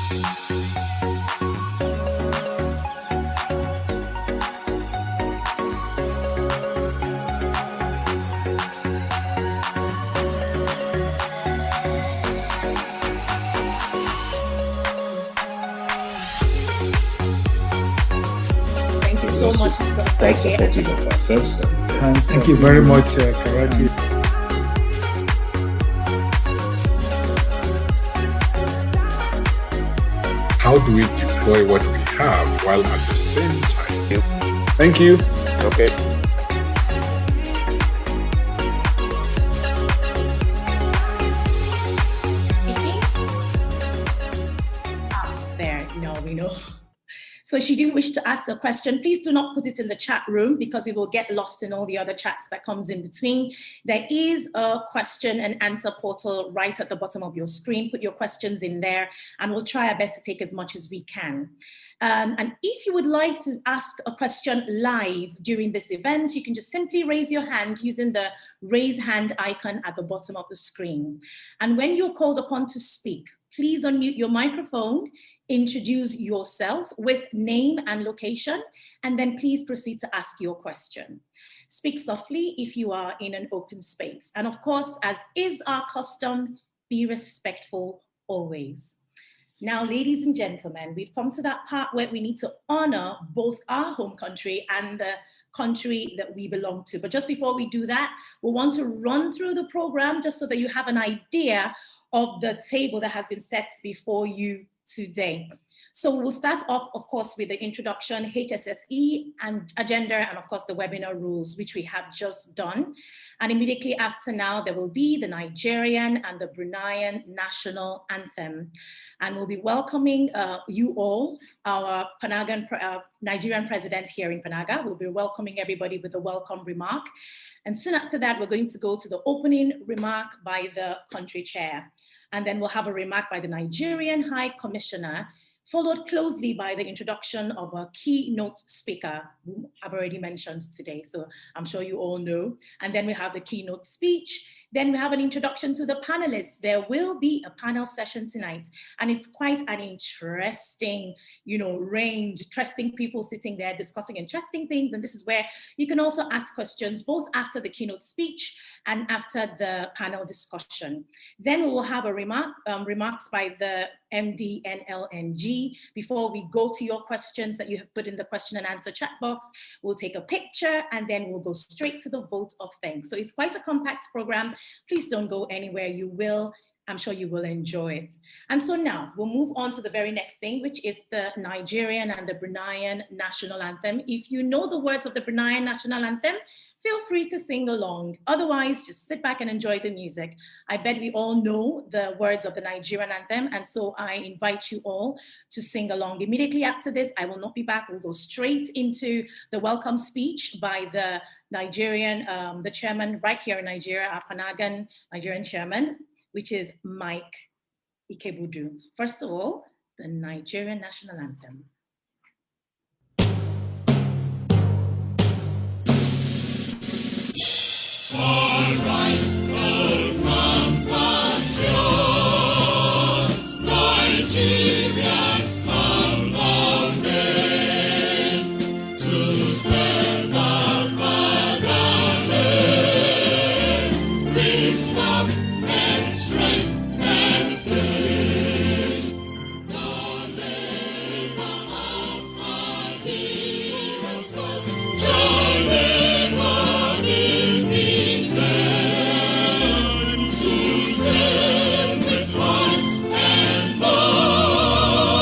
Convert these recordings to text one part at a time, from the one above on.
So much, Mr. Quite supportive of ourselves. Thank you very much, Karachi. How do we deploy what we have while at the same time? Thank you. Okay. There, we know. So she didn't wish to ask a question. Please do not put it in the chat room because it will get lost in all the other chats that comes in between. There is a question and answer portal right at the bottom of your screen. Put your questions in there and we'll try our best to take as much as we can. And if you would like to ask a question live during this event, you can just simply raise your hand using the raise hand icon at the bottom of the screen. And when you're called upon to speak, please unmute your microphone, introduce yourself with name and location, and then please proceed to ask your question. Speak softly if you are in an open space. And of course, as is our custom, be respectful always. Now, ladies and gentlemen, we've come to that part where we need to honor both our home country and the country that we belong to. But just before we do that, we want to run through the program just so that you have an idea of the table that has been set before you today. So we'll start off, of course, with the introduction, HSSE and agenda, and of course the webinar rules, which we have just done. And immediately after now, there will be the Nigerian and the Bruneian national anthem. And we'll be welcoming you all, our Nigerian president here in Panaga. We'll be welcoming everybody with a welcome remark. And soon after that, we're going to go to the opening remark by the country chair. And then we'll have a remark by the Nigerian High Commissioner, followed closely by the introduction of a keynote speaker, whom I've already mentioned today, so I'm sure you all know. And then we have the keynote speech. Then we have an introduction to the panelists. There will be a panel session tonight, and it's quite an interesting, range, interesting people sitting there discussing interesting things. And this is where you can also ask questions, both after the keynote speech and after the panel discussion. Then we will have a remarks by the MD NLNG. Before we go to your questions that you have put in the question and answer chat box, we'll take a picture and then we'll go straight to the vote of thanks. So it's quite a compact program. Please don't go anywhere. I'm sure you will enjoy it. And so now we'll move on to the very next thing, which is the Nigerian and the Bruneian national anthem. If you know the words of the Bruneian national anthem, feel free to sing along. Otherwise, just sit back and enjoy the music. I bet we all know the words of the Nigerian anthem, and so I invite you all to sing along. Immediately after this, I will not be back. We'll go straight into the welcome speech by the Nigerian, the chairman right here in Nigeria, our Panagan Nigerian chairman, which is Mike Ikebudu. First of all, the Nigerian national anthem. All rise, all compatriots, Nigerians come again to serve our fatherland with love and strength and faith. The labor of our heroes was joining on in the to serve with heart and mind.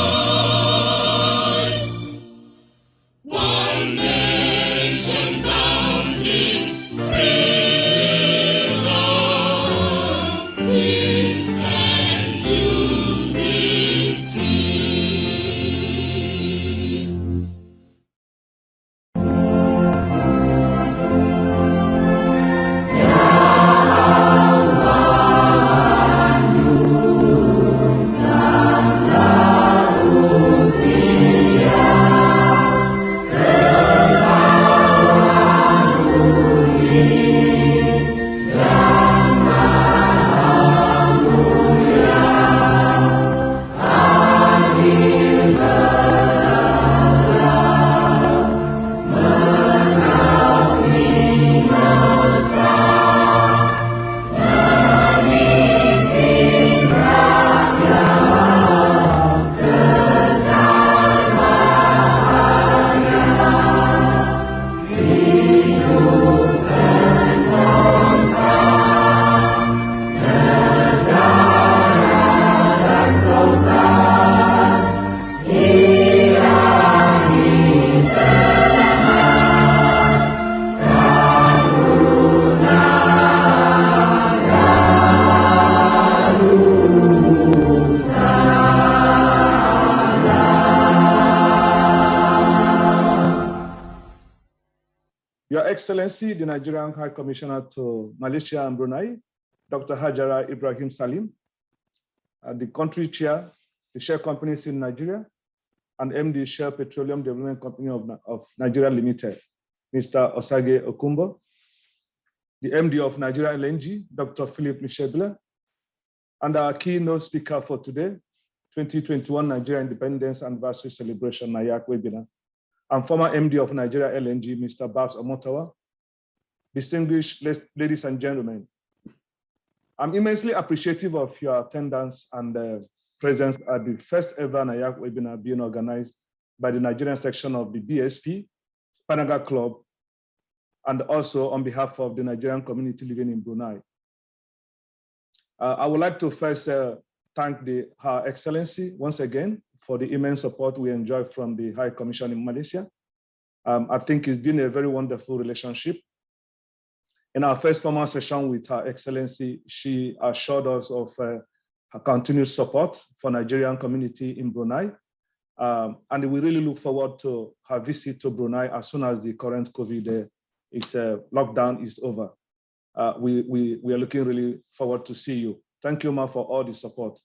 Excellency, the Nigerian High Commissioner to Malaysia and Brunei, Dr. Hajara Ibrahim Salim, the country chair, the share companies in Nigeria, and MD Shell Petroleum Development Company of Nigeria Limited, Mr. Osage Okumbo, the MD of Nigeria LNG, Dr. Philip Michebla, and our keynote speaker for today, 2021 Nigeria Independence Anniversary Celebration NIAC webinar, and former MD of Nigeria LNG, Mr. Babs Omotawa. Distinguished ladies and gentlemen, I'm immensely appreciative of your attendance and presence at the first ever NIAC webinar being organized by the Nigerian section of the BSP, Panaga Club, and also on behalf of the Nigerian community living in Brunei. I would like to first thank Her Excellency once again for the immense support we enjoy from the High Commission in Malaysia. I think it's been a very wonderful relationship. In our first formal session with Her Excellency, she assured us of her continued support for Nigerian community in Brunei. And we really look forward to her visit to Brunei as soon as the current COVID lockdown is over. We are looking really forward to see you. Thank you, Ma, for all the support.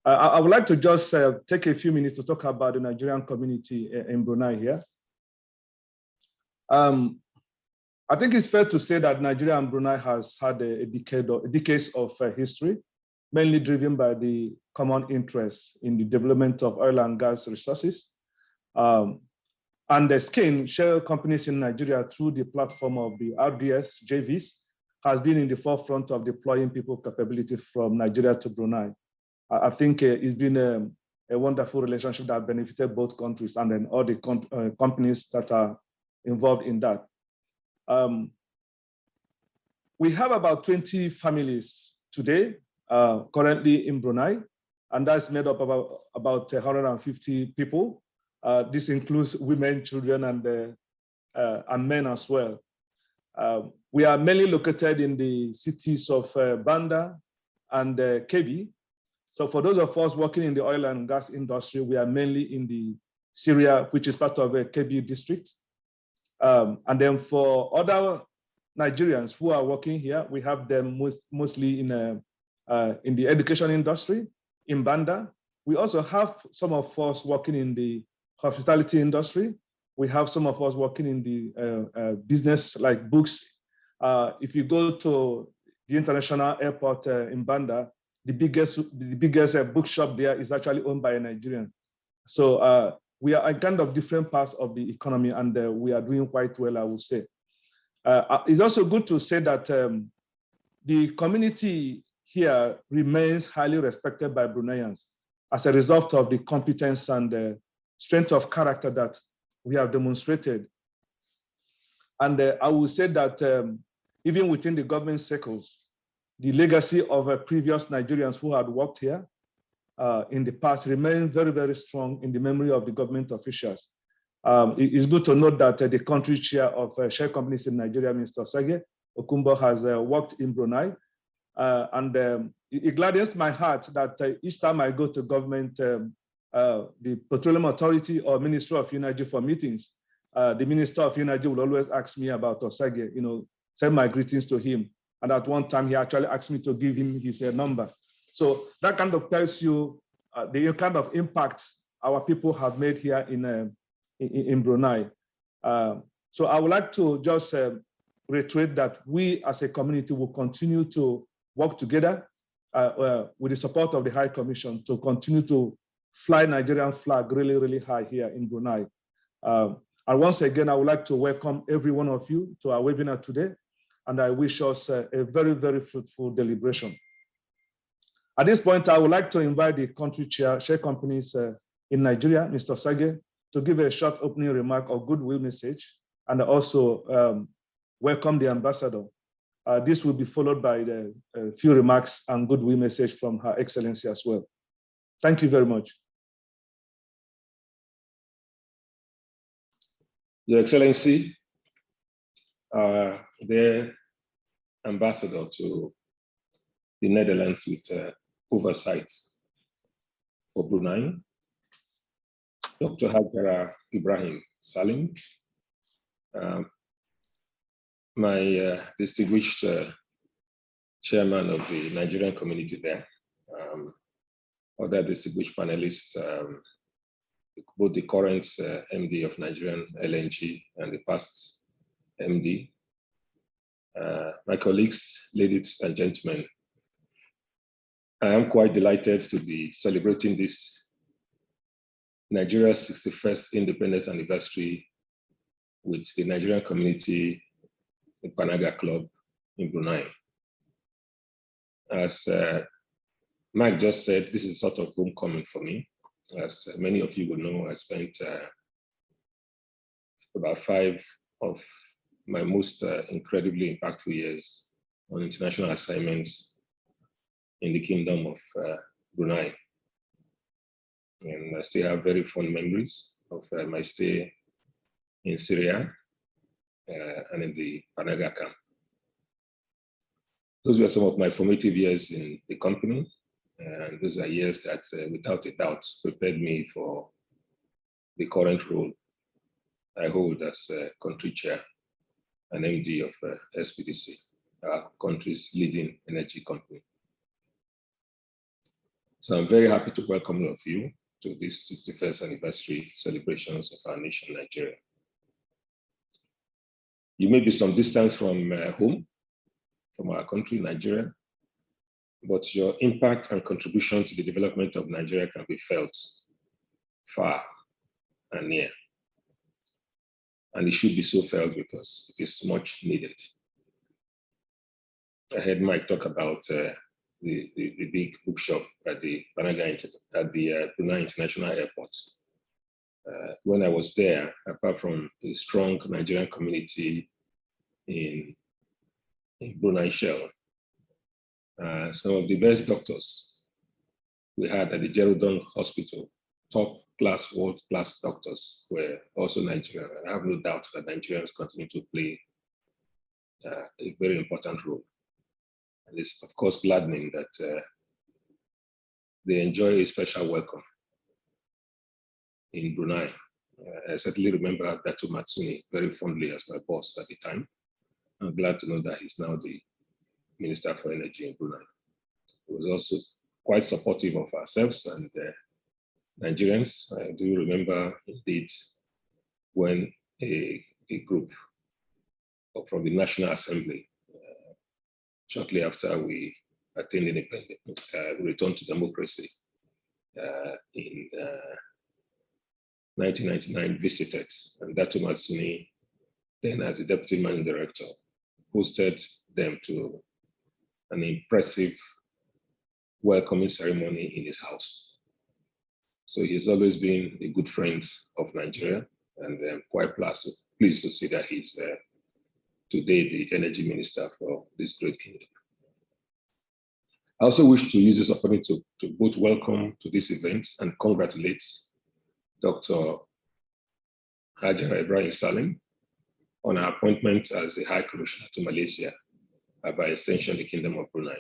I would like to just take a few minutes to talk about the Nigerian community in Brunei here. I think it's fair to say that Nigeria and Brunei has had a decades of history, mainly driven by the common interests in the development of oil and gas resources. And the shale companies in Nigeria through the platform of the RDS JVs has been in the forefront of deploying people capability from Nigeria to Brunei. I think it's been a wonderful relationship that benefited both countries and then all the companies that are involved in that. We have about 20 families today, currently in Brunei, and that's made up of about 150 people. This includes women, children, and men as well. We are mainly located in the cities of Banda and Kebi. So for those of us working in the oil and gas industry, we are mainly in the Syria, which is part of a Kebi district. And then for other Nigerians who are working here, we have them mostly in the education industry in Banda. We also have some of us working in the hospitality industry. We have some of us working in the business like books. If you go to the international airport in Banda, the biggest bookshop there is actually owned by a Nigerian. So we are in kind of different parts of the economy, and we are doing quite well, I would say. It's also good to say that the community here remains highly respected by Bruneians as a result of the competence and strength of character that we have demonstrated. And I will say that even within the government circles, the legacy of previous Nigerians who had worked here in the past remains very, very strong in the memory of the government officials. It's good to note that the country chair of share companies in Nigeria, Mr. Osage Okumbo, has worked in Brunei. And it gladdens my heart that each time I go to government, the Petroleum Authority or Ministry of Energy for meetings, the Minister of Energy will always ask me about Osage, send my greetings to him. And at one time, he actually asked me to give him his number. So that kind of tells you the kind of impact our people have made here in Brunei. So I would like to just reiterate that we as a community will continue to work together with the support of the High Commission to continue to fly Nigerian flag really, really high here in Brunei. And once again, I would like to welcome every one of you to our webinar today. And I wish us a very, very fruitful deliberation. At this point, I would like to invite the country chair, share companies in Nigeria, Mr. Osage, to give a short opening remark or goodwill message, and also welcome the ambassador. This will be followed by a few remarks and goodwill message from Her Excellency as well. Thank you very much. Your Excellency, the ambassador to the Netherlands with oversight for Brunei, Dr. Hajara Ibrahim Salim, my distinguished chairman of the Nigerian community there, other distinguished panelists, both the current MD of Nigerian LNG and the past MD, my colleagues, ladies and gentlemen, I am quite delighted to be celebrating this Nigeria's 61st independence anniversary with the Nigerian community, the Panaga Club in Brunei. As Mike just said, this is sort of homecoming for me. As many of you will know, I spent about 5 of my most incredibly impactful years on international assignments in the Kingdom of Brunei. And I still have very fond memories of my stay in Syria and in the Panaga camp. Those were some of my formative years in the company. And those are years that, without a doubt, prepared me for the current role I hold as country chair and MD of SPDC, our country's leading energy company. So I'm very happy to welcome all of you to this 61st anniversary celebrations of our nation, Nigeria. You may be some distance from home, from our country, Nigeria, but your impact and contribution to the development of Nigeria can be felt far and near. And it should be so felt because it is much needed. I heard Mike talk about the big bookshop at the Brunei International Airport. When I was there, apart from a strong Nigerian community in Brunei Shell, some of the best doctors we had at the Geraldton Hospital, top class, world class doctors, were also Nigerian. And I have no doubt that Nigerians continue to play a very important role. And it's of course gladdening that they enjoy a special welcome in Brunei. I certainly remember Dr. Matsuni very fondly as my boss at the time. I'm glad to know that he's now the Minister for Energy in Brunei. He was also quite supportive of ourselves and Nigerians. I do remember indeed when a group from the National Assembly, shortly after we attained independence, returned to democracy in 1999, visited, and Dr. Matsuni, then as the Deputy Managing Director, hosted them to an impressive welcoming ceremony in his house. So he's always been a good friend of Nigeria, and I'm quite pleased to see that he's today the Energy Minister for this great kingdom. I also wish to use this opportunity to both welcome to this event and congratulate Dr. Hajara Ibrahim Salim on her appointment as the High Commissioner to Malaysia, by extension the Kingdom of Brunei.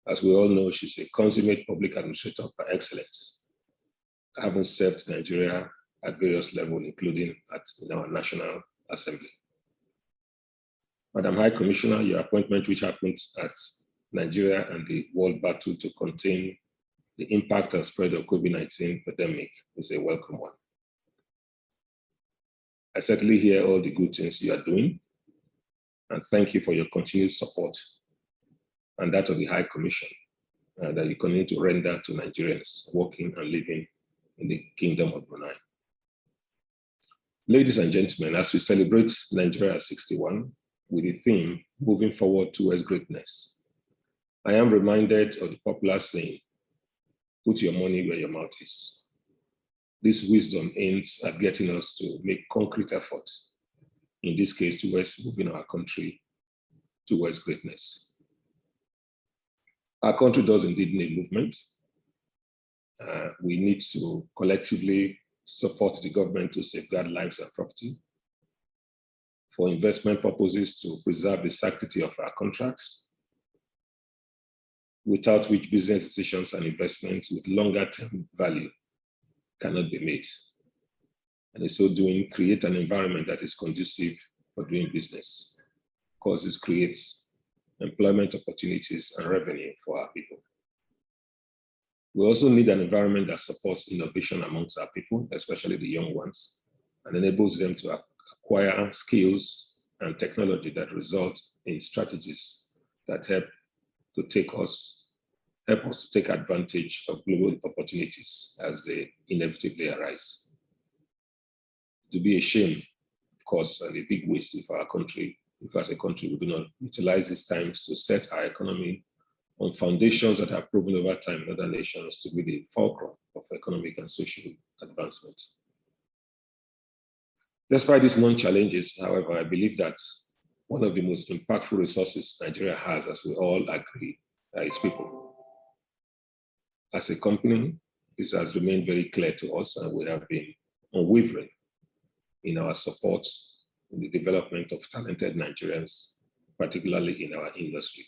As we all know, she's a consummate public administrator by excellence, having served Nigeria at various levels, including at our National Assembly. Madam High Commissioner, your appointment, which happened at Nigeria and the world battle to contain the impact and spread of COVID-19 pandemic, is a welcome one. I certainly hear all the good things you are doing, and thank you for your continued support and that of the High Commission that you continue to render to Nigerians working and living in the Kingdom of Brunei. Ladies and gentlemen, as we celebrate Nigeria 61 with the theme, Moving Forward Towards Greatness, I am reminded of the popular saying, put your money where your mouth is. This wisdom aims at getting us to make concrete effort, in this case, towards moving our country towards greatness. Our country does indeed need movement. We need to collectively support the government to safeguard lives and property, for investment purposes to preserve the sanctity of our contracts, without which business decisions and investments with longer term value cannot be made. And in so doing, create an environment that is conducive for doing business. course, this creates employment opportunities and revenue for our people. We also need an environment that supports innovation amongst our people, especially the young ones, and enables them to acquire skills and technology that result in strategies that help us to take advantage of global opportunities as they inevitably arise. To be a shame, of course, and a big waste if as a country we do not utilize these times to set our economy on foundations that have proven over time in other nations to be the fulcrum of economic and social advancement. Despite these known challenges, however, I believe that one of the most impactful resources Nigeria has, as we all agree, are its people. As a company, this has remained very clear to us, and we have been unwavering in our support in the development of talented Nigerians, particularly in our industry.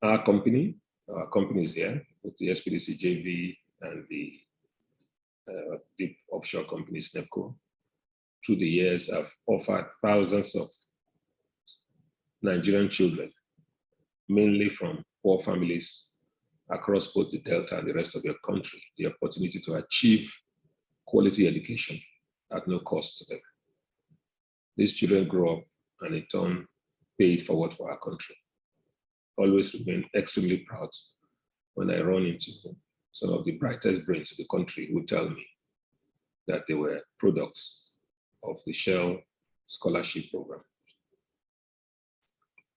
Our companies here, with the SPDC JV and the deep offshore companies, NEPCO, through the years have offered thousands of Nigerian children, mainly from poor families across both the Delta and the rest of your country, the opportunity to achieve quality education at no cost to them. These children grow up and in turn pay it forward for our country. Always remain extremely proud when I run into some of the brightest brains in the country who tell me that they were products of the Shell Scholarship Program.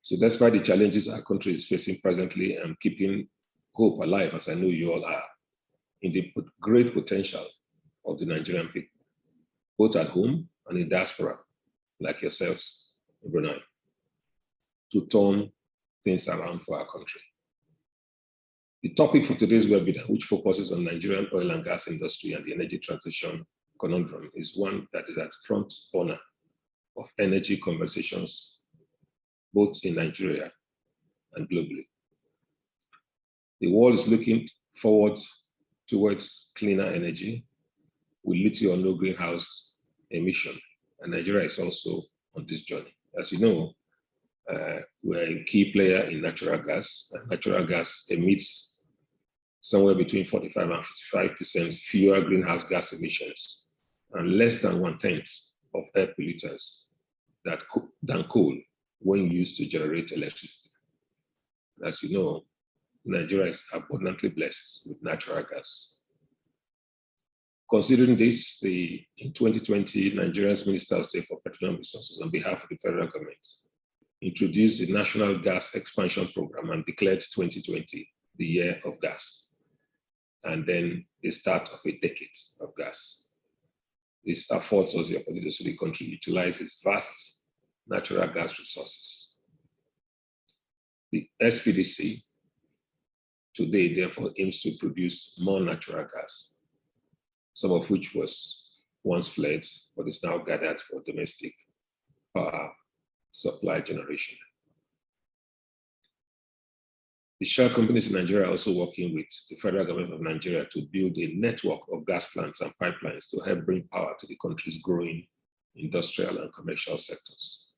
So despite the challenges our country is facing presently, I'm keeping hope alive, as I know you all are, in the great potential of the Nigerian people, both at home and in diaspora, like yourselves in Brunei, to turn things around for our country. The topic for today's webinar, which focuses on Nigerian oil and gas industry and the energy transition conundrum, is one that is at front burner of energy conversations, both in Nigeria and globally. The world is looking forward towards cleaner energy with little or no greenhouse emission, and Nigeria is also on this journey. As you know, we're a key player in natural gas, and natural gas emits somewhere between 45 and 55% fewer greenhouse gas emissions and less than 1/10 of air pollutants than coal when used to generate electricity. As you know, Nigeria is abundantly blessed with natural gas. Considering this, in 2020, Nigeria's Minister of State for Petroleum Resources, on behalf of the federal government, introduced the National Gas Expansion Program and declared 2020 the year of gas, and then the start of a decade of gas. This affords us the opportunity to see the country utilize its vast natural gas resources. The SPDC today, therefore, aims to produce more natural gas, some of which was once fled, but is now gathered for domestic power supply generation. The shell companies in Nigeria are also working with the federal government of Nigeria to build a network of gas plants and pipelines to help bring power to the country's growing industrial and commercial sectors.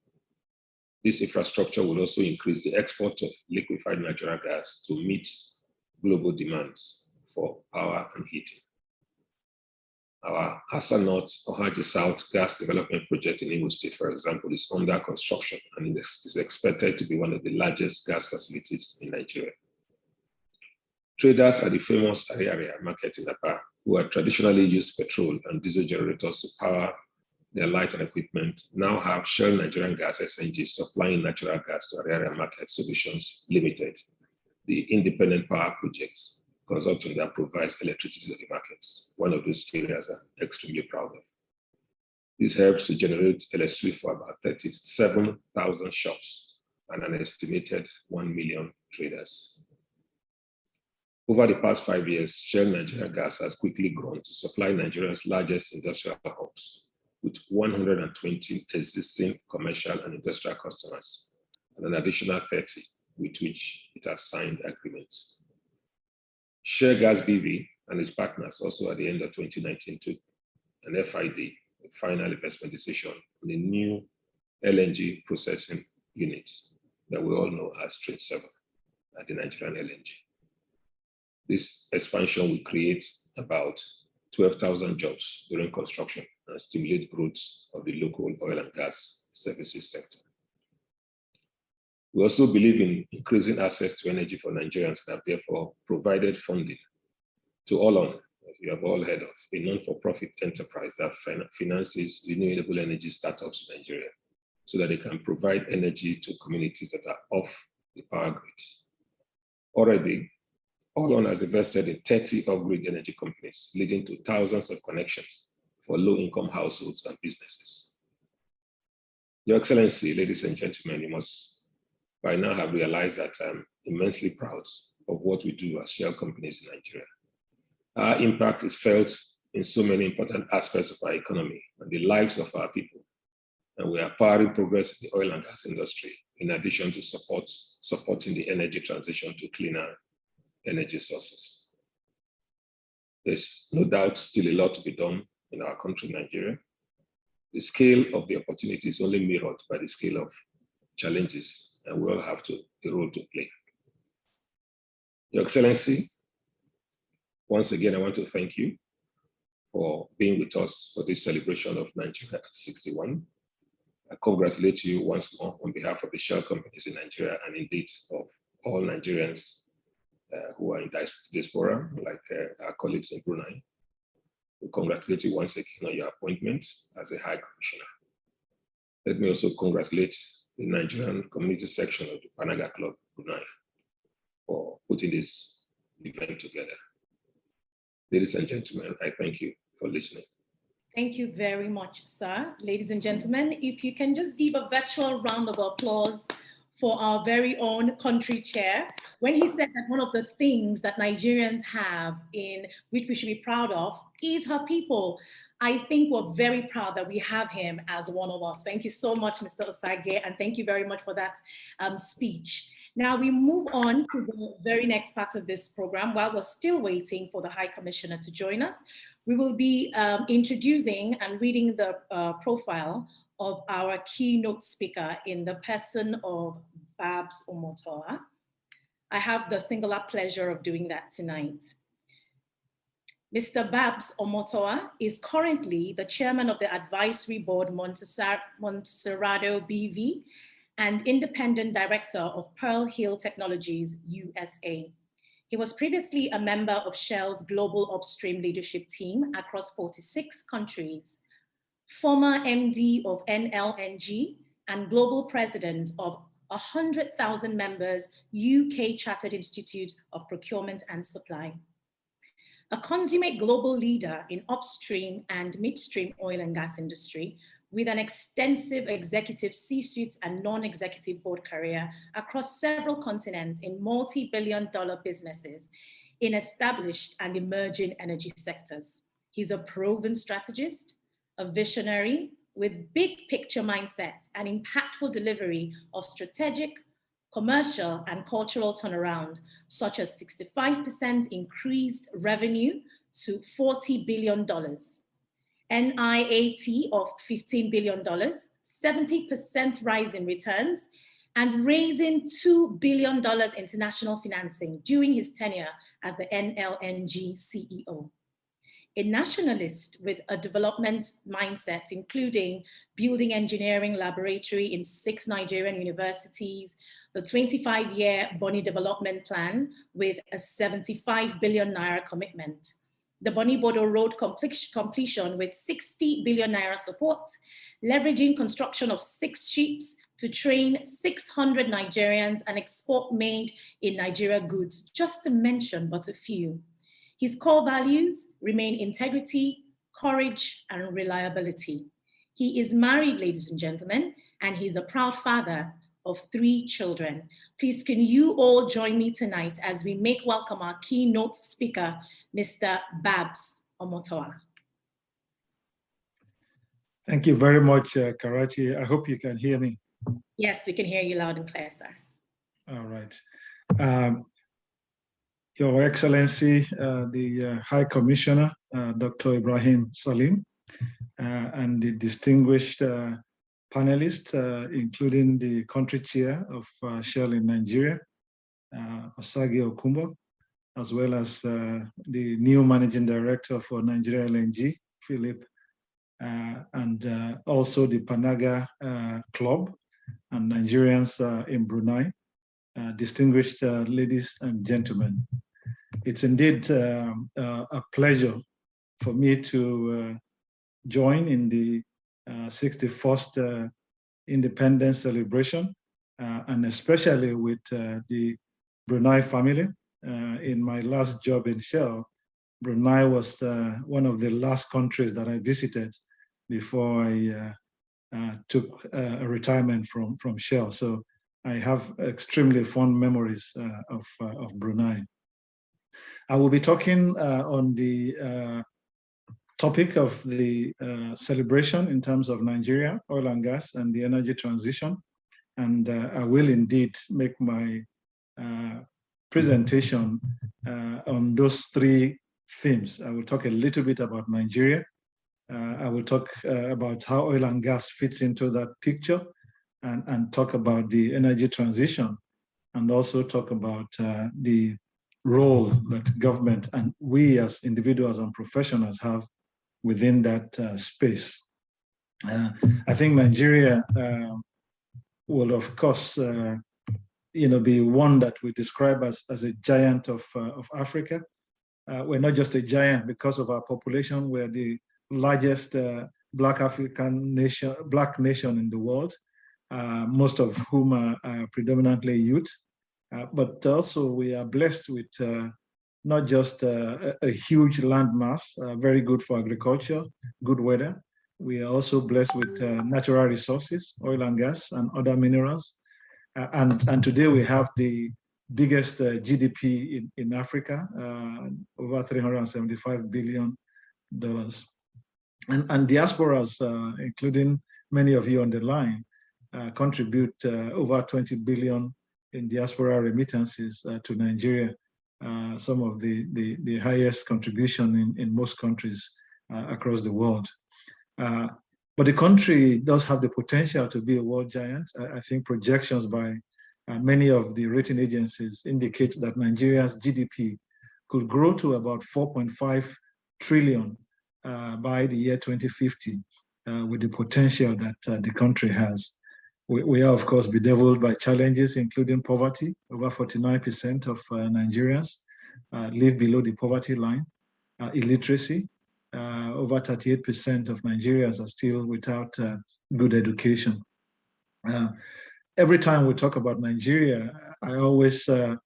This infrastructure will also increase the export of liquefied natural gas to meet global demands for power and heating. Our Asa North Ohaji South gas development project in Imo State, for example, is under construction and is expected to be one of the largest gas facilities in Nigeria. Traders at the famous area market in Aba, who had traditionally used petrol and diesel generators to power their light and equipment, now have Shell Nigerian Gas SNG supplying natural gas to area Market Solutions Limited, the independent power project consortium that provides electricity to the markets, one of those areas I'm extremely proud of. This helps to generate electricity for about 37,000 shops and an estimated 1 million traders. Over the past 5 years, Shell Nigeria Gas has quickly grown to supply Nigeria's largest industrial hubs with 120 existing commercial and industrial customers and an additional 30 with which it has signed agreements. Shell Gas BV and its partners also at the end of 2019 took an FID, a final investment decision, on a new LNG processing unit that we all know as Train 7 at the Nigerian LNG. This expansion will create about 12,000 jobs during construction and stimulate growth of the local oil and gas services sector. We also believe in increasing access to energy for Nigerians and have therefore provided funding to Olon, as you have all heard of, a non-for-profit enterprise that finances renewable energy startups in Nigeria so that they can provide energy to communities that are off the power grid. Already, Olon has invested in 30 off-grid energy companies, leading to thousands of connections for low-income households and businesses. Your Excellency, ladies and gentlemen, you must by now have realized that I'm immensely proud of what we do as shell companies in Nigeria. Our impact is felt in so many important aspects of our economy and the lives of our people. And we are powering progress in the oil and gas industry, in addition to supporting the energy transition to cleaner energy sources. There's no doubt still a lot to be done in our country, Nigeria. The scale of the opportunity is only mirrored by the scale of challenges, and we all have a role to play. Your Excellency, once again, I want to thank you for being with us for this celebration of Nigeria at 61. I congratulate you once more on behalf of the shell companies in Nigeria and indeed of all Nigerians who are in diaspora, like our colleagues in Brunei. We congratulate you once again on your appointment as a High Commissioner. Let me also congratulate the Nigerian community section of the Panaga Club, Brunei, for putting this event together. Ladies and gentlemen, I thank you for listening. Thank you very much, sir. Ladies and gentlemen, if you can just give a virtual round of applause for our very own country chair, when he said that one of the things that Nigerians have in which we should be proud of is her people. I think we're very proud that we have him as one of us. Thank you so much, Mr. Osage, and thank you very much for that speech. Now we move on to the very next part of this program. While we're still waiting for the High Commissioner to join us, we will be introducing and reading the profile of our keynote speaker in the person of Babs Omotoa. I have the singular pleasure of doing that tonight. Mr. Babs Omotoa is currently the chairman of the advisory board Montserrado BV and independent director of Pearl Hill Technologies, USA. He was previously a member of Shell's global upstream leadership team across 46 countries, former MD of NLNG and global president of 100,000 members UK Chartered Institute of Procurement and Supply. A consummate global leader in upstream and midstream oil and gas industry with an extensive executive C-suite and non-executive board career across several continents in multi-billion-dollar businesses in established and emerging energy sectors. He's a proven strategist, a visionary with big picture mindsets and impactful delivery of strategic, commercial and cultural turnaround, such as 65% increased revenue to $40 billion, NIAT of $15 billion, 70% rise in returns, and raising $2 billion international financing during his tenure as the NLNG CEO. A nationalist with a development mindset, including building engineering laboratory in 6 Nigerian universities, the 25-year Bonny development plan with a 75 billion naira commitment, the Bonny-Bodo Road completion with 60 billion naira support, leveraging construction of 6 ships to train 600 Nigerians and export made in Nigeria goods, just to mention but a few. His core values remain integrity, courage, and reliability. He is married, ladies and gentlemen, and he's a proud father of 3 children. Please, can you all join me tonight as we make welcome our keynote speaker, Mr. Babs Omotoa. Thank you very much, Karachi. I hope you can hear me. Yes, we can hear you loud and clear, sir. All right. Your Excellency, the High Commissioner, Dr. Ibrahim Salim, and the distinguished panelists, including the country chair of Shell in Nigeria, Osagi Okumbo, as well as the new managing director for Nigeria LNG, Philip, and also the Panaga Club and Nigerians in Brunei, distinguished ladies and gentlemen. It's indeed a pleasure for me to join in the 61st independence celebration, and especially with the Brunei family. In my last job in Shell, Brunei was one of the last countries that I visited before I took a retirement from Shell. So I have extremely fond memories of Brunei. I will be talking on the topic of the celebration in terms of Nigeria, oil and gas, and the energy transition. And I will indeed make my presentation on those three themes. I will talk a little bit about Nigeria. I will talk about how oil and gas fits into that picture, and talk about the energy transition, and also talk about the role that government and we as individuals and professionals have within that space. I think Nigeria will, of course, be one that we describe as a giant of Africa. We're not just a giant because of our population. We're the largest Black nation in the world, most of whom are predominantly youth. But also we are blessed with not just a huge land mass, very good for agriculture, good weather. We are also blessed with natural resources, oil and gas and other minerals. And today we have the biggest GDP in Africa, over $375 billion. And diasporas, including many of you on the line, contribute over 20 billion in diaspora remittances to Nigeria, some of the highest contribution in most countries across the world. But the country does have the potential to be a world giant. I think projections by many of the rating agencies indicate that Nigeria's GDP could grow to about 4.5 trillion by the year 2050, with the potential that the country has. We are, of course, bedeviled by challenges, including poverty. Over 49% of Nigerians live below the poverty line. Illiteracy, over 38% of Nigerians are still without good education. Every time we talk about Nigeria, I always say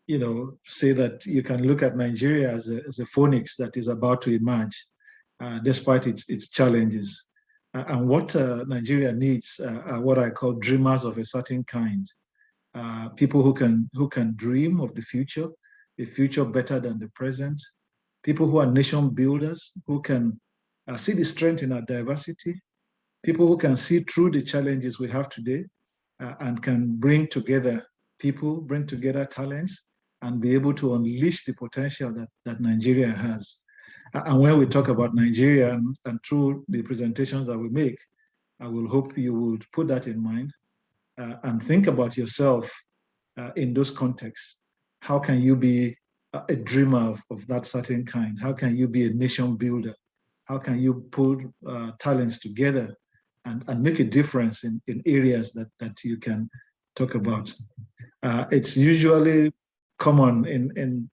that you can look at Nigeria as a phoenix that is about to emerge, despite its challenges. And what Nigeria needs are what I call dreamers of a certain kind. People who can dream of the future, a future better than the present. People who are nation builders, who can see the strength in our diversity. People who can see through the challenges we have today and can bring together people, bring together talents, and be able to unleash the potential that Nigeria has. And when we talk about Nigeria and through the presentations that we make, I will hope you would put that in mind and think about yourself in those contexts. How can you be a dreamer of that certain kind? How can you be a nation builder? How can you pull talents together and make a difference in areas that you can talk about? It's usually common in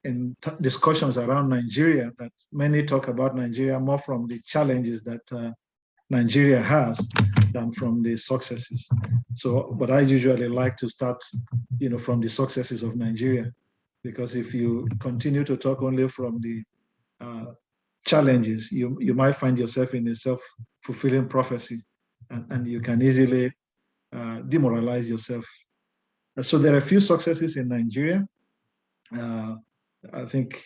discussions around Nigeria that many talk about Nigeria more from the challenges that Nigeria has than from the successes. So, but I usually like to start, from the successes of Nigeria, because if you continue to talk only from the challenges, you might find yourself in a self-fulfilling prophecy, and you can easily demoralize yourself. So there are a few successes in Nigeria. I think,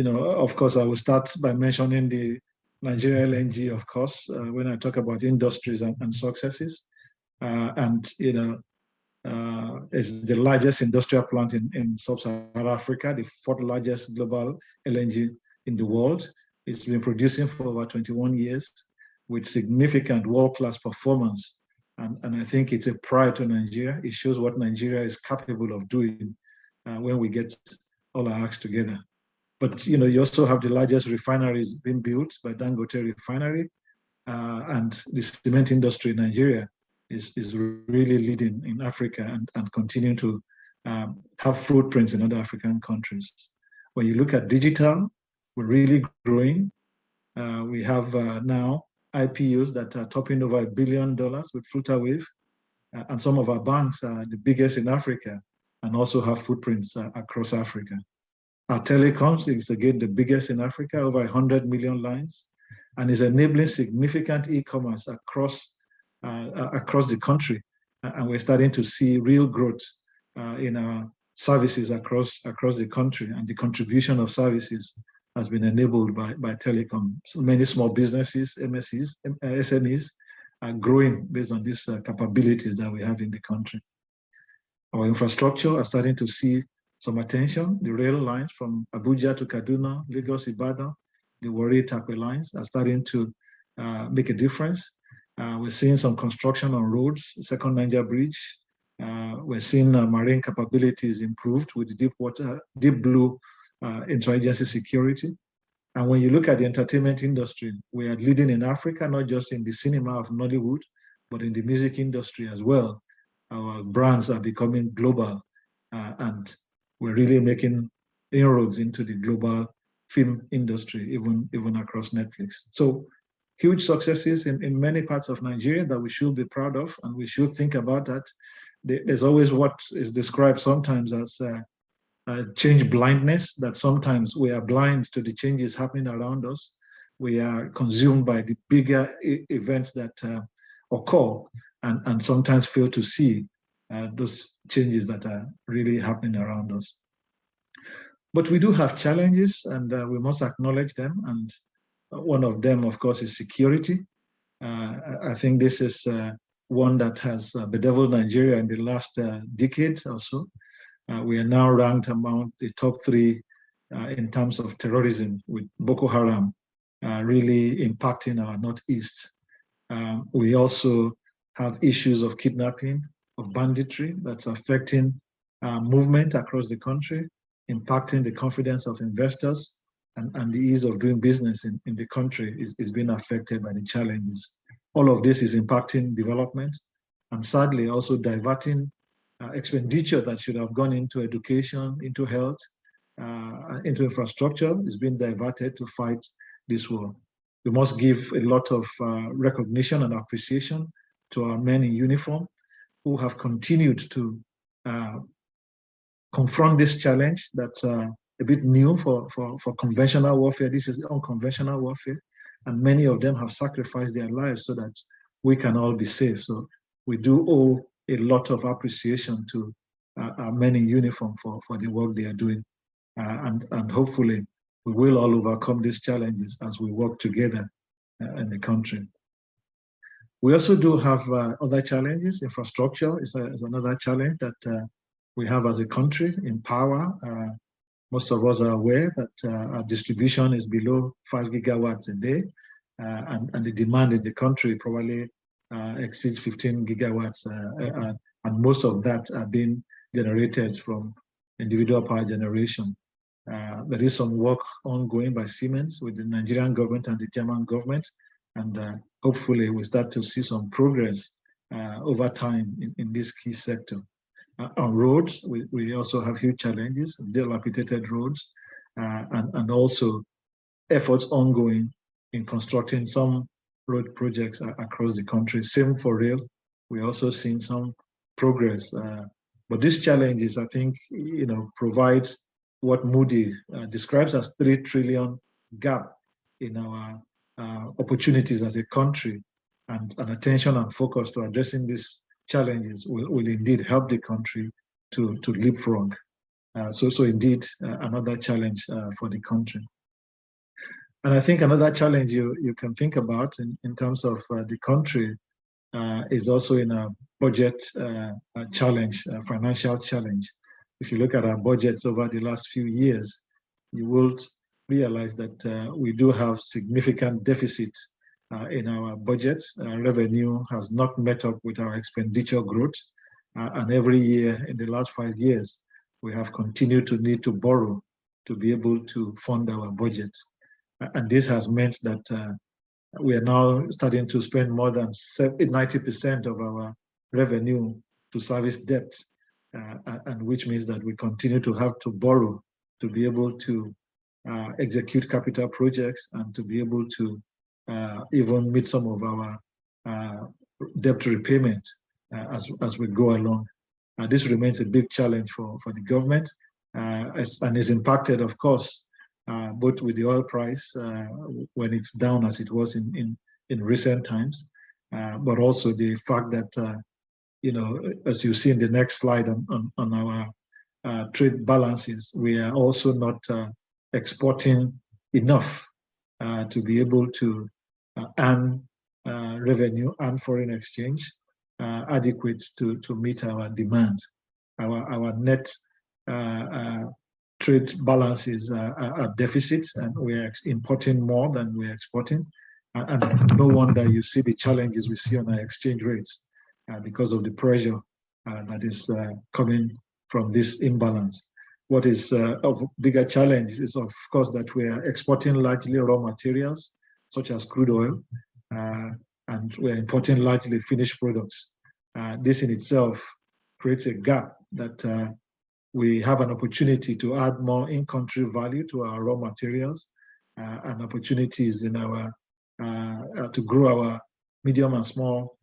of course, I will start by mentioning the Nigeria LNG, of course, when I talk about industries and successes. It's the largest industrial plant in sub-Saharan Africa, the fourth largest global LNG in the world. It's been producing for over 21 years with significant world-class performance And I think it's a pride to Nigeria. It shows what Nigeria is capable of doing when we get all our acts together. But you also have the largest refineries being built by Dangote Refinery, and the cement industry in Nigeria is really leading in Africa and continuing to have footprints in other African countries. When you look at digital, we're really growing. We have now IPOs that are topping over $1 billion with FlutterWave, and some of our banks are the biggest in Africa and also have footprints across Africa. Our telecoms is again the biggest in Africa, over 100 million lines, and is enabling significant e-commerce across the country. And we're starting to see real growth in our services across the country, and the contribution of services has been enabled by telecom. So many small businesses, MSEs, SMEs are growing based on these capabilities that we have in the country. Our infrastructure are starting to see some attention. The rail lines from Abuja to Kaduna, Lagos, Ibadan, the Warri-Takwe lines are starting to make a difference. We're seeing some construction on roads, Second Niger Bridge. We're seeing marine capabilities improved with the deep blue interagency security. And when you look at the entertainment industry, we are leading in Africa, not just in the cinema of Nollywood, but in the music industry as well. Our brands are becoming global, and we're really making inroads into the global film industry, even across Netflix. So huge successes in many parts of Nigeria that we should be proud of, and we should think about that. There's always what is described sometimes as change blindness, that sometimes we are blind to the changes happening around us. We are consumed by the bigger events that occur, and sometimes fail to see those changes that are really happening around us. But we do have challenges, and we must acknowledge them. And one of them, of course, is security. I think this is one that has bedeviled Nigeria in the last decade or so. We are now ranked among the top 3 in terms of terrorism, with Boko Haram really impacting our Northeast. We also have issues of kidnapping, of banditry that's affecting movement across the country, impacting the confidence of investors, and the ease of doing business in the country is being affected by the challenges. All of this is impacting development, and sadly also diverting expenditure that should have gone into education, into health, into infrastructure is being diverted to fight this war. We must give a lot of recognition and appreciation to our men in uniform who have continued to confront this challenge that's a bit new for conventional warfare. This is unconventional warfare, and many of them have sacrificed their lives so that we can all be safe. So we do owe a lot of appreciation to our men in uniform for the work they are doing. And hopefully we will all overcome these challenges as we work together in the country. We also do have other challenges. Infrastructure is another challenge that we have as a country. In power, most of us are aware that our distribution is below 5 gigawatts a day, and the demand in the country probably exceeds 15 gigawatts, and most of that are being generated from individual power generation. There is some work ongoing by Siemens with the Nigerian government and the German government, and hopefully we start to see some progress over time in this key sector. On roads, we also have huge challenges, dilapidated roads, and also efforts ongoing in constructing some road projects across the country. Same for rail. We're also seeing some progress. But these challenges, I think, provide what Moody describes as 3 trillion gap in our opportunities as a country, and an attention and focus to addressing these challenges will indeed help the country to leapfrog. So indeed, another challenge for the country. And I think another challenge you can think about in terms of the country is also in a budget challenge, a financial challenge. If you look at our budgets over the last few years, you will realize that we do have significant deficits in our budget. Revenue has not met up with our expenditure growth. And every year in the last 5 years, we have continued to need to borrow to be able to fund our budget. And this has meant that we are now starting to spend more than 90% of our revenue to service debt, and which means that we continue to have to borrow to be able to execute capital projects and to be able to even meet some of our debt repayment as we go along. This remains a big challenge for the government, and is impacted, of course, both with the oil price when it's down as it was in recent times, but also the fact that, as you see in the next slide on our trade balances, we are also not exporting enough to be able to earn revenue and foreign exchange adequate to meet our demand. Our net trade balances are deficits, and we are importing more than we are exporting. And no wonder you see the challenges we see on our exchange rates because of the pressure that is coming from this imbalance. What is of bigger challenge is, of course, that we are exporting largely raw materials, such as crude oil, and we're importing largely finished products. This in itself creates a gap that we have an opportunity to add more in-country value to our raw materials, and opportunities in our to grow our medium and small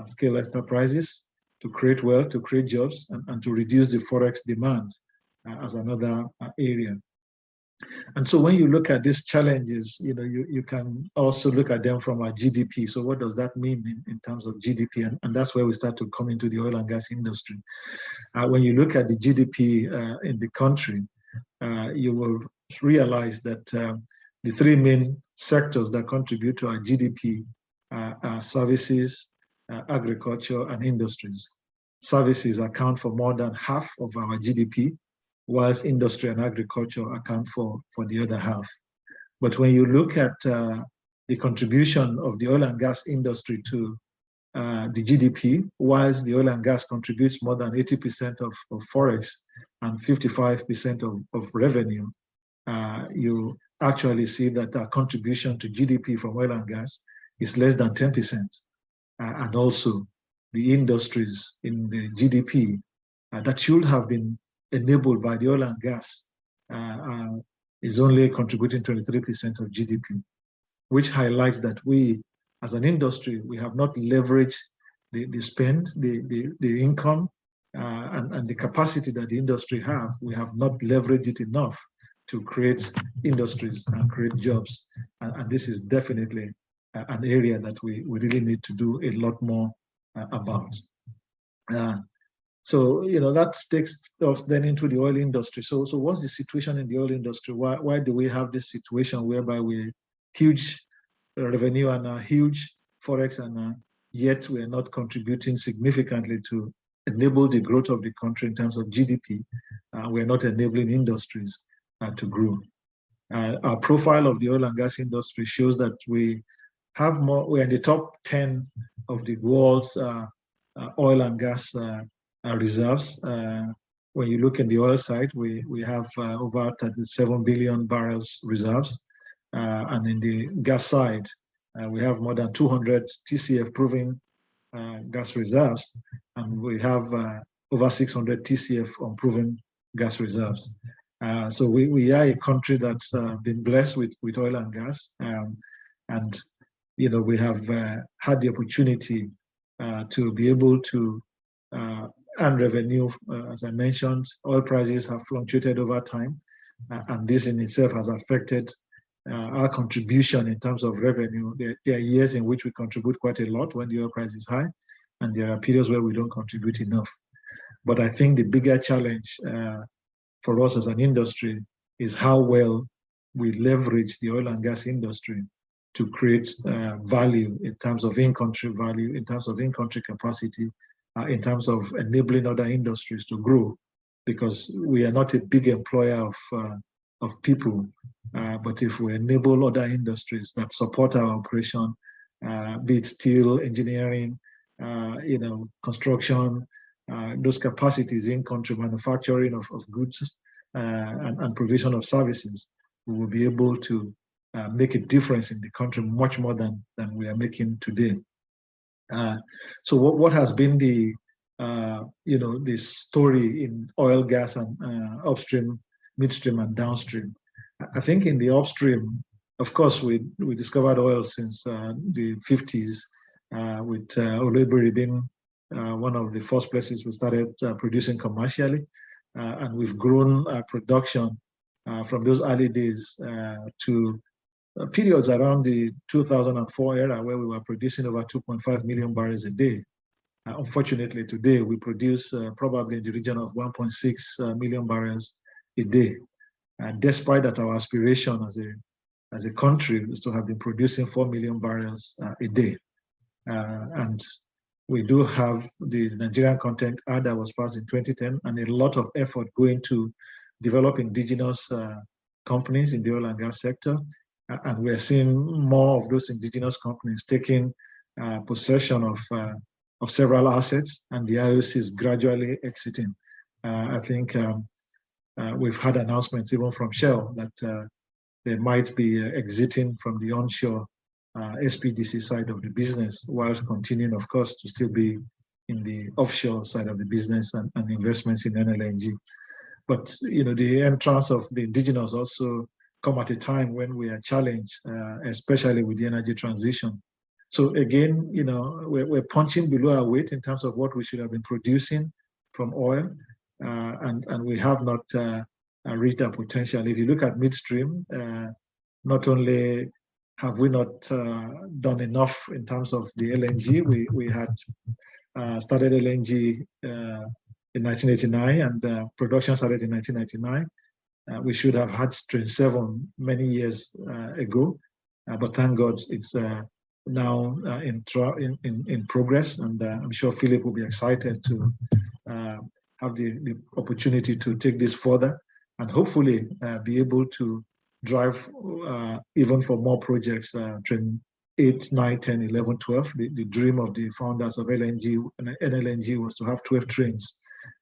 scale enterprises, to create wealth, to create jobs, and to reduce the forex demand as another area. And so when you look at these challenges, you can also look at them from our GDP. So what does that mean in terms of GDP? And that's where we start to come into the oil and gas industry. When you look at the GDP in the country, you will realize that the three main sectors that contribute to our GDP are services, agriculture, and industries. Services account for more than half of our GDP, whilst industry and agriculture account for the other half. But when you look at the contribution of the oil and gas industry to the GDP, whilst the oil and gas contributes more than 80% of forex and 55% of revenue, you actually see that our contribution to GDP from oil and gas is less than 10%. And also the industries in the GDP that should have been enabled by the oil and gas is only contributing 23% of GDP, which highlights that we, as an industry, we have not leveraged the spend, the income, and the capacity that the industry have. We have not leveraged it enough to create industries and create jobs. And this is definitely an area that we really need to do a lot more about. So, that takes us then into the oil industry. So what's the situation in the oil industry? Why do we have this situation whereby we huge revenue and a huge forex, and yet we are not contributing significantly to enable the growth of the country in terms of GDP? We are not enabling industries to grow. Our profile of the oil and gas industry shows that we're in the top 10 of the world's oil and gas reserves. When you look in the oil side, we have over 37 billion barrels reserves. And in the gas side, we have more than 200 TCF proven gas reserves, and we have over 600 TCF unproven gas reserves. So we are a country that's been blessed with oil and gas, and we have had the opportunity to be able to earn revenue. As I mentioned, oil prices have fluctuated over time, and this in itself has affected our contribution in terms of revenue. There are years in which we contribute quite a lot when the oil price is high, and there are periods where we don't contribute enough. But I think the bigger challenge for us as an industry is how well we leverage the oil and gas industry to create value in terms of in-country value, in terms of in-country capacity, in terms of enabling other industries to grow, because we are not a big employer of people, but if we enable other industries that support our operation be it steel, engineering, construction, those capacities in country, manufacturing of goods and provision of services, we will be able to make a difference in the country much more than we are making today. So what has been the the story in oil, gas, and upstream, midstream, and downstream? I think in the upstream, of course, we discovered oil since the 50s, with Olebiri being one of the first places we started producing commercially, and we've grown production from those early days to periods around the 2004 era, where we were producing over 2.5 million barrels a day. Unfortunately, today we produce probably in the region of 1.6 million barrels a day. Despite that, our aspiration as a country is to have been producing 4 million barrels a day. And we do have the Nigerian Content Act that was passed in 2010, and a lot of effort going to develop indigenous companies in the oil and gas sector. And we're seeing more of those indigenous companies taking possession of several assets, and the IOC is gradually exiting. I think we've had announcements even from Shell that they might be exiting from the onshore SPDC side of the business, whilst continuing, of course, to still be in the offshore side of the business and investments in NLNG. But the entrance of the indigenous also come at a time when we are challenged, especially with the energy transition. So again, we're punching below our weight in terms of what we should have been producing from oil, and we have not reached our potential. If you look at midstream, not only have we not done enough in terms of the LNG, we had started LNG in 1989, and production started in 1999. We should have had Train 7 many years ago, but thank God it's now in progress, and I'm sure Philip will be excited to have the opportunity to take this further and hopefully be able to drive even for more projects, Train 8, 9, 10, 11, 12. The dream of the founders of LNG and NLNG was to have 12 trains,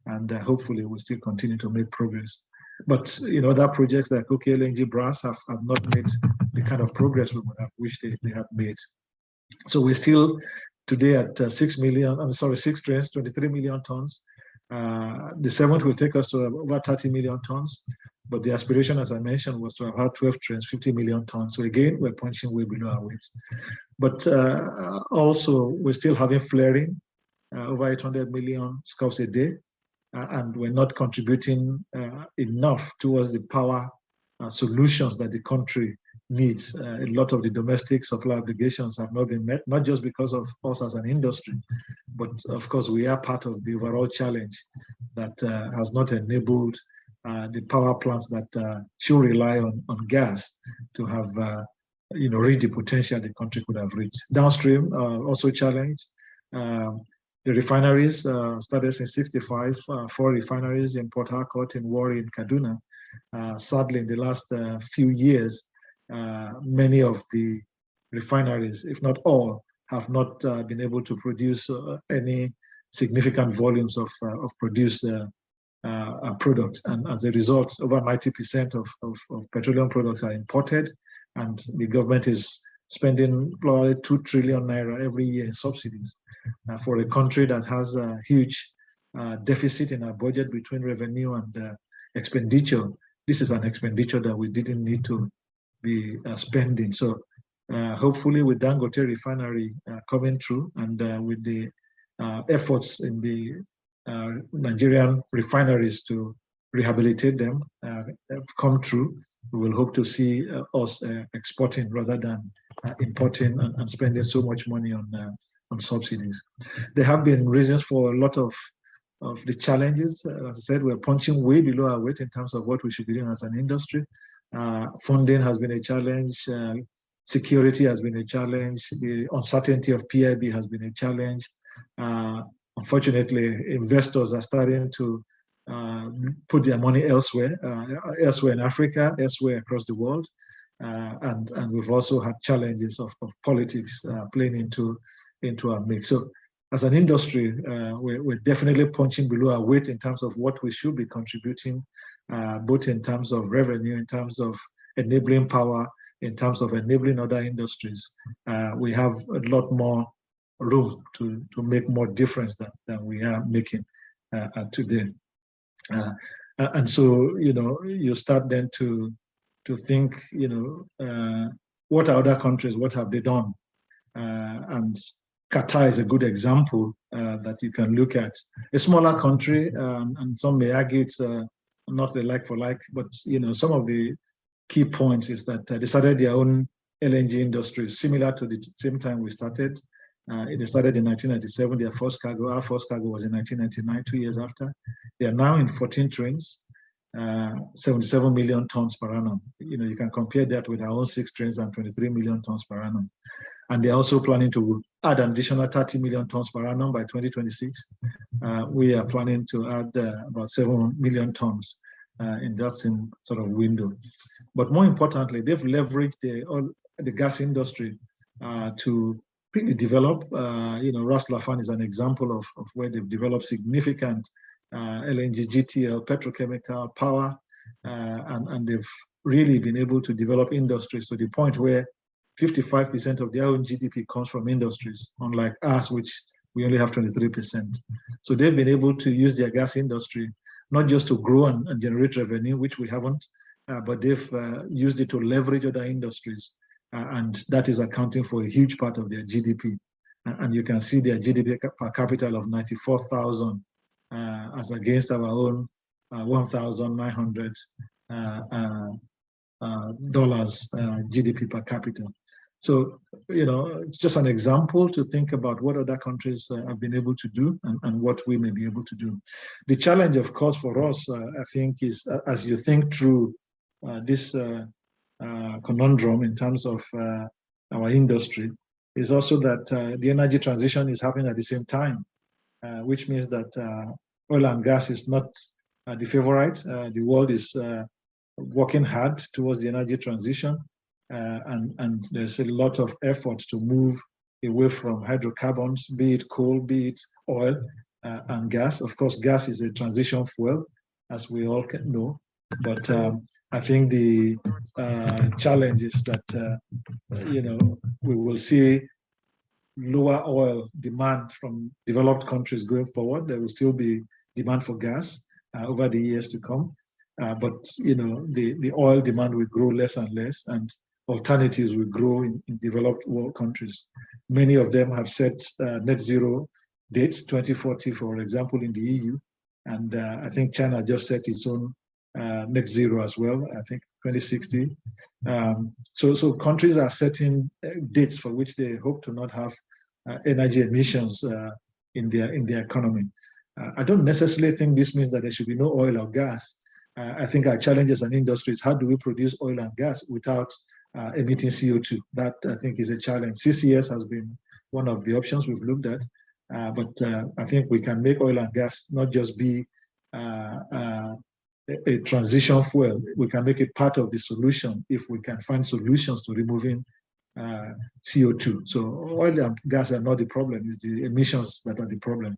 and hopefully we'll still continue to make progress. But other projects like LNG Brass have not made the kind of progress we would have wished they had made. So we're still today at 6 trains, 23 million tons. The 7th will take us to over 30 million tons. But the aspiration, as I mentioned, was to have had 12 trains, 50 million tons. So again, we're punching way below our weight. But also, we're still having flaring, over 800 million scf a day. And we're not contributing enough towards the power solutions that the country needs. A lot of the domestic supply obligations have not been met, not just because of us as an industry, but of course we are part of the overall challenge that has not enabled the power plants that should rely on gas to have reach the potential the country could have reached. Downstream also challenged. The refineries started in 65, 4 refineries in Port Harcourt, in Warri, in Kaduna. Sadly, in the last few years, many of the refineries, if not all, have not been able to produce any significant volumes of produced products. And as a result, over 90% of petroleum products are imported, and the government is spending probably 2 trillion naira every year in subsidies for a country that has a huge deficit in our budget between revenue and expenditure. This is an expenditure that we didn't need to be spending. So hopefully with Dangote refinery coming through, and with the efforts in the Nigerian refineries to rehabilitate them have come true, we will hope to see us exporting rather than importing and spending so much money on subsidies. There have been reasons for a lot of the challenges. As I said, we're punching way below our weight in terms of what we should be doing as an industry. Funding has been a challenge. Security has been a challenge. The uncertainty of PIB has been a challenge. Unfortunately, investors are starting to put their money elsewhere in Africa, elsewhere across the world. and we've also had challenges of politics playing into our mix. So as an industry, we're definitely punching below our weight in terms of what we should be contributing, both in terms of revenue, in terms of enabling power, in terms of enabling other industries. We have a lot more room to make more difference than we are making today. And so, you start then to think, what are other countries, what have they done? And Qatar is a good example that you can look at. A smaller country, and some may argue it's not the like for like, but some of the key points is that they started their own LNG industry, similar to the same time we started. They started in 1997, their first cargo. Our first cargo was in 1999, 2 years after. They are now in 14 trains, 77 million tons per annum. You can compare that with our own 6 trains and 23 million tons per annum. And they're also planning to add an additional 30 million tons per annum by 2026. We are planning to add about 7 million tons in that same sort of window. But more importantly, they've leveraged the gas industry to really develop. Ras Laffan is an example of where they've developed significant LNG, GTL, petrochemical power, and they've really been able to develop industries to the point where 55% of their own GDP comes from industries, unlike us, which we only have 23%. So they've been able to use their gas industry not just to grow and generate revenue, which we haven't, but they've used it to leverage other industries. And that is accounting for a huge part of their GDP. And you can see their GDP per capita of 94,000 as against our own $1,900 GDP per capita. So, it's just an example to think about what other countries have been able to do and what we may be able to do. The challenge, of course, for us, I think, is as you think through this conundrum in terms of our industry, is also that the energy transition is happening at the same time, which means that oil and gas is not the favorite. The world is working hard towards the energy transition, and there's a lot of effort to move away from hydrocarbons, be it coal, be it oil and gas. Of course, gas is a transition fuel, as we all know, but I think the challenge is that we will see lower oil demand from developed countries going forward. There will still be demand for gas over the years to come, but the oil demand will grow less and less, and alternatives will grow in developed world countries. Many of them have set net zero dates, 2040, for example, in the EU, and I think China just set its own net zero as well, I think 2060. So countries are setting dates for which they hope to not have energy emissions in their economy. I don't necessarily think this means that there should be no oil or gas. I think our challenge as an industry is how do we produce oil and gas without emitting CO2? That, I think, is a challenge. CCS has been one of the options we've looked at, but I think we can make oil and gas not just be a transition fuel. We can make it part of the solution if we can find solutions to removing CO2. So oil and gas are not the problem, it's the emissions that are the problem.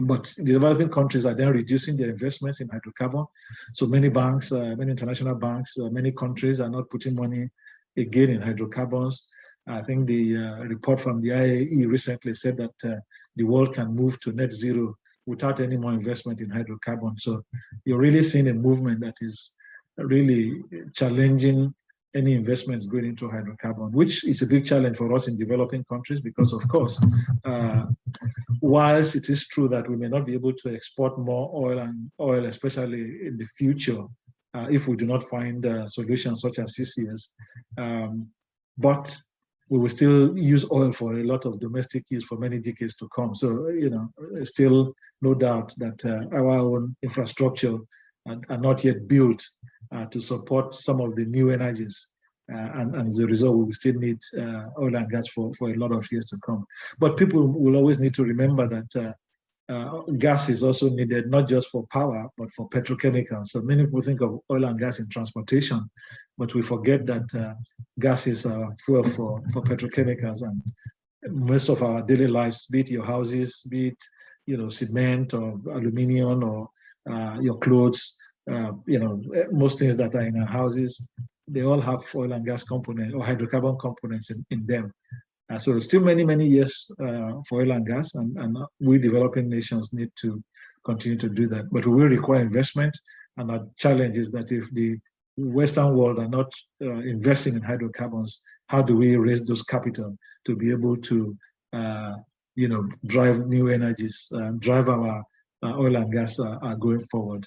But the developing countries are then reducing their investments in hydrocarbon. So many banks, many international banks, many countries are not putting money again in hydrocarbons. I think the report from the IAE recently said that the world can move to net zero without any more investment in hydrocarbon. So you're really seeing a movement that is really challenging any investments going into hydrocarbon, which is a big challenge for us in developing countries because, of course, whilst it is true that we may not be able to export more oil, especially in the future, if we do not find solutions such as CCS, but we will still use oil for a lot of domestic use for many decades to come. So, still no doubt that our own infrastructure are not yet built to support some of the new energies. And as a result, we will still need oil and gas for a lot of years to come. But people will always need to remember that gas is also needed, not just for power, but for petrochemicals. So many people think of oil and gas in transportation, but we forget that gas is fuel for petrochemicals, and most of our daily lives, be it your houses, be it cement or aluminium or your clothes, most things that are in our houses, they all have oil and gas component or hydrocarbon components in them. So there's still many, many years for oil and gas, and we developing nations need to continue to do that. But we will require investment, and our challenge is that if the Western world are not investing in hydrocarbons, how do we raise those capital to be able to, drive new energies, drive our oil and gas going forward?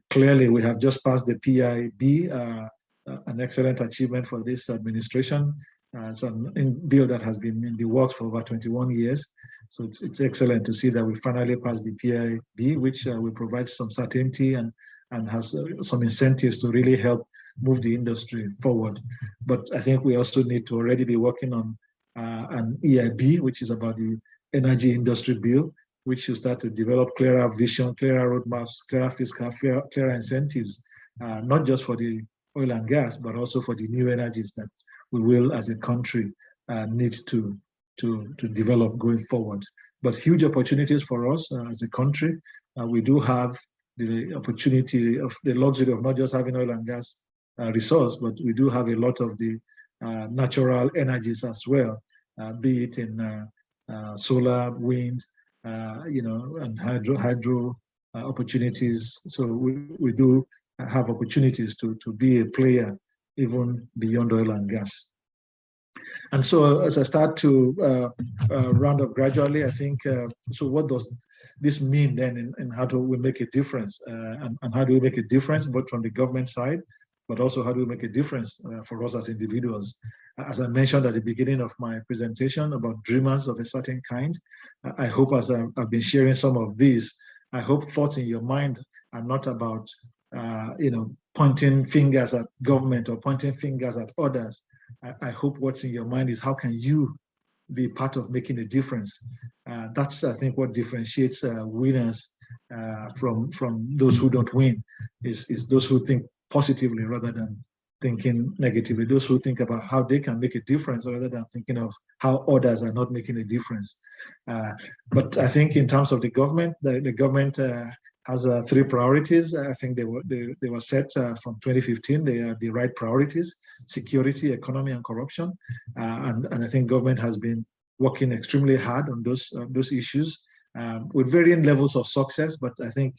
Clearly, we have just passed the PIB, an excellent achievement for this administration. It's a bill that has been in the works for over 21 years. So it's excellent to see that we finally passed the PIB, which will provide some certainty and has some incentives to really help move the industry forward. But I think we also need to already be working on an EIB, which is about the energy industry bill, which should start to develop clearer vision, clearer roadmaps, clearer fiscal, clearer incentives, not just for the oil and gas, but also for the new energies that we will, as a country, need to develop going forward. But huge opportunities for us as a country. We do have the opportunity of the luxury of not just having oil and gas resource, but we do have a lot of the natural energies as well, be it in solar, wind, and hydro opportunities. So we do have opportunities to be a player even beyond oil and gas. And so as I start to round up gradually, I think, so what does this mean then, and how do we make a difference? And how do we make a difference both from the government side, but also how do we make a difference for us as individuals? As I mentioned at the beginning of my presentation about dreamers of a certain kind, I hope as I've been sharing some of these, I hope thoughts in your mind are not about pointing fingers at government or pointing fingers at others. I hope what's in your mind is how can you be part of making a difference? That's, I think, what differentiates winners from those who don't win, is those who think positively rather than thinking negatively, those who think about how they can make a difference rather than thinking of how others are not making a difference. But I think in terms of the government, the government has 3 priorities. I think they were set from 2015. They are the right priorities: security, economy, and corruption. And I think government has been working extremely hard on those issues with varying levels of success. But I think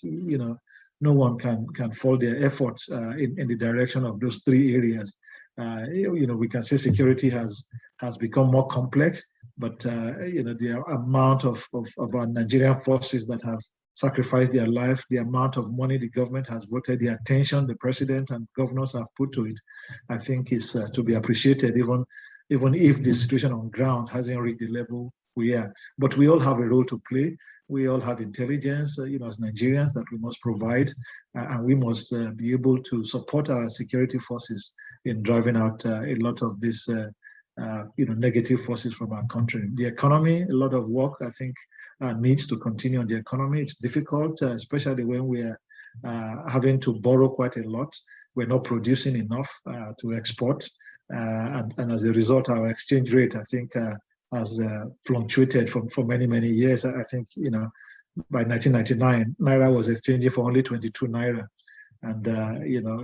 no one can fault their efforts in the direction of those 3 areas. We can say security has become more complex, but the amount of our Nigerian forces that have sacrificed their life, the amount of money the government has voted, the attention the president and governors have put to it, I think is to be appreciated, even if the situation on ground hasn't reached the level we are. But we all have a role to play. We all have intelligence, as Nigerians, that we must provide, and we must be able to support our security forces in driving out a lot of these negative forces from our country. The economy, a lot of work, I think, needs to continue on the economy. It's difficult, especially when we are having to borrow quite a lot. We're not producing enough to export. And as a result, our exchange rate, I think, has fluctuated for many, many years. I think, by 1999, Naira was exchanging for only 22 Naira. And,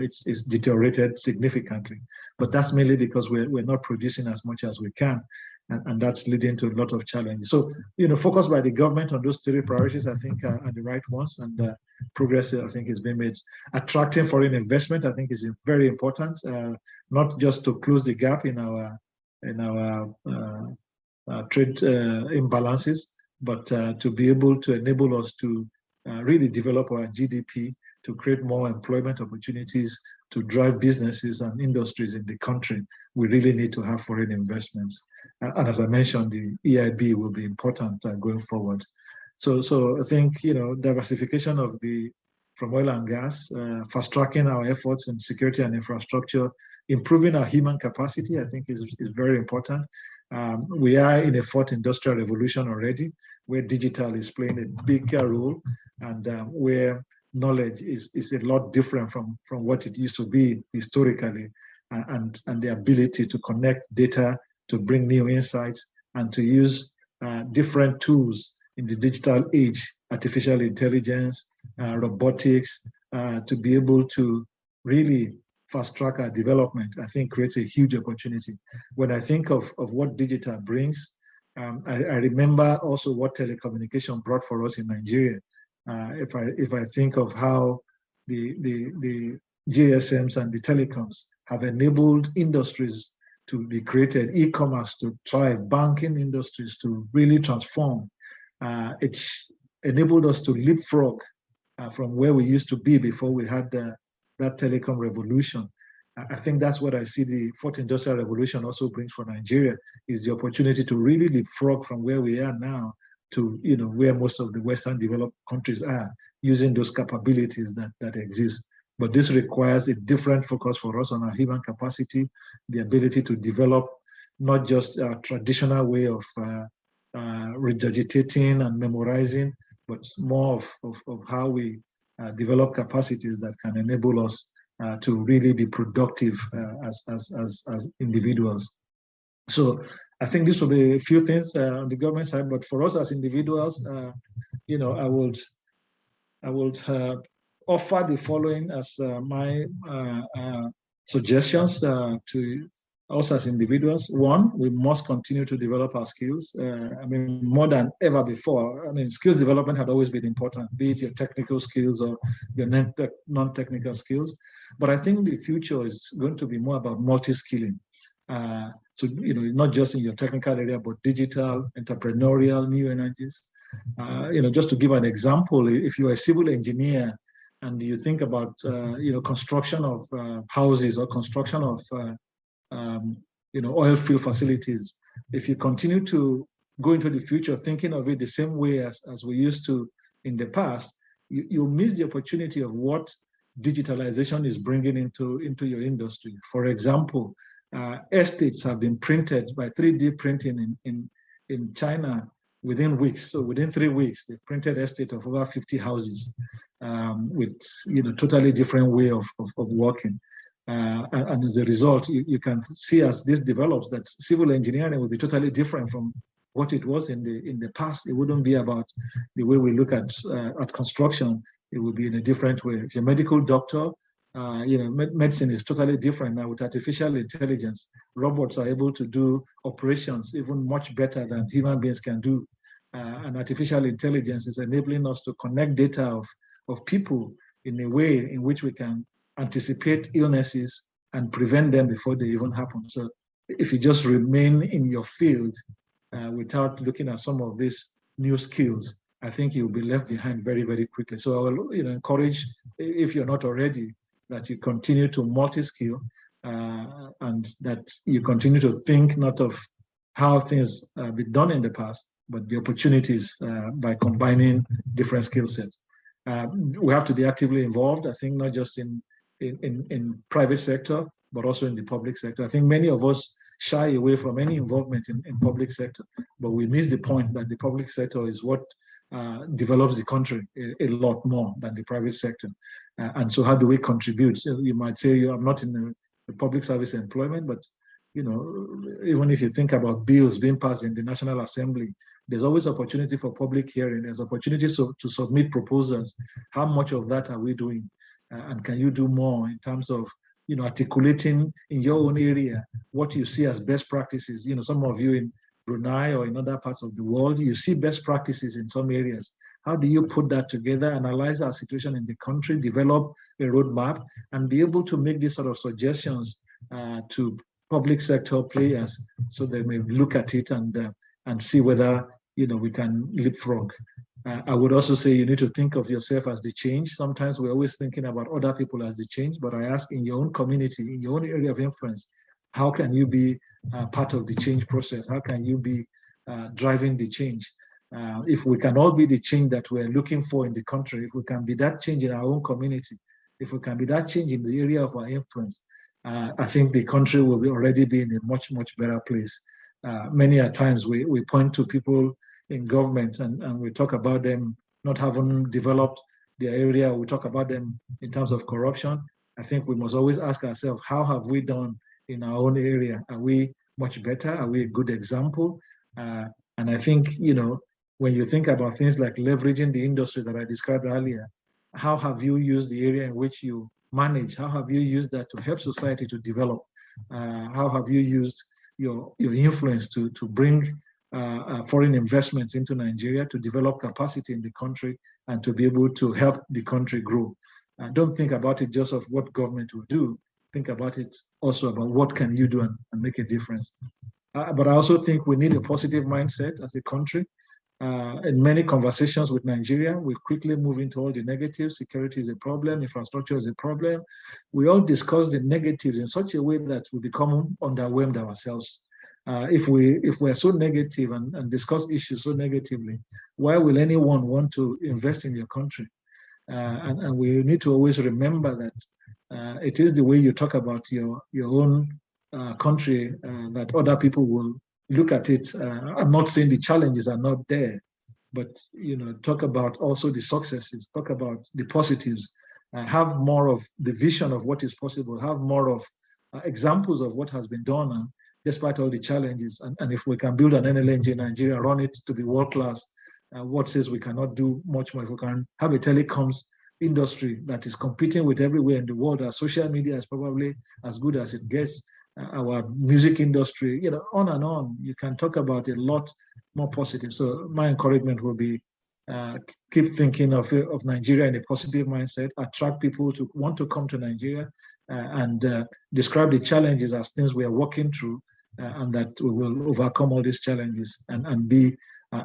it's deteriorated significantly. But that's mainly because we're not producing as much as we can. And that's leading to a lot of challenges. So, focus by the government on those 3 priorities, I think, are the right ones. And progress, I think, is being made. Attracting foreign investment, I think, is very important, not just to close the gap in our trade imbalances, but to be able to enable us to really develop our GDP, to create more employment opportunities, to drive businesses and industries in the country. We really need to have foreign investments. And as I mentioned, the EIB will be important going forward. So I think, diversification from oil and gas, fast tracking our efforts in security and infrastructure improving our human capacity, I think, is very important. We are in a fourth industrial revolution already, where digital is playing a bigger role, and where knowledge is a lot different from what it used to be historically, and the ability to connect data to bring new insights and to use different tools in the digital age, artificial intelligence, robotics, to be able to really fast track our development, I think creates a huge opportunity. When I think of what digital brings, I remember also what telecommunication brought for us in Nigeria. If I think of how the GSMs and the telecoms have enabled industries to be created, e-commerce to thrive, banking industries to really transform, it enabled us to leapfrog from where we used to be before we had that telecom revolution. I think that's what I see the fourth industrial revolution also brings for Nigeria, is the opportunity to really leapfrog from where we are now to where most of the Western developed countries are, using those capabilities that exist. But this requires a different focus for us on our human capacity, the ability to develop not just a traditional way of regurgitating and memorizing, but more of how we develop capacities that can enable us to really be productive as individuals. So I think this will be a few things on the government side, but for us as individuals, I would offer the following as my suggestions to us as individuals. One, we must continue to develop our skills. More than ever before. Skills development had always been important, be it your technical skills or your non-technical skills. But I think the future is going to be more about multi-skilling. So, not just in your technical area, but digital, entrepreneurial, new energies. Just to give an example, if you're a civil engineer and you think about, construction of houses or construction of oil field facilities, if you continue to go into the future thinking of it the same way as we used to in the past, you miss the opportunity of what digitalization is bringing into your industry. For example, estates have been printed by 3D printing in China within weeks. So within 3 weeks, they've printed estate of over 50 houses with totally different way of working. And as a result, you can see as this develops that civil engineering will be totally different from what it was in the past. It wouldn't be about the way we look at construction. It will be in a different way. If you're a medical doctor, medicine is totally different now with artificial intelligence. Robots are able to do operations even much better than human beings can do. And artificial intelligence is enabling us to connect data of people in a way in which we can anticipate illnesses and prevent them before they even happen. So if you just remain in your field without looking at some of these new skills, I think you'll be left behind very, very quickly. So I will encourage, if you're not already, that you continue to multi-skill and that you continue to think not of how things have been done in the past, but the opportunities by combining different skill sets. We have to be actively involved, I think, not just in private sector, but also in the public sector. I think many of us shy away from any involvement in public sector, but we miss the point that the public sector is what develops the country a lot more than the private sector. And so how do we contribute? So you might say, I'm not in the public service employment, but even if you think about bills being passed in the National Assembly, there's always opportunity for public hearing. There's opportunities to submit proposals. How much of that are we doing? And can you do more in terms of articulating in your own area what you see as best practices? Some of you in Brunei or in other parts of the world, you see best practices in some areas. How do you put that together, analyze our situation in the country, develop a roadmap, and be able to make these sort of suggestions to public sector players so they may look at it and see whether we can leapfrog. I would also say you need to think of yourself as the change. Sometimes we're always thinking about other people as the change, but I ask, in your own community, in your own area of influence, how can you be part of the change process? How can you be driving the change? If we can all be the change that we're looking for in the country, if we can be that change in our own community, if we can be that change in the area of our influence, I think the country will already be in a much, much better place. Many a times we point to people in government and we talk about them not having developed their area. We talk about them in terms of corruption. I think we must always ask ourselves, how have we done in our own area? Are we much better? Are we a good example? And I think, when you think about things like leveraging the industry that I described earlier, how have you used the area in which you manage? How have you used that to help society to develop? How have you used your influence to bring foreign investments into Nigeria, to develop capacity in the country, and to be able to help the country grow? Don't think about it just of what government will do. Think about it also about what can you do and make a difference. But I also think we need a positive mindset as a country. In many conversations with Nigeria, we quickly move into all the negatives. Security is a problem, infrastructure is a problem. We all discuss the negatives in such a way that we become underwhelmed ourselves. If we're so negative and discuss issues so negatively, why will anyone want to invest in your country? And we need to always remember that it is the way you talk about your own country that other people will look at it. I'm not saying the challenges are not there, but talk about also the successes, talk about the positives, have more of the vision of what is possible, have more of examples of what has been done, despite all the challenges. And if we can build an NLNG in Nigeria, run it to be world class, what says we cannot do much more? If we can have a telecoms industry that is competing with everywhere in the world, our social media is probably as good as it gets. Our music industry, on and on. You can talk about a lot more positive. So my encouragement will be keep thinking of Nigeria in a positive mindset, attract people to want to come to Nigeria, and describe the challenges as things we are working through, and that we will overcome all these challenges and be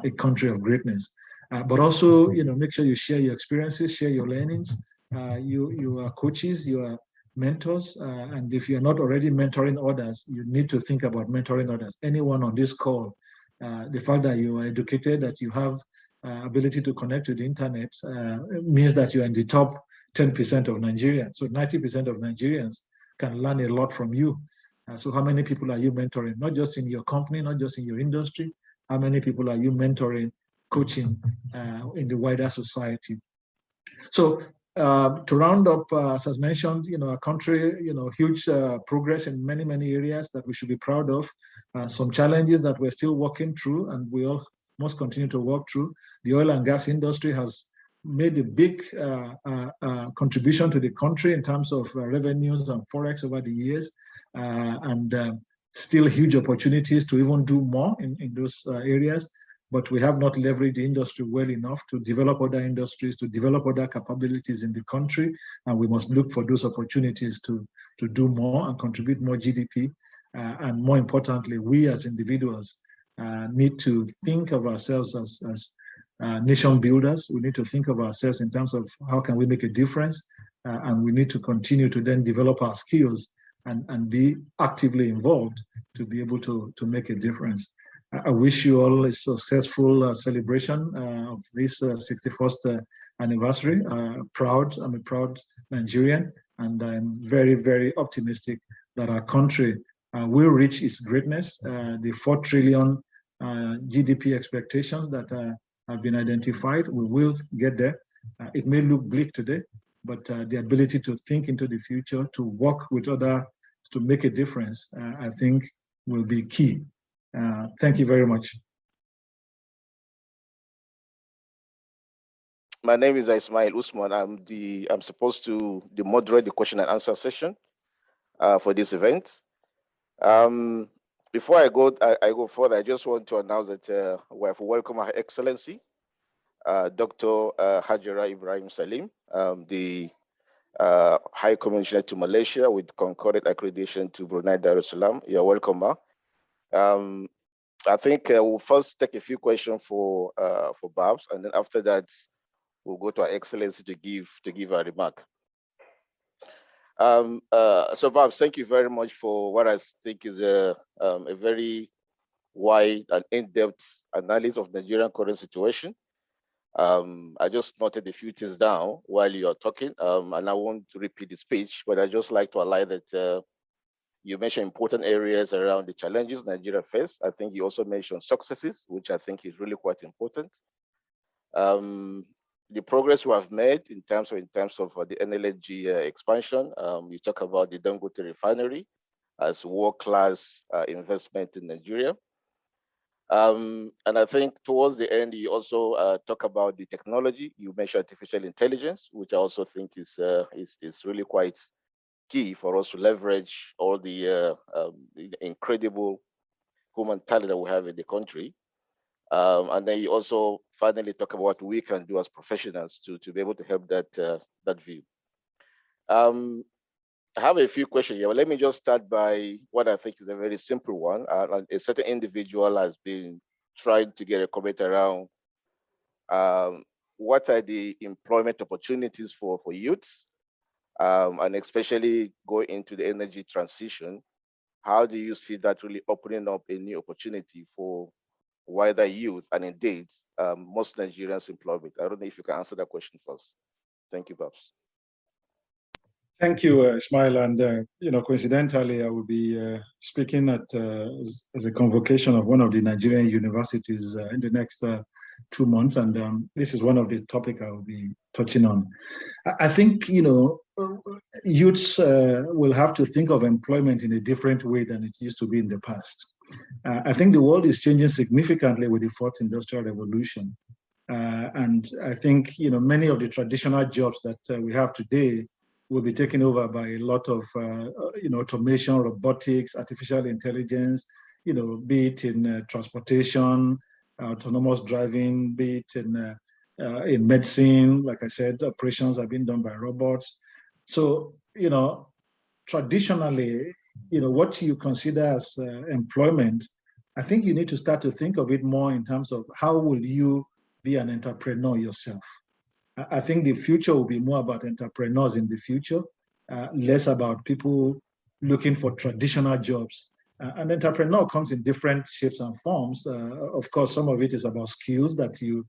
a country of greatness. But also, make sure you share your experiences, share your learnings. You are coaches, you are mentors, and if you're not already mentoring others, you need to think about mentoring others. Anyone on this call, the fact that you are educated, that you have ability to connect to the internet, means that you're in the top 10% of Nigerians. So 90% of Nigerians can learn a lot from you. So how many people are you mentoring? Not just in your company, not just in your industry. How many people are you mentoring, coaching in the wider society? So to round up, as I mentioned, our country, huge progress in many, many areas that we should be proud of. Some challenges that we're still working through, and we all must continue to work through. The oil and gas industry has made a big contribution to the country in terms of revenues and forex over the years, and still huge opportunities to even do more in those areas. But we have not leveraged the industry well enough to develop other industries, to develop other capabilities in the country. And we must look for those opportunities to do more and contribute more GDP. And more importantly, we as individuals need to think of ourselves as nation builders. We need to think of ourselves in terms of how can we make a difference. And we need to continue to then develop our skills and be actively involved to be able to make a difference. I wish you all a successful celebration of this 61st anniversary. I'm a proud Nigerian, and I'm very, very optimistic that our country will reach its greatness. The 4 trillion GDP expectations that have been identified, we will get there. It may look bleak today, but the ability to think into the future, to work with others, to make a difference, I think will be key. Thank you very much. My name is Ismail Usman. I'm supposed to moderate the question and answer session for this event. Before I go further, I just want to announce that we have welcomed Her Excellency Dr. Hajara Ibrahim Salim, the High Commissioner to Malaysia with concurrent accreditation to Brunei Dar es Salaam. You're welcome, ma. I think we'll first take a few questions for Babs, and then after that, we'll go to Her Excellency to give a remark. So Babs, thank you very much for what I think is a very wide and in-depth analysis of Nigerian current situation. I just noted a few things down while you're talking, and I won't repeat the speech, but I just like to highlight that You mentioned important areas around the challenges Nigeria faced. I think you also mentioned successes, which I think is really quite important. The progress we have made in terms of the NLNG expansion. You talk about the Dangote refinery as world-class investment in Nigeria. And I think towards the end, you also talk about the technology. You mentioned artificial intelligence, which I also think is really quite key for us to leverage all the incredible human talent that we have in the country. And then you also finally talk about what we can do as professionals to be able to help that view. I have a few questions here, but let me just start by what I think is a very simple one. A certain individual has been trying to get a comment around what are the employment opportunities for youths, and especially going into the energy transition. How do you see that really opening up a new opportunity for wider youth and indeed most Nigerians' employment? I don't know if you can answer that question first. Thank you, Babs. Thank you, Ismail. And, coincidentally, I will be speaking at as a convocation of one of the Nigerian universities in the next 2 months. And this is one of the topics I will be touching on. I think, youths will have to think of employment in a different way than it used to be in the past. I think the world is changing significantly with the fourth industrial revolution. And I think, many of the traditional jobs that we have today will be taken over by a lot of, automation, robotics, artificial intelligence, be it in transportation, autonomous driving, be it in medicine. Like I said, operations are being done by robots. So, traditionally, what you consider as employment, I think you need to start to think of it more in terms of how will you be an entrepreneur yourself. I think the future will be more about entrepreneurs in the future, less about people looking for traditional jobs. An entrepreneur comes in different shapes and forms. Of course, some of it is about skills that you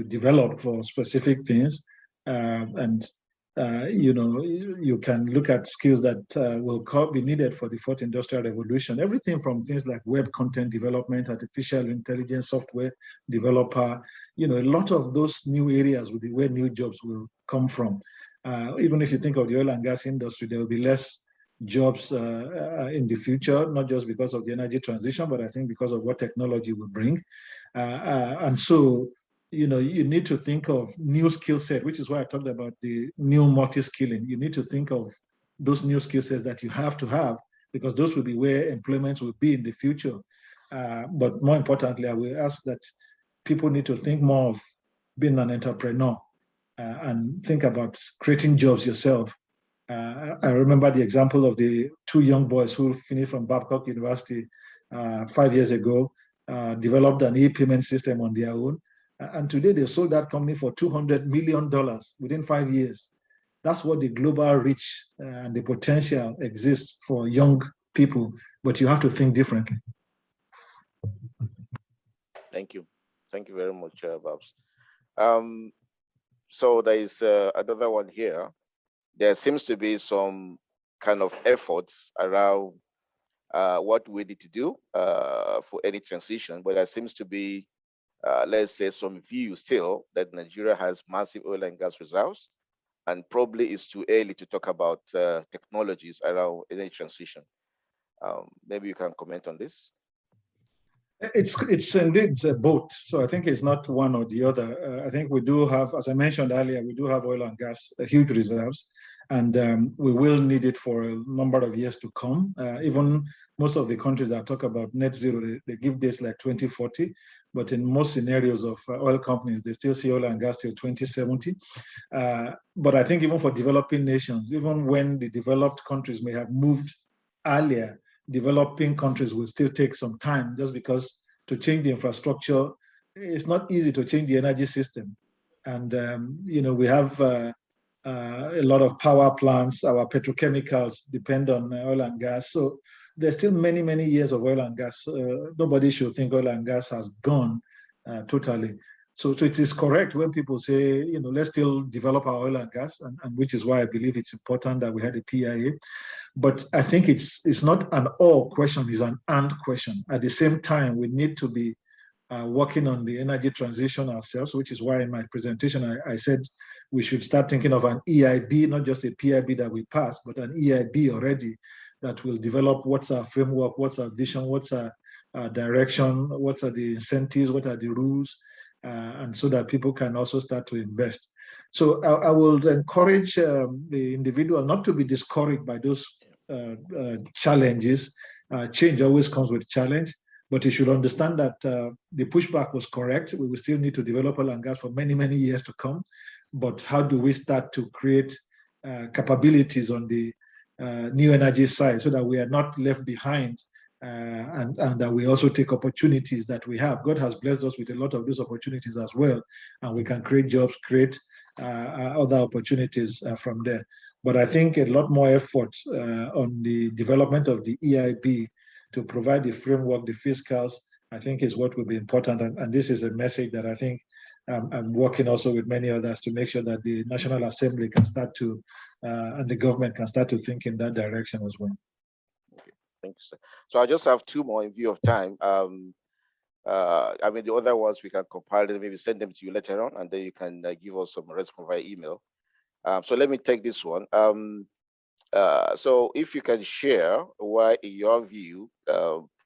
develop for specific things. You can look at skills that will be needed for the fourth industrial revolution. Everything from things like web content development, artificial intelligence, software developer, a lot of those new areas will be where new jobs will come from. Even if you think of the oil and gas industry, there will be less jobs in the future, not just because of the energy transition, but I think because of what technology will bring. And so, you need to think of new skill set, which is why I talked about the new multi-skilling. You need to think of those new skill sets that you have to have, because those will be where employment will be in the future. But more importantly, I will ask that people need to think more of being an entrepreneur and think about creating jobs yourself. I remember the example of the 2 young boys who finished from Babcock University 5 years ago, developed an e-payment system on their own. And today they've sold that company for $200 million within 5 years. That's what the global reach and the potential exists for young people, but you have to think differently. Thank you. Thank you very much, Babs. So there is another one here. There seems to be some kind of efforts around what we need to do for any transition, but there seems to be let's say some view still that Nigeria has massive oil and gas reserves, and probably it's too early to talk about technologies around energy transition. Maybe you can comment on this. It's indeed both. So I think it's not one or the other. I think we do have, as I mentioned earlier, we do have oil and gas, huge reserves, and we will need it for a number of years to come. Even most of the countries that talk about net zero, they give dates like 2040, but in most scenarios of oil companies, they still see oil and gas till 2070. But I think even for developing nations, even when the developed countries may have moved earlier, developing countries will still take some time, just because to change the infrastructure, it's not easy to change the energy system. And, we have a lot of power plants, our petrochemicals depend on oil and gas. So there's still many, many years of oil and gas. Nobody should think oil and gas has gone totally. So it is correct when people say, let's still develop our oil and gas, and which is why I believe it's important that we had a PIA. But I think it's not an or question, it's an and question. At the same time, we need to be working on the energy transition ourselves, which is why in my presentation, I said we should start thinking of an EIB, not just a PIB that we pass, but an EIB already that will develop what's our framework, what's our vision, what's our direction, what are the incentives, what are the rules, and so that people can also start to invest. So I will encourage the individual not to be discouraged by those challenges. Change always comes with challenge, but you should understand that the pushback was correct. We will still need to develop oil and gas for many, many years to come. But how do we start to create capabilities on the new energy side so that we are not left behind and that we also take opportunities that we have. God has blessed us with a lot of those opportunities as well, and we can create jobs, create other opportunities from there. But I think a lot more effort on the development of the EIB to provide the framework, the fiscals, I think is what will be important. And this is a message that I think I'm working also with many others to make sure that the National Assembly can start to, and the government can start to think in that direction as well. Thank you, sir. So I just have two more in view of time. I mean, the other ones we can compile them, maybe send them to you later on, and then you can give us some response via email. So let me take this one. So if you can share why, in your view,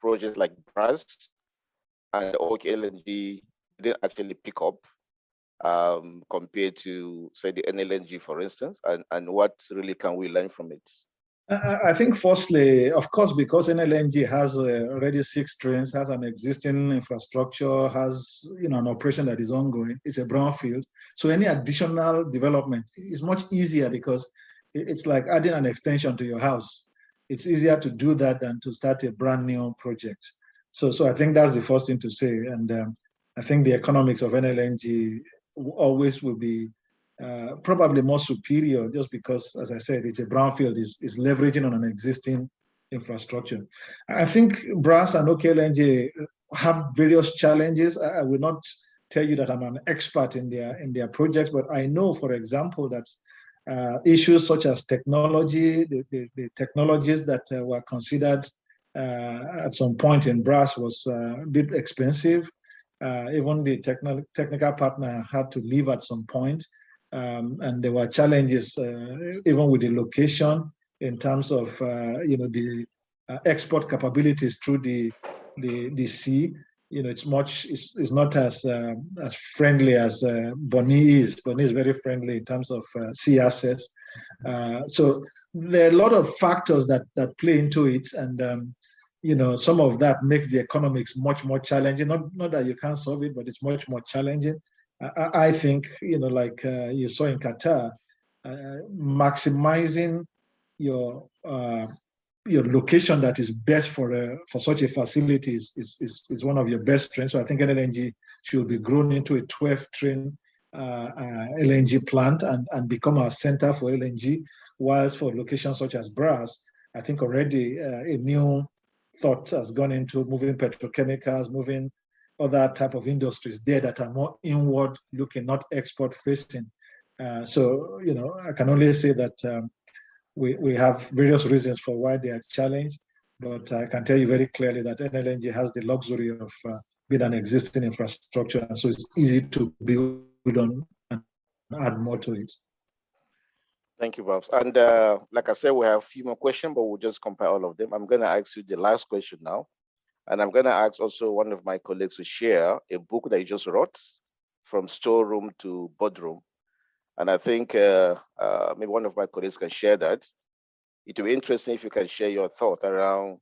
projects like BRAS and OK LNG didn't actually pick up compared to, say, the NLNG, for instance, and what really can we learn from it? I think firstly, of course, because NLNG has already 6 trains, has an existing infrastructure, has an operation that is ongoing, it's a brownfield. So any additional development is much easier because it's like adding an extension to your house. It's easier to do that than to start a brand new project. So I think that's the first thing to say. And I think the economics of NLNG always will be probably more superior just because, as I said, it's a brownfield, is leveraging on an existing infrastructure. I think BRAS and OKLNG have various challenges. I will not tell you that I'm an expert in their projects, but I know, for example, that issues such as technology, the technologies that were considered at some point in BRAS was a bit expensive. Even the technical partner had to leave at some point. And there were challenges even with the location in terms of the export capabilities through the sea. It's not as friendly as Brunei is. Brunei is very friendly in terms of sea access. So there are a lot of factors that play into it, and some of that makes the economics much more challenging. Not that you can't solve it, but it's much more challenging. I think, like you saw in Qatar, maximizing your location that is best for such a facility is one of your best strengths. So I think LNG should be grown into a 12-train LNG plant and become a center for LNG. Whilst for locations such as BRAS, I think already a new thought has gone into moving petrochemicals, moving other type of industries there that are more inward looking, not export facing. So, I can only say that we have various reasons for why they are challenged, but I can tell you very clearly that NLNG has the luxury of being an existing infrastructure, and so it's easy to build on and add more to it. Thank you, Babs. And like I said, we have a few more questions, but we'll just compare all of them. I'm going to ask you the last question now. And I'm going to ask also one of my colleagues to share a book that he just wrote, From Storeroom to Boardroom. And I think maybe one of my colleagues can share that. It will be interesting if you can share your thought around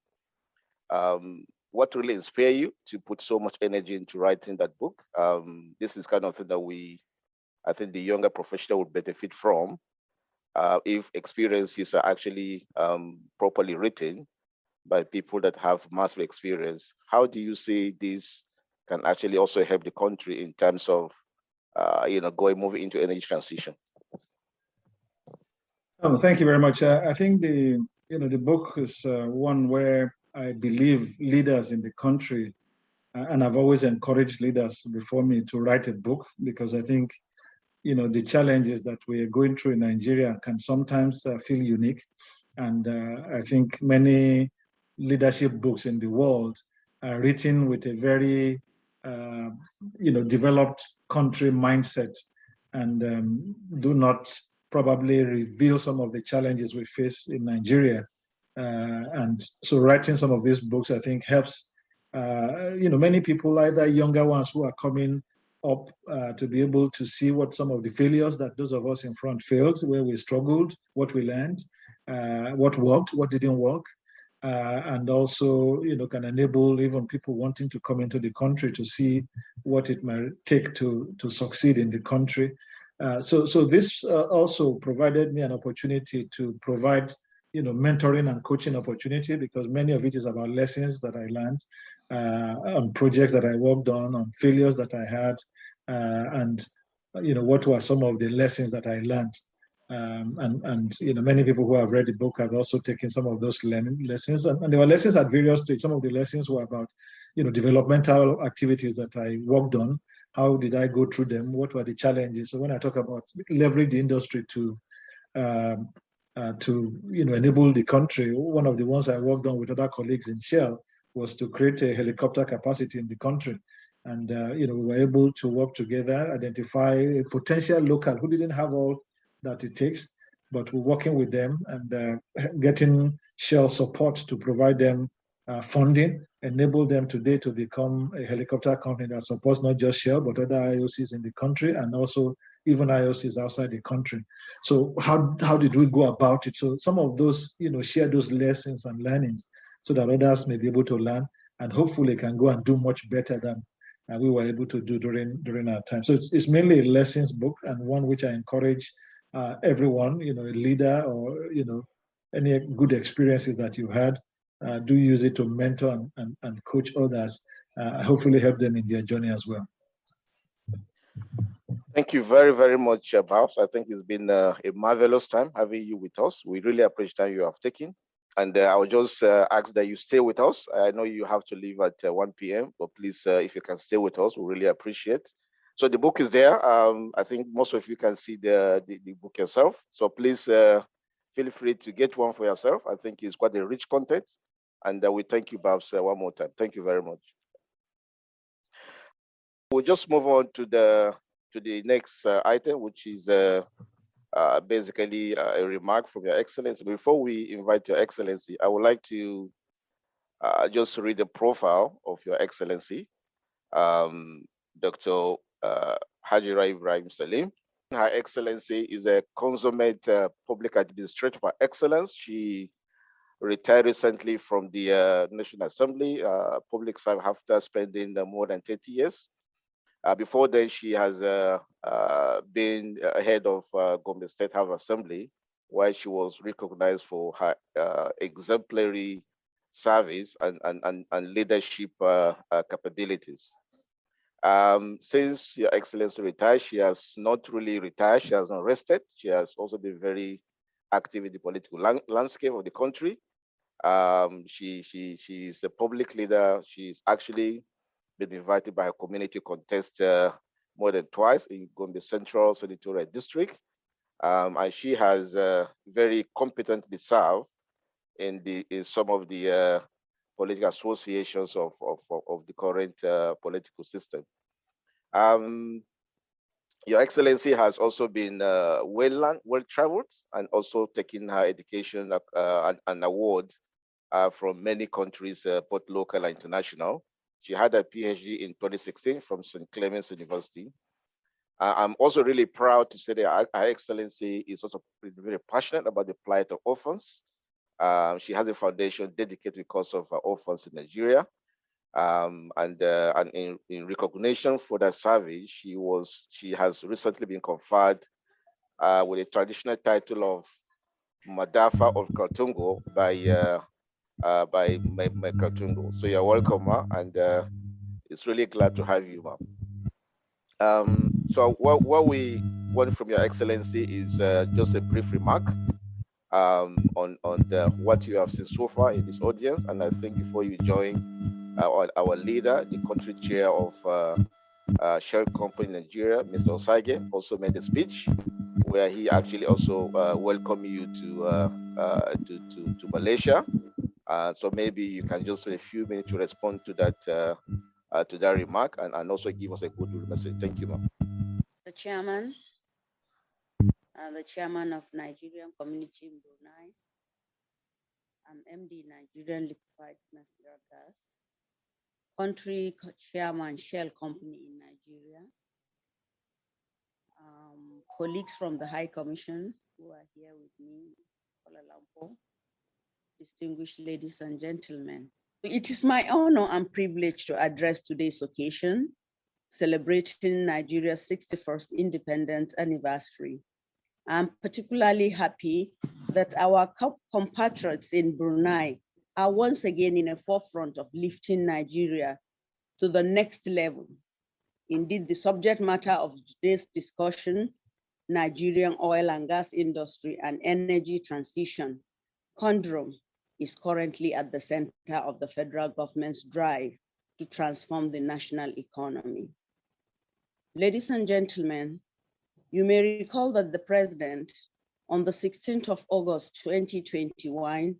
what really inspired you to put so much energy into writing that book. This is kind of thing that I think the younger professional would benefit from if experiences are actually properly written by people that have massive experience. How do you see this can actually also help the country in terms of moving into energy transition? Oh, thank you very much. I think the book is one where I believe leaders in the country And I've always encouraged leaders before me to write a book, because I think, the challenges that we are going through in Nigeria can sometimes feel unique. And I think many leadership books in the world are written with a very, developed country mindset, and do not probably reveal some of the challenges we face in Nigeria. And so writing some of these books, I think, helps, many people, either younger ones who are coming up, to be able to see what some of the failures that those of us in front failed, where we struggled, what we learned, what worked, what didn't work. And also, can enable even people wanting to come into the country to see what it might take to succeed in the country. So this also provided me an opportunity to provide, mentoring and coaching opportunity, because many of it is about lessons that I learned on projects that I worked on failures that I had, and what were some of the lessons that I learned. And many people who have read the book have also taken some of those lessons, and there were lessons at various stages. Some of the lessons were about developmental activities that I worked on. How did I go through them? What were the challenges? So when I talk about leverage the industry to enable the country, one of the ones I worked on with other colleagues in Shell was to create a helicopter capacity in the country. And we were able to work together, identify a potential local who didn't have all that it takes, but we're working with them and getting Shell support to provide them funding, enable them today to become a helicopter company that supports not just Shell, but other IOCs in the country, and also even IOCs outside the country. So how did we go about it? So some of those, share those lessons and learnings so that others may be able to learn, and hopefully can go and do much better than we were able to do during our time. So it's mainly a lessons book, and one which I encourage everyone, a leader or, any good experiences that you had, do use it to mentor and coach others, hopefully help them in their journey as well. Thank you very, very much, Babs. I think it's been a marvelous time having you with us. We really appreciate the time you have taken. And I will just ask that you stay with us. I know you have to leave at 1 p.m., but please, if you can stay with us, we really appreciate. So the book is there. I think most of you can see the book yourself. So please feel free to get one for yourself. I think it's quite a rich content. And we thank you, Babs, one more time. Thank you very much. We'll just move on to the next item, which is basically a remark from Your Excellency. Before we invite Your Excellency, I would like to just read the profile of Your Excellency, Dr. Hajira Ibrahim Salim. Her Excellency is a consummate public administrator by excellence. She retired recently from the National Assembly, public service, after spending more than 30 years. Before then, she has been head of Gombe State House Assembly, where she was recognized for her exemplary service and leadership capabilities. Since Your Excellency retired, she has not really retired. She has not rested. She has also been very active in the political landscape of the country. She is a public leader. She's actually been invited by a community contest more than twice in Gombe Central Senatorial District. And she has very competently served in some of the political associations of the current political system. Your Excellency has also been well-traveled and also taken her education and awards from many countries, both local and international. She had a PhD in 2016 from St. Clements University. I'm also really proud to say that Her Excellency is also very passionate about the plight of orphans. She has a foundation dedicated because of orphans in Nigeria. And in recognition for that service, she has recently been conferred with a traditional title of Madafa of Kaltungo by Kaltungo. So you're welcome, Ma, and it's really glad to have you, Ma. So what we want from Your Excellency is just a brief remark on what you have seen so far in this audience. And I think before you join our leader, the country chair of Shell Company Nigeria, Mr. Osage, also made a speech where he actually also welcomed you to Malaysia. So maybe you can just take a few minutes to respond to that remark and also give us a good message. Thank you, ma'am. The chairman, the chairman of Nigerian community in Brunei. I'm MD Nigerian Liquefied Natural Gas. Country chairman Shell Company in Nigeria. Colleagues from the High Commission who are here with me, Kuala Lumpur, distinguished ladies and gentlemen. It is my honor and privilege to address today's occasion, celebrating Nigeria's 61st independence anniversary. I'm particularly happy that our compatriots in Brunei are once again in the forefront of lifting Nigeria to the next level. Indeed, the subject matter of today's discussion, Nigerian oil and gas industry and energy transition, Conundrum, is currently at the center of the federal government's drive to transform the national economy. Ladies and gentlemen, you may recall that the president, on the 16th of August 2021,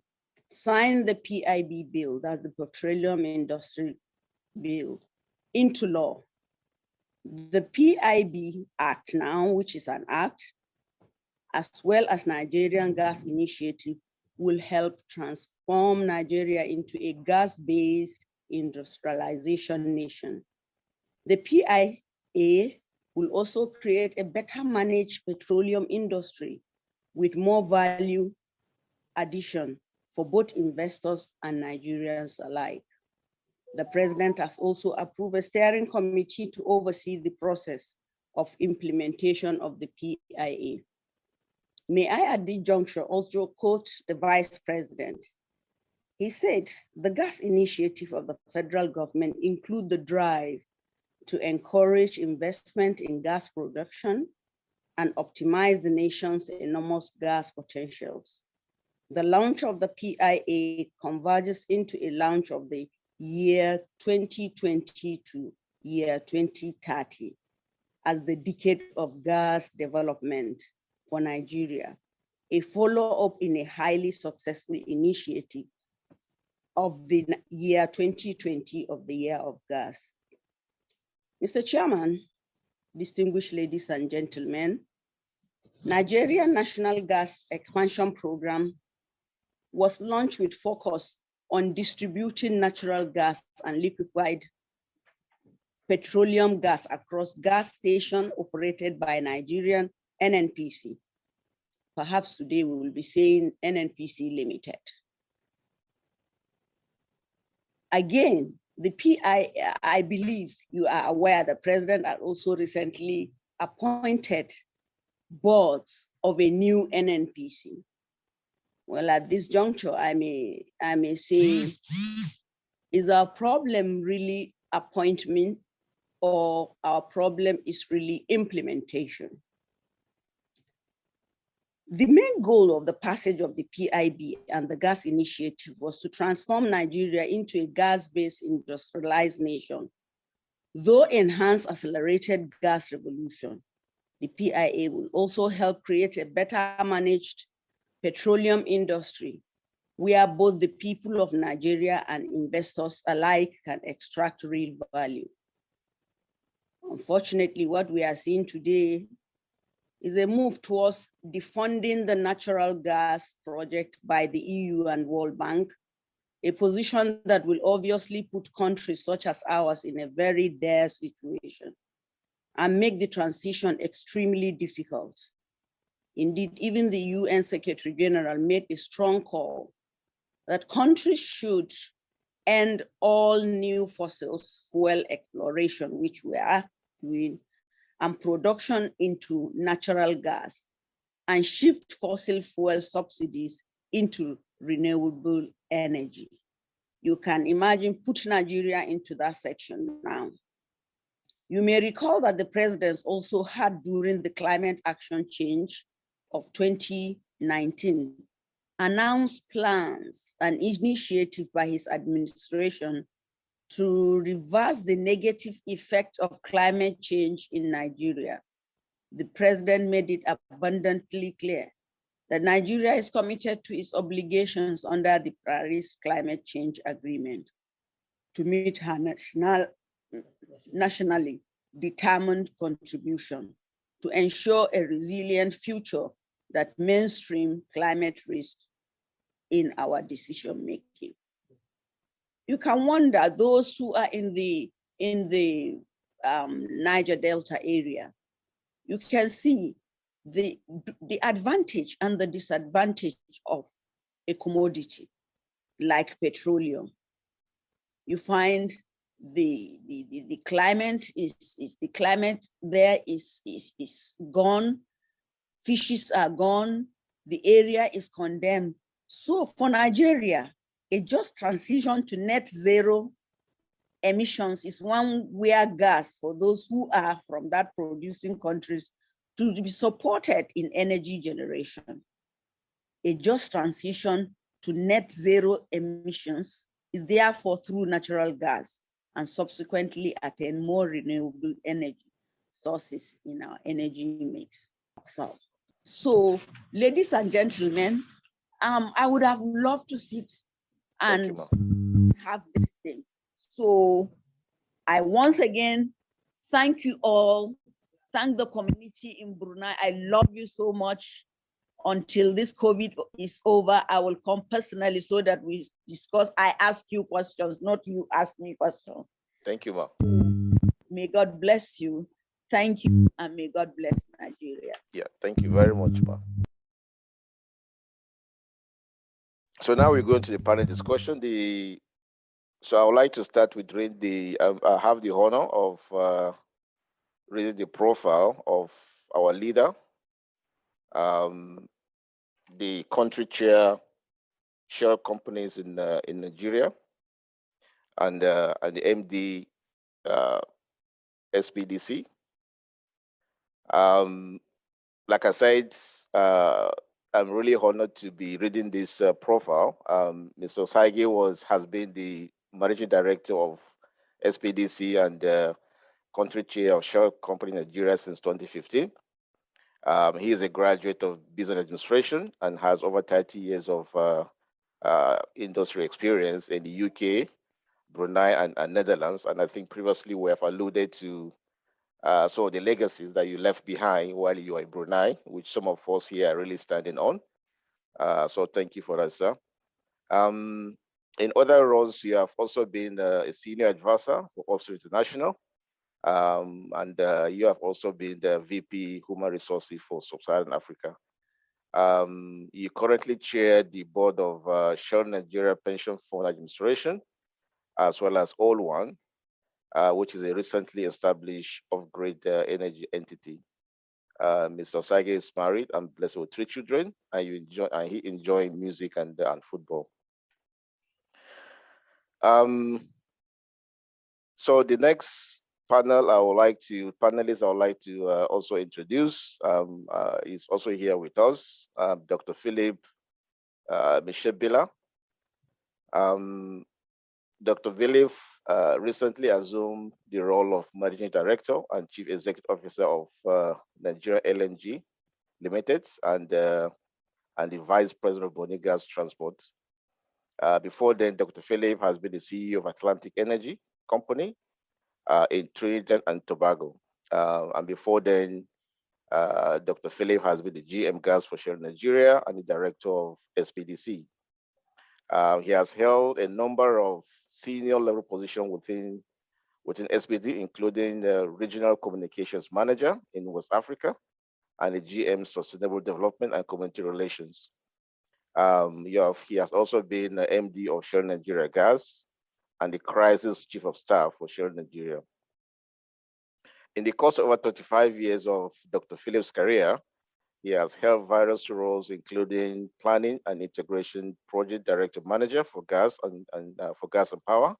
signed the PIB bill, that's the Petroleum Industry Bill, into law. The PIB Act now, which is an act, as well as Nigerian Gas Initiative, will help transform Nigeria into a gas-based industrialization nation. The PIA will also create a better managed petroleum industry with more value addition for both investors and Nigerians alike. The president has also approved a steering committee to oversee the process of implementation of the PIA. May I at this juncture also quote the vice president. He said, the gas initiative of the federal government include the drive to encourage investment in gas production and optimize the nation's enormous gas potentials. The launch of the PIA converges into a launch of the year 2020 to year 2030 as the decade of gas development for Nigeria, a follow-up in a highly successful initiative of the year 2020 of the year of gas. Mr. Chairman, distinguished ladies and gentlemen, Nigerian National Gas Expansion Program was launched with focus on distributing natural gas and liquefied petroleum gas across gas stations operated by Nigerian NNPC. Perhaps today we will be saying NNPC Limited. Again, the PIA, I believe you are aware the president had also recently appointed boards of a new NNPC. Well, at this juncture, I may say, is our problem really appointment or our problem is really implementation? The main goal of the passage of the PIB and the gas initiative was to transform Nigeria into a gas-based industrialized nation. Though enhanced accelerated gas revolution, the PIA will also help create a better managed petroleum industry where both the people of Nigeria and investors alike can extract real value. Unfortunately, what we are seeing today is a move towards defunding the natural gas project by the EU and World Bank, a position that will obviously put countries such as ours in a very dire situation and make the transition extremely difficult. Indeed, even the UN Secretary General made a strong call that countries should end all new fossil fuel exploration, which we are doing, and production into natural gas, and shift fossil fuel subsidies into renewable energy. You can imagine, put Nigeria into that section now. You may recall that the president also had during the climate action change of 2019, announced plans and initiative by his administration to reverse the negative effect of climate change in Nigeria. The president made it abundantly clear that Nigeria is committed to its obligations under the Paris Climate Change Agreement to meet her nationally determined contribution to ensure a resilient future that mainstream climate risk in our decision making. You can wonder, those who are in the Niger Delta area, you can see the advantage and the disadvantage of a commodity like petroleum. You find the climate there is gone, fishes are gone, the area is condemned. So for Nigeria, a just transition to net zero emissions is one where gas for those who are from that producing countries to be supported in energy generation. A just transition to net zero emissions is therefore through natural gas and subsequently attain more renewable energy sources in our energy mix. So, ladies and gentlemen, I would have loved to sit and have this thing. So I once again thank you all, thank the community in Brunei. I love you so much. Until this COVID is over, I will come personally so that we discuss. I ask you questions, not you ask me questions. Thank you, Ma. May God bless you. Thank you, and may God bless Nigeria. Yeah, thank you very much, Ma. So now we're going to the panel discussion. So I would like to start with reading I have the honor of reading the profile of our leader, the country chair shell companies in Nigeria, and the MD SPDC. Like I said, I'm really honored to be reading this profile. Mr. Osage has been the managing director of SPDC and country chair of Shell Company Nigeria since 2015. He is a graduate of business administration and has over 30 years of industry experience in the UK, Brunei, and Netherlands. And I think previously we have alluded to some of the legacies that you left behind while you were in Brunei, which some of us here are really standing on. So thank you for that, sir. In other roles, you have also been a senior advisor for Oxford International, and you have also been the VP Human Resources for Sub-Saharan Africa. You currently chair the board of Shell Nigeria Pension Fund Administration, as well as All One, which is a recently established off-grid energy entity. Mr. Osage is married and blessed with 3 children, and he enjoys music and football. So the next panelists I would like to also introduce is also here with us, Dr. Philip Mishebila. Dr. Philip recently assumed the role of Managing Director and Chief Executive Officer of Nigeria LNG Limited and the Vice President of Bonigas Transport. Before then, Dr. Philip has been the CEO of Atlantic Energy Company in Trinidad and Tobago. And before then, Dr. Philip has been the GM Gas for Shell Nigeria and the Director of SPDC. He has held a number of senior level positions within SPD, including the Regional Communications Manager in West Africa and the GM Sustainable Development and Community Relations. He has also been the MD of Shell Nigeria Gas and the Crisis Chief of Staff for Shell Nigeria. In the course of over 35 years of Dr. Philip's career, he has held various roles, including Planning and Integration Project Director Manager for Gas and Power,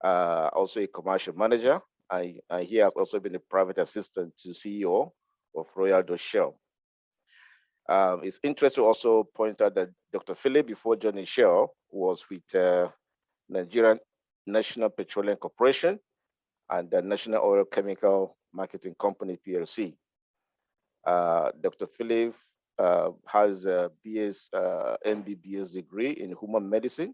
also a Commercial Manager, and he has also been a Private Assistant to CEO of Royal Dutch Shell. It's interesting to also point out that Dr. Philip, before joining Shell, was with Nigerian National Petroleum Corporation and the National Oil Chemical Marketing Company, PLC. Dr. Philip has a MBBS degree in human medicine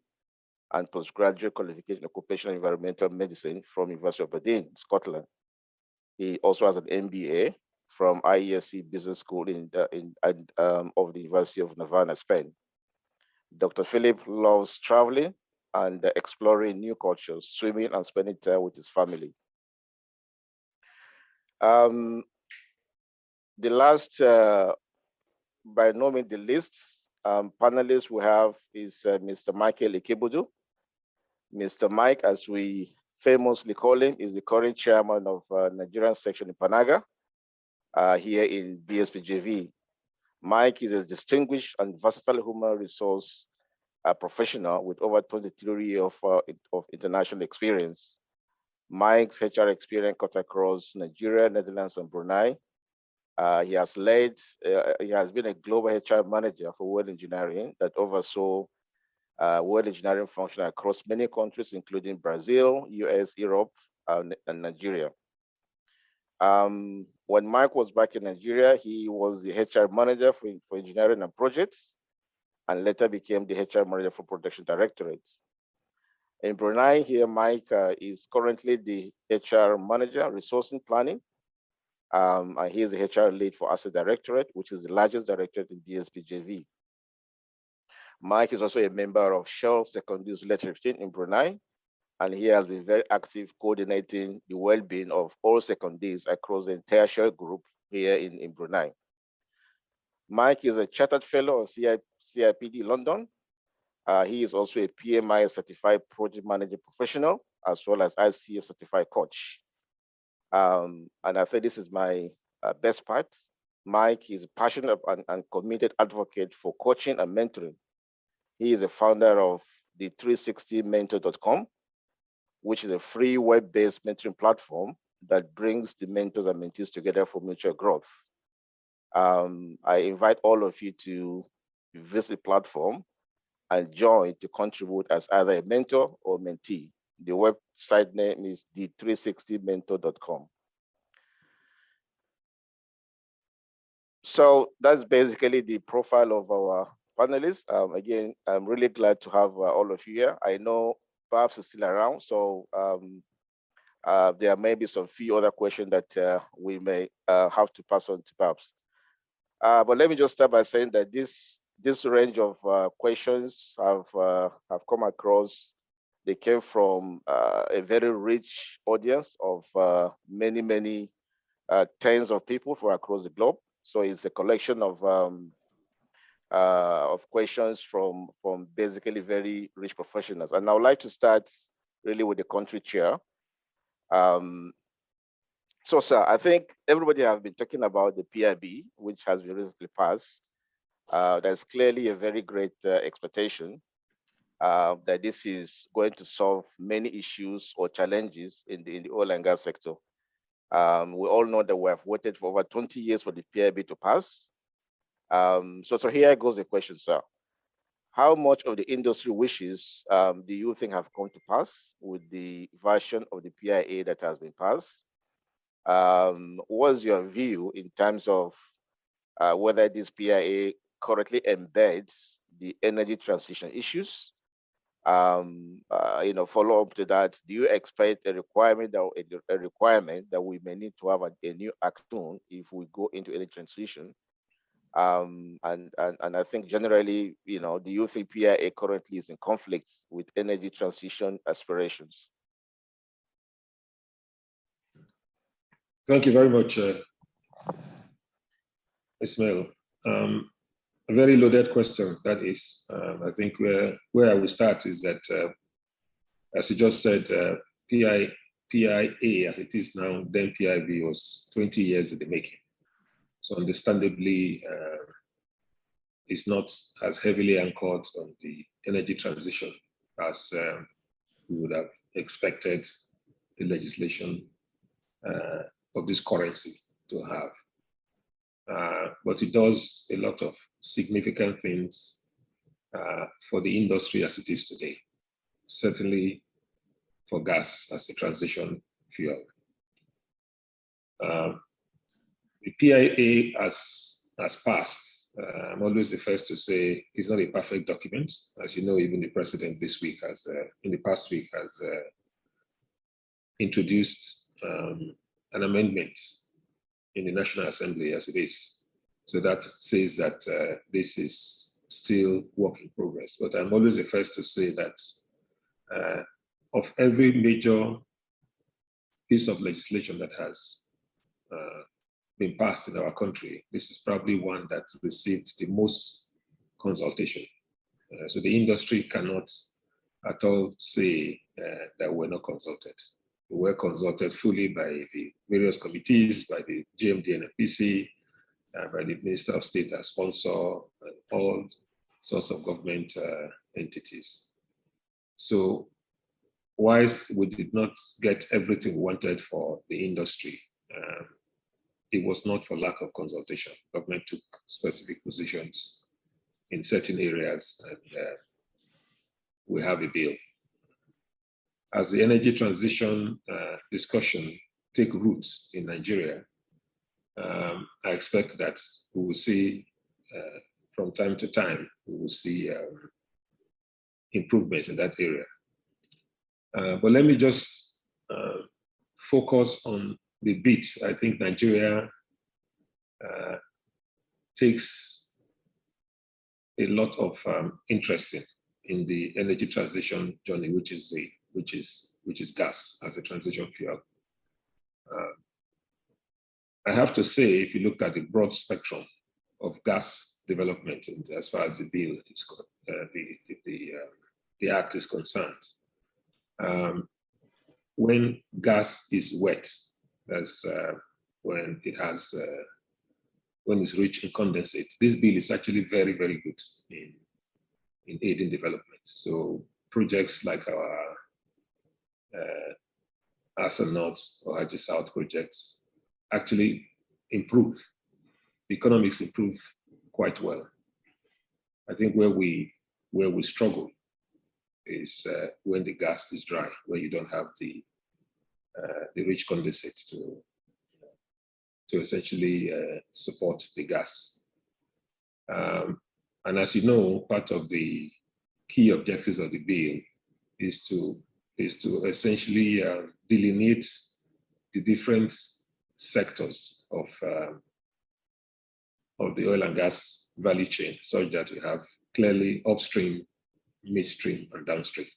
and postgraduate qualification in occupational environmental medicine from University of Aberdeen, Scotland. He also has an MBA from IESC Business School of the University of Navarra, Spain. Dr. Philip loves traveling and exploring new cultures, swimming and spending time with his family. The last, by no means the least, panelist we have is Mr. Michael Ikebudu. Mr. Mike, as we famously call him, is the current chairman of Nigerian section in Panaga, here in BSPJV. Mike is a distinguished and versatile human resource professional with over 23 years of international experience. Mike's HR experience cut across Nigeria, Netherlands, and Brunei. He has been a global HR manager for world engineering that oversaw world engineering function across many countries, including Brazil, US, Europe, and Nigeria. When Mike was back in Nigeria, he was the HR manager for engineering and projects, and later became the HR manager for production directorate. In Brunei here, Mike is currently the HR manager, resourcing planning, and he is the HR lead for Asset Directorate, which is the largest directorate in BSPJV. Mike is also a member of Shell Secondees leadership team in Brunei, and he has been very active coordinating the well-being of all secondees across the entire Shell group here in Brunei. Mike is a chartered fellow of CIPD London. He is also a PMI certified project manager professional, as well as ICF certified coach. And I think this is my best part. Mike is a passionate and committed advocate for coaching and mentoring. He is a founder of the 360mentor.com, which is a free web-based mentoring platform that brings the mentors and mentees together for mutual growth. I invite all of you to visit the platform and join to contribute as either a mentor or mentee. The website name is the 360mentor.com. So that's basically the profile of our panelists. Again, I'm really glad to have all of you here. I know Babs is still around, so there may be some few other questions that we may have to pass on to Babs. But let me just start by saying that this range of questions have come across. They came from a very rich audience of many tens of people from across the globe. So it's a collection of questions from basically very rich professionals. And I would like to start really with the country chair. So, sir, I think everybody has been talking about the PIB, which has been recently passed. There's clearly a very great expectation that this is going to solve many issues or challenges in the oil and gas sector. We all know that we have waited for over 20 years for the PIB to pass. So here goes the question, sir. How much of the industry wishes do you think have come to pass with the version of the PIA that has been passed? What's your view in terms of whether this PIA correctly embeds the energy transition issues? Follow up to that, do you expect a requirement that we may need to have a new act soon if we go into energy transition? And I think generally, do you think PIA currently is in conflict with energy transition aspirations? Thank you very much, Ismail. A very loaded question, that is. I think where I will start is that, as you just said, PIA as it is now, then PIB was 20 years in the making. So understandably, it's not as heavily anchored on the energy transition as we would have expected the legislation of this currency to have. But it does a lot of significant things for the industry as it is today. Certainly for gas as a transition fuel. The PIA has passed. I'm always the first to say it's not a perfect document. As you know, even the president this week has, in the past week, has introduced an amendment in the National Assembly as it is. So that says that this is still work in progress. But I'm always the first to say that of every major piece of legislation that has been passed in our country, this is probably one that received the most consultation. So the industry cannot at all say that we're not consulted. We were consulted fully by the various committees, by the GMD and NPC, by the Minister of State as sponsor, and all sorts of government entities. So whilst we did not get everything we wanted for the industry, it was not for lack of consultation. Government took specific positions in certain areas, and we have a bill. As the energy transition discussion take root in Nigeria, I expect that we will see, from time to time, we will see improvements in that area. But let me just focus on the bits. I think Nigeria takes a lot of interest in the energy transition journey, which is gas as a transition fuel. I have to say, if you look at the broad spectrum of gas development, and as far as the bill is the act is concerned, when gas is wet, that's when it has when it's rich in condensate. This bill is actually very, very good in aiding development. So projects like our Asa North or Haji South projects actually improve. The economics improve quite well. I think where we struggle is when the gas is dry, where you don't have the rich condensate to essentially support the gas. And as you know, part of the key objectives of the bill is to essentially delineate the different sectors of the oil and gas value chain, such that we have clearly upstream, midstream, and downstream.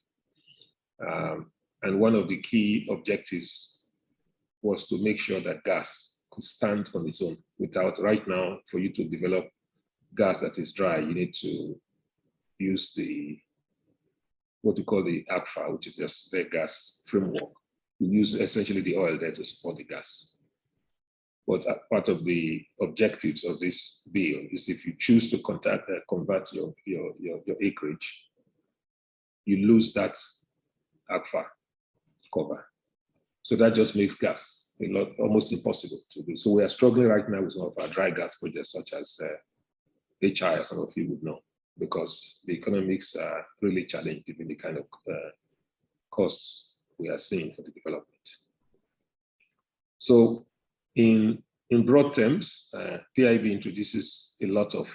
And one of the key objectives was to make sure that gas could stand on its own without, right now, for you to develop gas that is dry, you need to use what we call the ACFA, which is just the gas framework. We use essentially the oil there to support the gas. But part of the objectives of this bill is if you choose to convert your acreage, you lose that ACFA cover. So that just makes gas almost impossible to do. So we are struggling right now with some of our dry gas projects, such as HI, as some of you would know, because the economics are really challenged given the kind of costs we are seeing for the development. So in broad terms, PIB introduces a lot of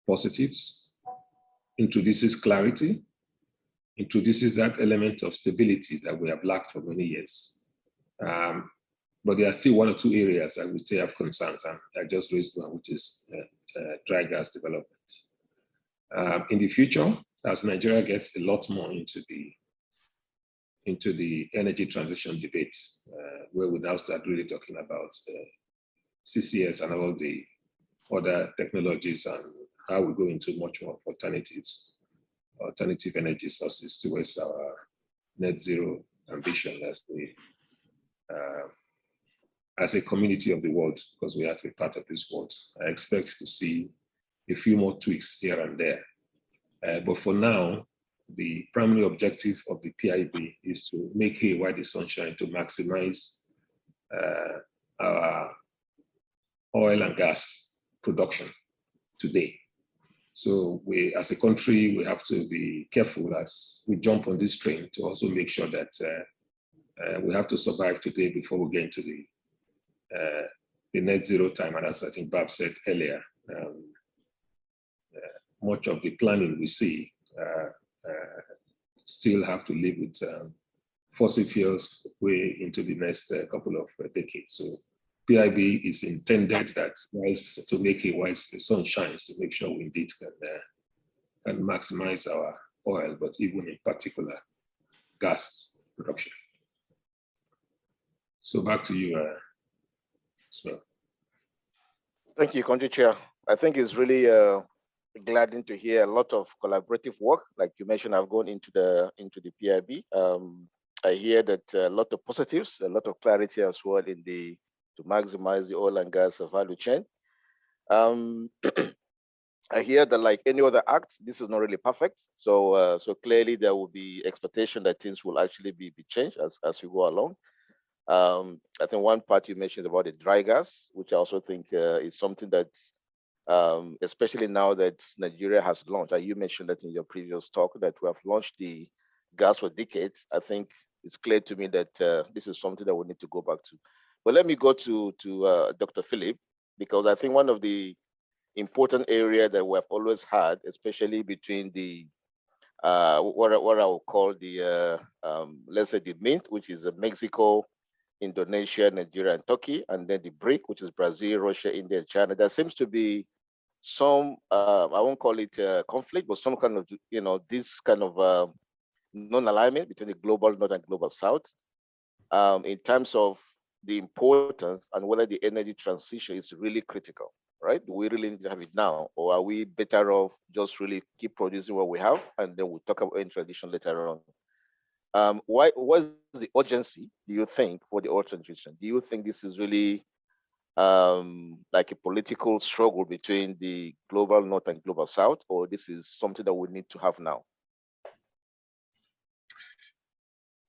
positives, introduces clarity, introduces that element of stability that we have lacked for many years. But there are still one or two areas I would say have concerns, and I just raised one, which is dry gas development. In the future, as Nigeria gets a lot more into the energy transition debate, where we now start really talking about CCS and all the other technologies and how we go into much more alternative energy sources towards our net zero ambition as a community of the world, because we have to be part of this world. I expect to see a few more tweaks here and there. But for now, the primary objective of the PIB is to make hay while the sun shines, to maximize our oil and gas production today. So we, as a country, we have to be careful as we jump on this train to also make sure that We have to survive today before we get into the net zero time. And as I think Bob said earlier, much of the planning we see still have to live with fossil fuels way into the next couple of decades. So PIB is intended that to make it while the sun shines, to make sure we indeed can maximize our oil, but even in particular gas production. So back to you, Ismail. Thank you, Country Chair. I think it's really gladdening to hear a lot of collaborative work. Like you mentioned, I've gone into the PIB. I hear that a lot of positives, a lot of clarity as well to maximize the oil and gas value chain. I hear that, like any other act, this is not really perfect. So clearly there will be expectation that things will actually be changed as we go along. I think one part you mentioned about the dry gas, which I also think is something that, especially now that Nigeria has launched, and you mentioned that in your previous talk, that we have launched the gas for decades. I think it's clear to me that this is something that we need to go back to. But let me go to Dr. Philip, because I think one of the important area that we have always had, especially between the what I will call the let's say the Mint, which is Mexico, Indonesia, Nigeria, and Turkey, and then the BRIC, which is Brazil, Russia, India, and China. There seems to be some I won't call it conflict, but some kind of this kind of non-alignment between the global north and global south in terms of the importance and whether the energy transition is really critical, right? Do we really need to have it now, or are we better off just really keep producing what we have, and then we'll talk about energy transition later on? What's the urgency, do you think, for the oil transition? Do you think this is really like a political struggle between the global north and global south, or this is something that we need to have now?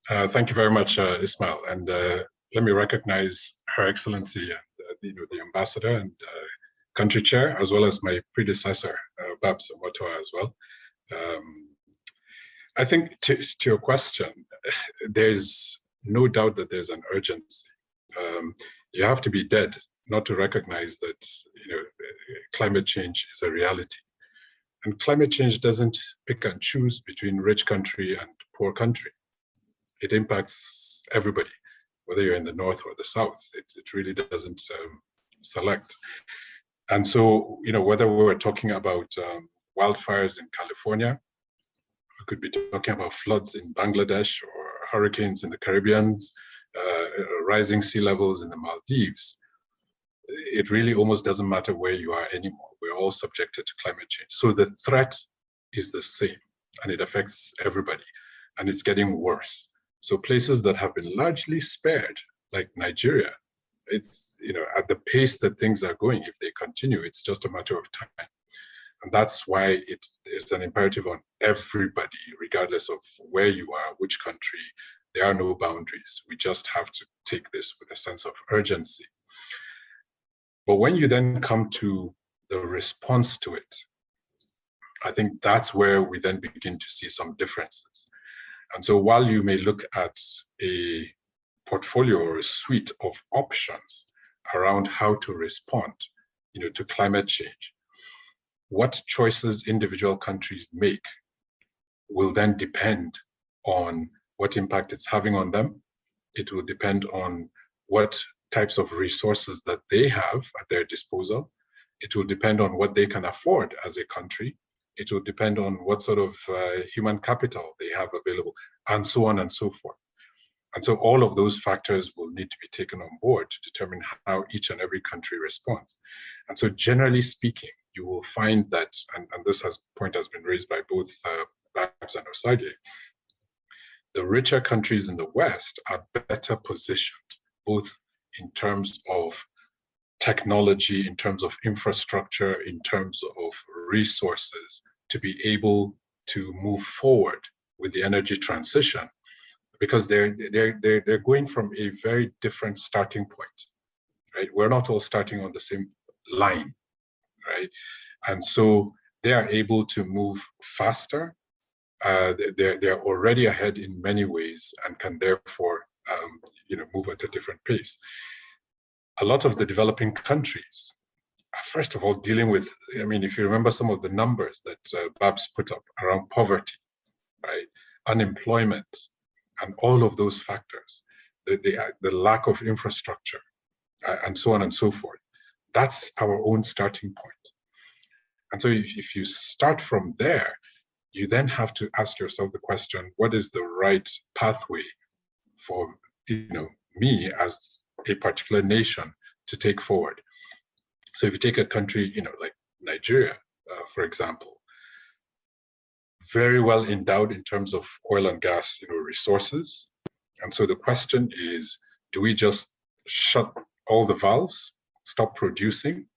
Thank you very much, Ismail, and let me recognize Her Excellency and the Ambassador and Country Chair, as well as my predecessor, Babs Omotoa, as well. I think to your question, there's no doubt that there's an urgency. You have to be dead not to recognize that climate change is a reality, and climate change doesn't pick and choose between rich country and poor country. It impacts everybody, whether you're in the north or the south. It really doesn't select. And so, whether we're talking about wildfires in California, we could be talking about floods in Bangladesh or hurricanes in the Caribbean, rising sea levels in the Maldives. It really almost doesn't matter where you are anymore. We're all subjected to climate change. So the threat is the same, and it affects everybody, and it's getting worse. So places that have been largely spared, like Nigeria, it's, at the pace that things are going, if they continue, it's just a matter of time. And that's why it's an imperative on everybody, regardless of where you are, which country. There are no boundaries. We just have to take this with a sense of urgency. But when you then come to the response to it, I think that's where we then begin to see some differences. And so while you may look at a portfolio or a suite of options around how to respond, to climate change, what choices individual countries make will then depend on what impact it's having on them. It will depend on what types of resources that they have at their disposal. It will depend on what they can afford as a country. It will depend on what sort of human capital they have available, and so on and so forth. And so all of those factors will need to be taken on board to determine how each and every country responds. And so generally speaking, you will find that, and this point has been raised by both Babs and Osage, the richer countries in the West are better positioned, both in terms of technology, in terms of infrastructure, in terms of resources, to be able to move forward with the energy transition, because they're going from a very different starting point, right? We're not all starting on the same line, right? And so they are able to move faster. They're already ahead in many ways and can therefore move at a different pace. A lot of the developing countries are, first of all, dealing with, if you remember some of the numbers that Babs put up around poverty, right, unemployment, and all of those factors, the lack of infrastructure, and so on and so forth. That's our own starting point. And so if you start from there, you then have to ask yourself the question, what is the right pathway for me as a particular nation to take forward? So if you take a country, like Nigeria, for example, very well endowed in terms of oil and gas, resources. And so the question is, do we just shut all the valves, stop producing,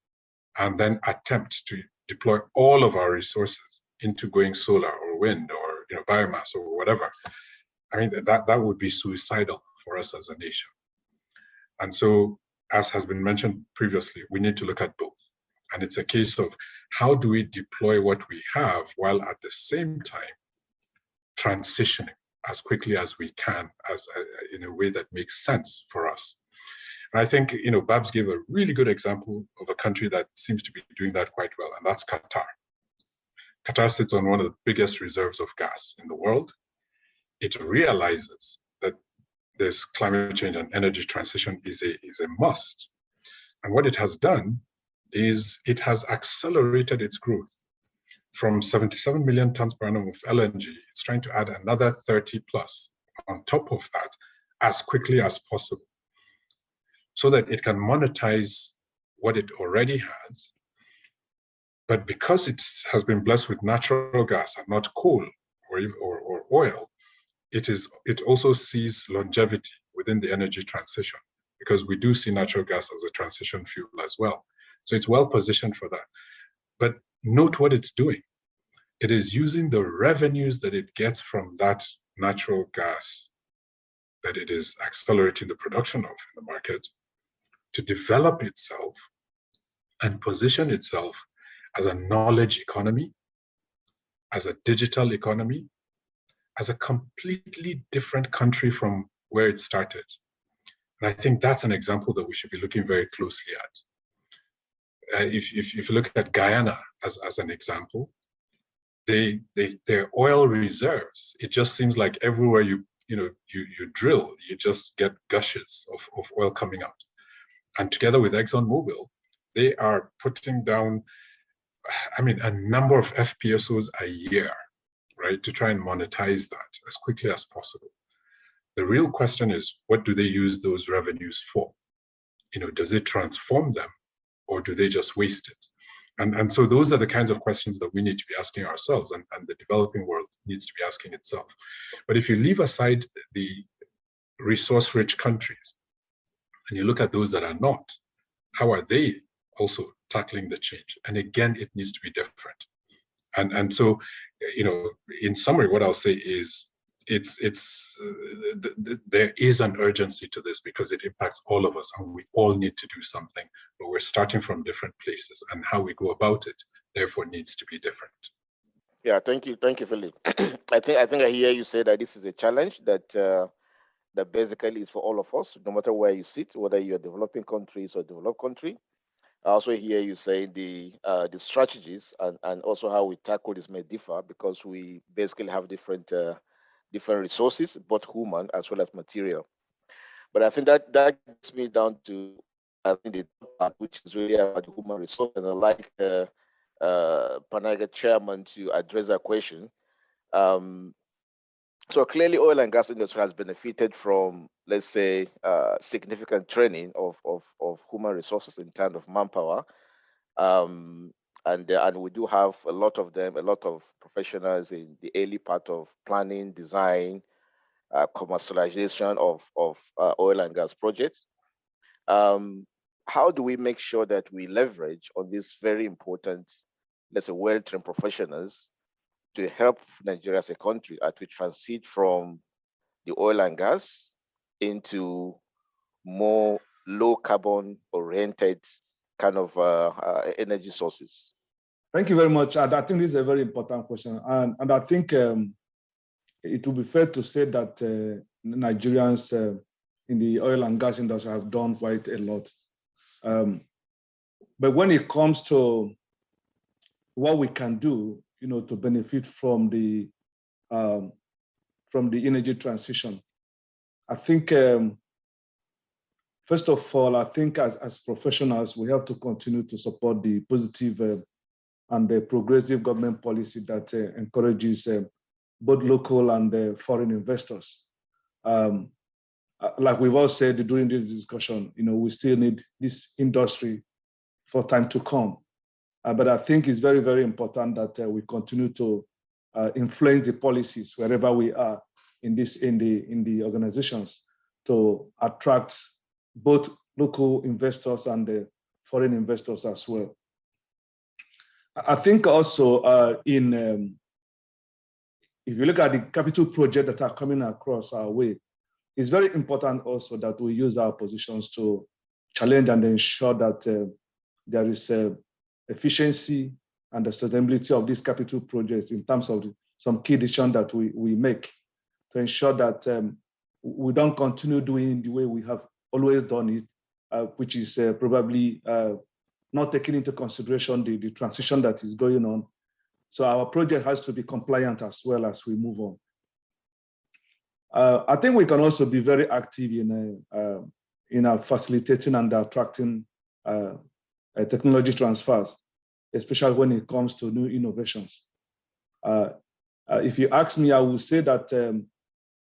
and then attempt to deploy all of our resources into going solar or wind or biomass or whatever? That would be suicidal for us as a nation. And so, as has been mentioned previously, we need to look at both. And it's a case of how do we deploy what we have while at the same time transitioning as quickly as we can, in a way that makes sense for us. And I think, Babs gave a really good example of a country that seems to be doing that quite well, and that's Qatar. Qatar sits on one of the biggest reserves of gas in the world. It realizes that this climate change and energy transition is a must. And what it has done is it has accelerated its growth from 77 million tons per annum of LNG. It's trying to add another 30 plus on top of that as quickly as possible, so that it can monetize what it already has. But because it has been blessed with natural gas and not coal or oil, it also sees longevity within the energy transition, because we do see natural gas as a transition fuel as well. So it's well positioned for that. But note what it's doing. It is using the revenues that it gets from that natural gas that it is accelerating the production of in the market to develop itself and position itself as a knowledge economy, as a digital economy, as a completely different country from where it started. And I think that's an example that we should be looking very closely at. If you look at Guyana as an example, their oil reserves, it just seems like everywhere you drill, you just get gushes of oil coming out. And together with ExxonMobil, they are putting down, a number of FPSOs a year, right, to try and monetize that as quickly as possible. The real question is, what do they use those revenues for? Does it transform them, or do they just waste it? And so those are the kinds of questions that we need to be asking ourselves, and the developing world needs to be asking itself. But if you leave aside the resource-rich countries, and you look at those that are not, how are they also tackling the change? And again, it needs to be different. And so, in summary, what I'll say is, there is an urgency to this because it impacts all of us, and we all need to do something, but we're starting from different places, and how we go about it, therefore, needs to be different. Yeah, thank you, Philip. I think I hear you say that this is a challenge that basically is for all of us, no matter where you sit, whether you're developing countries or developed country. I also hear you say the strategies and also how we tackle this may differ, because we basically have different resources, both human as well as material. But I think that gets me down to, I think, the part, which is really about the human resource, and I'd like Panaga chairman to address that question. So clearly, oil and gas industry has benefited from, let's say, significant training of human resources in terms of manpower, and we do have a lot of them, a lot of professionals in the early part of planning, design, commercialization of oil and gas projects. How do we make sure that we leverage on these very important, let's say, well-trained professionals to help Nigeria as a country as we transit from the oil and gas into more low carbon oriented kind of energy sources? Thank you very much. And I think this is a very important question. And I think it would be fair to say that Nigerians in the oil and gas industry have done quite a lot. But when it comes to what we can do, to benefit from the energy transition, I think first of all, I think as professionals, we have to continue to support the positive and the progressive government policy that encourages both local and foreign investors. Like we've all said during this discussion, we still need this industry for time to come. But I think it's very, very important that we continue to influence the policies wherever we are in the organizations to attract both local investors and the foreign investors as well. I think also if you look at the capital projects that are coming across our way, it's very important also that we use our positions to challenge and ensure that there is efficiency and the sustainability of these capital projects in terms of some key decisions that we make to ensure that we don't continue doing the way we have always done it, which is probably not taking into consideration the transition that is going on. So our project has to be compliant as well as we move on. I think we can also be very active in facilitating and attracting technology transfers, especially when it comes to new innovations. If you ask me, I would say that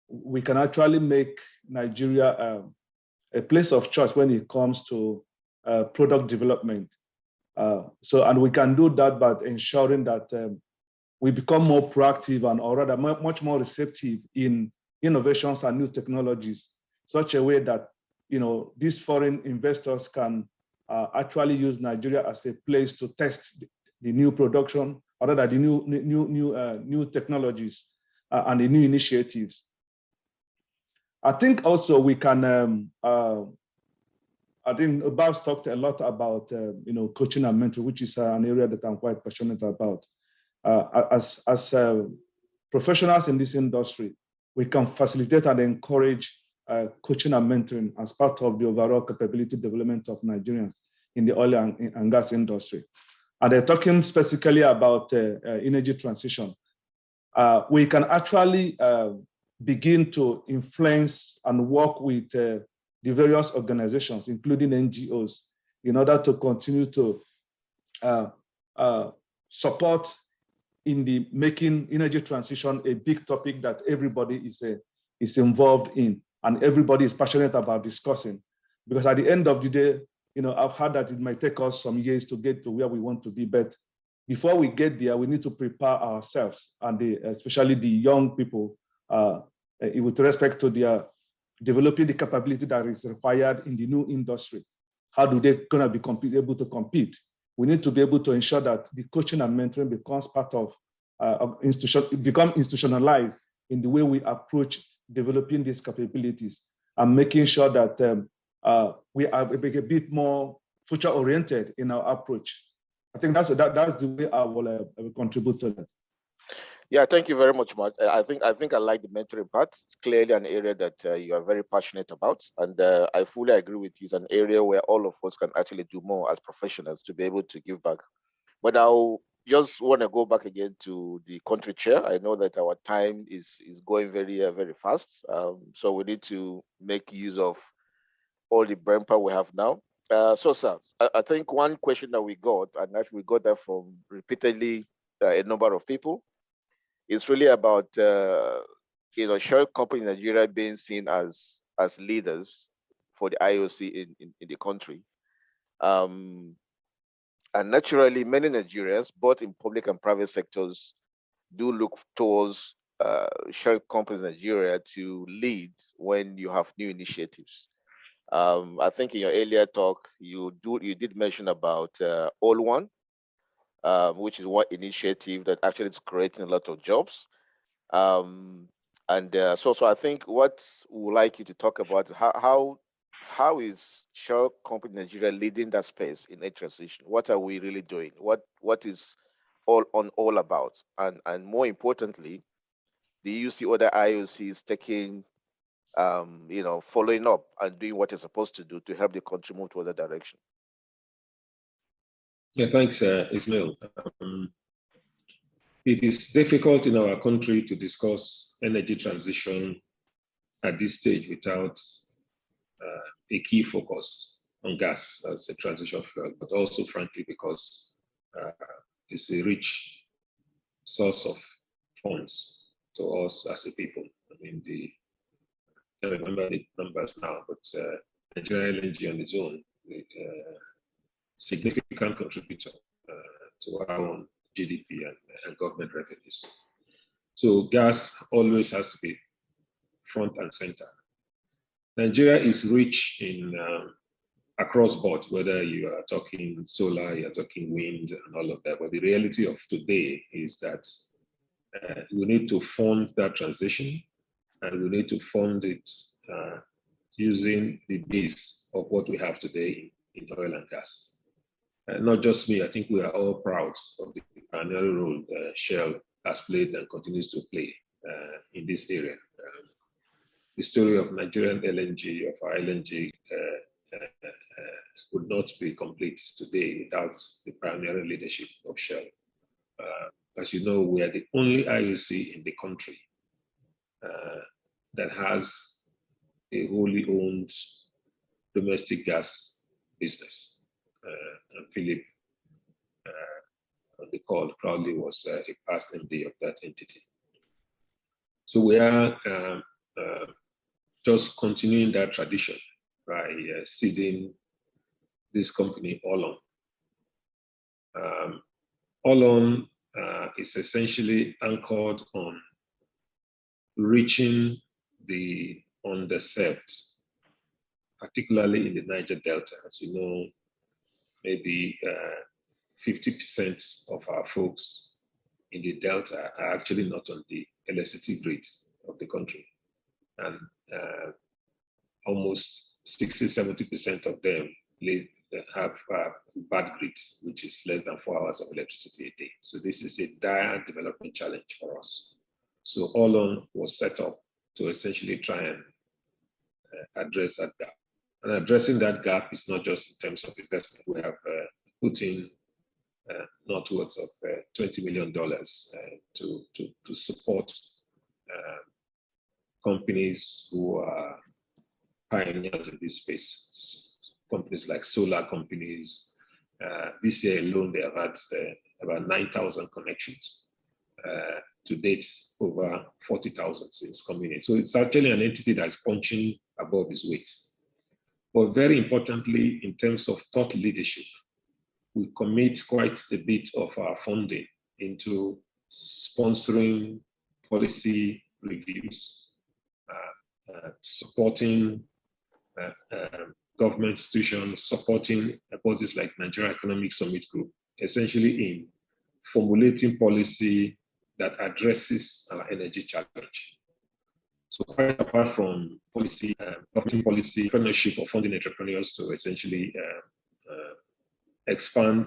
we can actually make Nigeria a place of choice when it comes to product development. And we can do that by ensuring that we become more proactive and or rather much more receptive in innovations and new technologies, such a way that these foreign investors can actually use Nigeria as a place to test the new production, or rather the new technologies and the new initiatives. I think also we can. I think Babs talked a lot about coaching and mentoring, which is an area that I'm quite passionate about. As professionals in this industry, we can facilitate and encourage coaching and mentoring as part of the overall capability development of Nigerians in the oil and gas industry. And they're talking specifically about energy transition. We can actually begin to influence and work with the various organizations, including NGOs, in order to continue to support in the making energy transition a big topic that everybody is involved in and everybody is passionate about discussing. Because at the end of the day, I've heard that it might take us some years to get to where we want to be, but before we get there, we need to prepare ourselves and especially the young people with respect to their developing the capability that is required in the new industry. How do they gonna be able to compete? We need to be able to ensure that the coaching and mentoring becomes part of become institutionalized in the way we approach developing these capabilities and making sure that we are a bit more future-oriented in our approach. I think that's the way I will contribute to that. Yeah, thank you very much, Mark. I think I like the mentoring part. It's clearly an area that you are very passionate about, and I fully agree with you. It's an area where all of us can actually do more as professionals to be able to give back. But I'll just want to go back again to the country chair. I know that our time is going very, very fast, so we need to make use of all the brain power we have now. So, sir, I think one question that we got, and actually we got that from repeatedly a number of people, is really about shell company in Nigeria being seen as leaders for the IOC in the country. And naturally, many Nigerians, both in public and private sectors, do look towards shell companies in Nigeria to lead when you have new initiatives. I think in your earlier talk, you did mention about All One, which is one initiative that actually is creating a lot of jobs. So I think what we would like you to talk about, how is Shell Company Nigeria leading that space in a transition? What are we really doing? What is all about? And more importantly, do you see other IOCs taking following up and doing what it's supposed to do to help the country move towards that direction? Yeah, thanks, Ismail. It is difficult in our country to discuss energy transition at this stage without a key focus on gas as a transition fuel, but also, frankly, because it's a rich source of funds to us as a people. I mean, I can't remember the numbers now, but Nigerian LNG on its own, significant contributor to our own GDP and government revenues. So gas always has to be front and center. Nigeria is rich in across board, whether you are talking solar, you're talking wind and all of that. But the reality of today is that we need to fund that transition, and we need to fund it using the base of what we have today in oil and gas. Not just me, I think we are all proud of the pioneering role Shell has played and continues to play in this area. The story of Nigerian LNG, of our LNG, would not be complete today without the pioneering leadership of Shell. As you know, we are the only IOC in the country that has a wholly owned domestic gas business. And Philip on the call probably was a past MD of that entity. So we are just continuing that tradition by seeding this company, Olon. Olon is essentially anchored on reaching the underserved, particularly in the Niger Delta. As you know, maybe 50% of our folks in the Delta are actually not on the electricity grid of the country. And almost 60–70% of them have bad grids, which is less than 4 hours of electricity a day. So this is a dire development challenge for us. So Olon was set up to essentially try and address that gap. And addressing that gap is not just in terms of investment. We have put in northwards of $20 million to support companies who are pioneers in this space. Companies like solar companies. This year alone, they have had about 9,000 connections. To date, over 40,000 since coming in. So it's actually an entity that's punching above its weight. But very importantly, in terms of thought leadership, we commit quite a bit of our funding into sponsoring policy reviews, supporting government institutions, supporting bodies like Nigerian Economic Summit Group, essentially in formulating policy that addresses our energy challenge. So quite apart from policy, government policy, partnership or funding entrepreneurs to essentially expand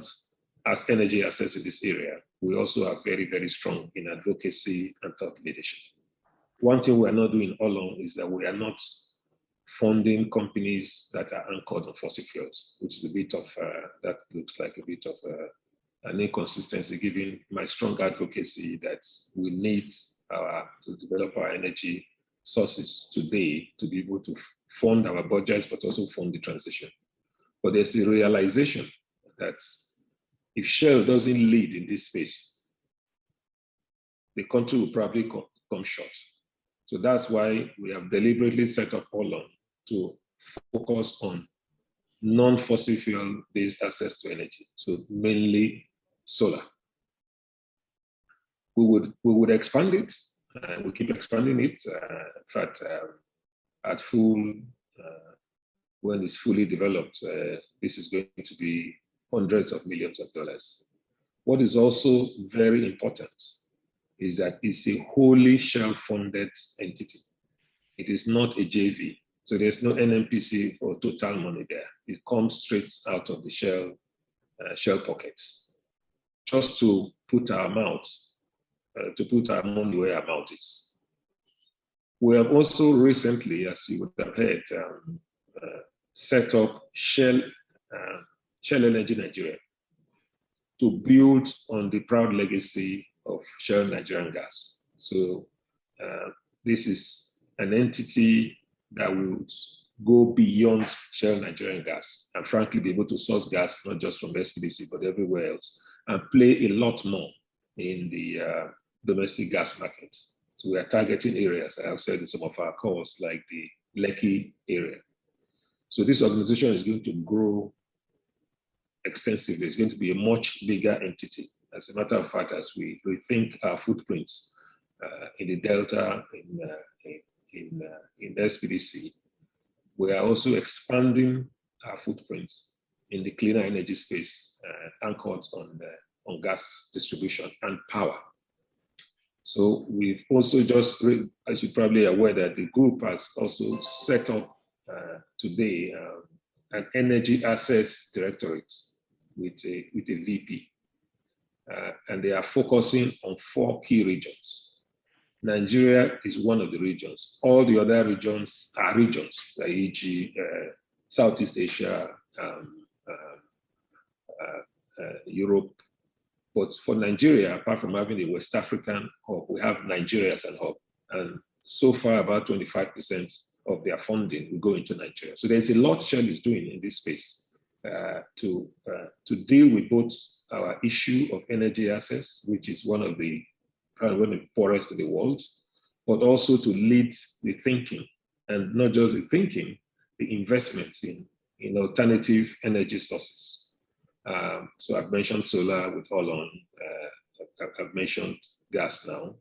as energy access in this area, we also are very, very strong in advocacy and thought leadership. One thing we are not doing all along is that we are not funding companies that are anchored on fossil fuels, which is a bit of, that looks like a bit of an inconsistency, given my strong advocacy that we need to develop our energy sources today to be able to fund our budgets, but also fund the transition. But there's a realization that if Shell doesn't lead in this space, the country will probably come short. So that's why we have deliberately set up Olon to focus on non-fossil fuel based access to energy. So mainly solar. We would expand it. We keep expanding it. In fact, at full, when it's fully developed, this is going to be hundreds of millions of dollars. What is also very important is that it's a wholly Shell-funded entity. It is not a JV. So there's no NNPC or Total money there. It comes straight out of the Shell pockets. Just to put our money where our mouth is. We have also recently, as you would have heard, set up Shell Energy Nigeria to build on the proud legacy of Shell Nigerian Gas. So this is an entity that would go beyond Shell Nigerian Gas and frankly be able to source gas not just from SPDC but everywhere else and play a lot more in the domestic gas market. So we are targeting areas, I have said in some of our calls, like the Lekki area. So this organization is going to grow extensively. It's going to be a much bigger entity. As a matter of fact, as we rethink our footprints in the Delta, in SPDC, we are also expanding our footprints in the cleaner energy space, anchored on gas distribution and power. So we've also just, as you're probably aware, that the group has also set up today an energy access directorate with a VP. And they are focusing on 4 key regions. Nigeria is one of the regions. All the other regions are regions, e.g. Southeast Asia, Europe. But for Nigeria, apart from having a West African hub, we have Nigeria as a hub. And so far, about 25% of their funding will go into Nigeria. So there's a lot Shell is doing in this space to deal with both our issue of energy access, which is one of the poorest in the world, but also to lead the thinking, and not just the thinking, the investments in alternative energy sources. So I've mentioned solar with Olon. I've mentioned gas now.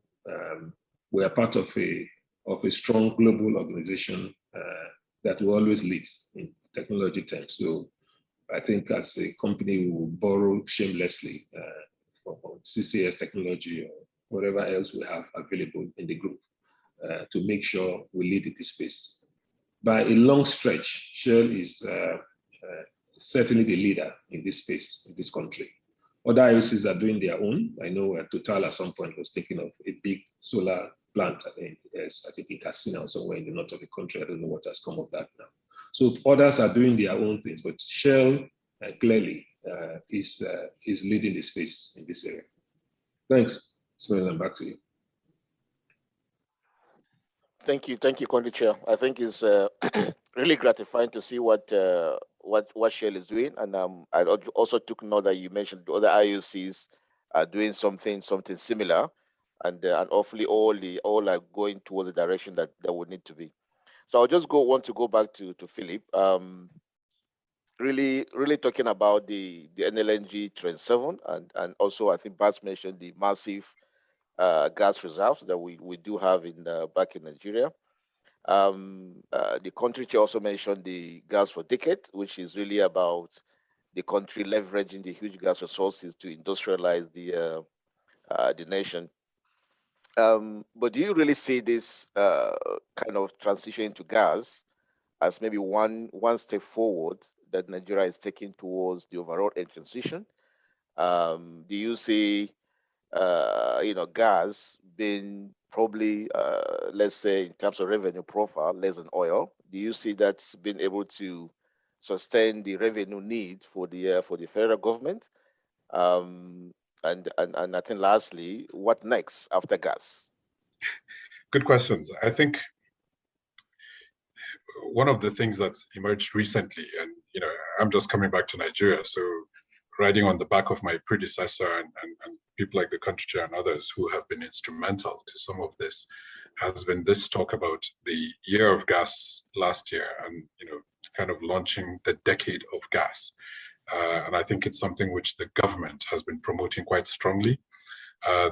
We are part of a strong global organization that will always lead in technology terms. So I think as a company, we will borrow shamelessly from CCS technology or whatever else we have available in the group to make sure we lead in this space. By a long stretch, Shell is certainly the leader in this space, in this country. Other IOCs are doing their own. I know Total at some point was thinking of a big solar plant, I think in Katsina or somewhere in the north of the country. I don't know what has come of that now. So others are doing their own things, but Shell clearly is leading the space in this area. Thanks. Ismail, back to you. Thank you, Country Chair. I think it's really gratifying to see what Shell is doing, and I also took note that you mentioned the other IOCs are doing something similar, and hopefully all are going towards the direction that would need to be. So I'll just want to go back to Philip. Really talking about the NLNG Train 7, and also I think Bas mentioned the massive gas reserves that we do have back in Nigeria. The country chair also mentioned the gas for decades, which is really about the country leveraging the huge gas resources to industrialize the nation. But do you really see this kind of transition into gas as maybe one step forward that Nigeria is taking towards the overall energy transition? Do you see gas being probably, let's say, in terms of revenue profile, less than oil? Do you see that's been able to sustain the revenue need for the federal government? And I think lastly, what next after gas? Good questions. I think one of the things that's emerged recently, and I'm just coming back to Nigeria, so riding on the back of my predecessor and people like the country chair and others who have been instrumental to some of this, has been this talk about the year of gas last year and kind of launching the decade of gas. And I think it's something which the government has been promoting quite strongly.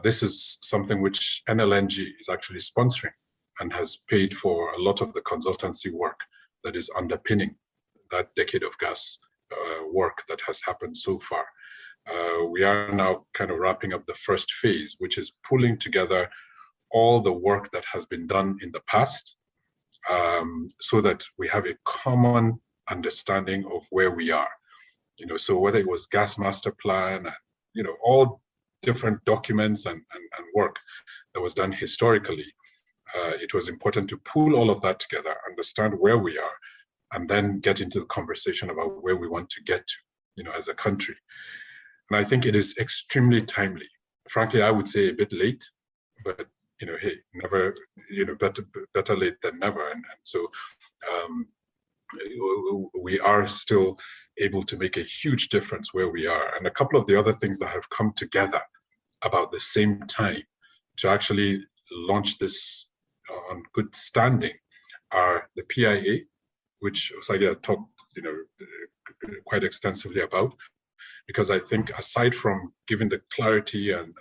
This is something which NLNG is actually sponsoring and has paid for a lot of the consultancy work that is underpinning that decade of gas work that has happened so far. We are now kind of wrapping up the first phase, which is pulling together all the work that has been done in the past, so that we have a common understanding of where we are. So whether it was gas master plan, all different documents and work that was done historically, it was important to pull all of that together, understand where we are, and then get into the conversation about where we want to get to, as a country. And I think it is extremely timely. Frankly, I would say a bit late, but hey, never, better late than never. And so we are still able to make a huge difference where we are. And a couple of the other things that have come together about the same time to actually launch this on good standing are the PIA, which Osagia talked quite extensively about, because I think aside from giving the clarity and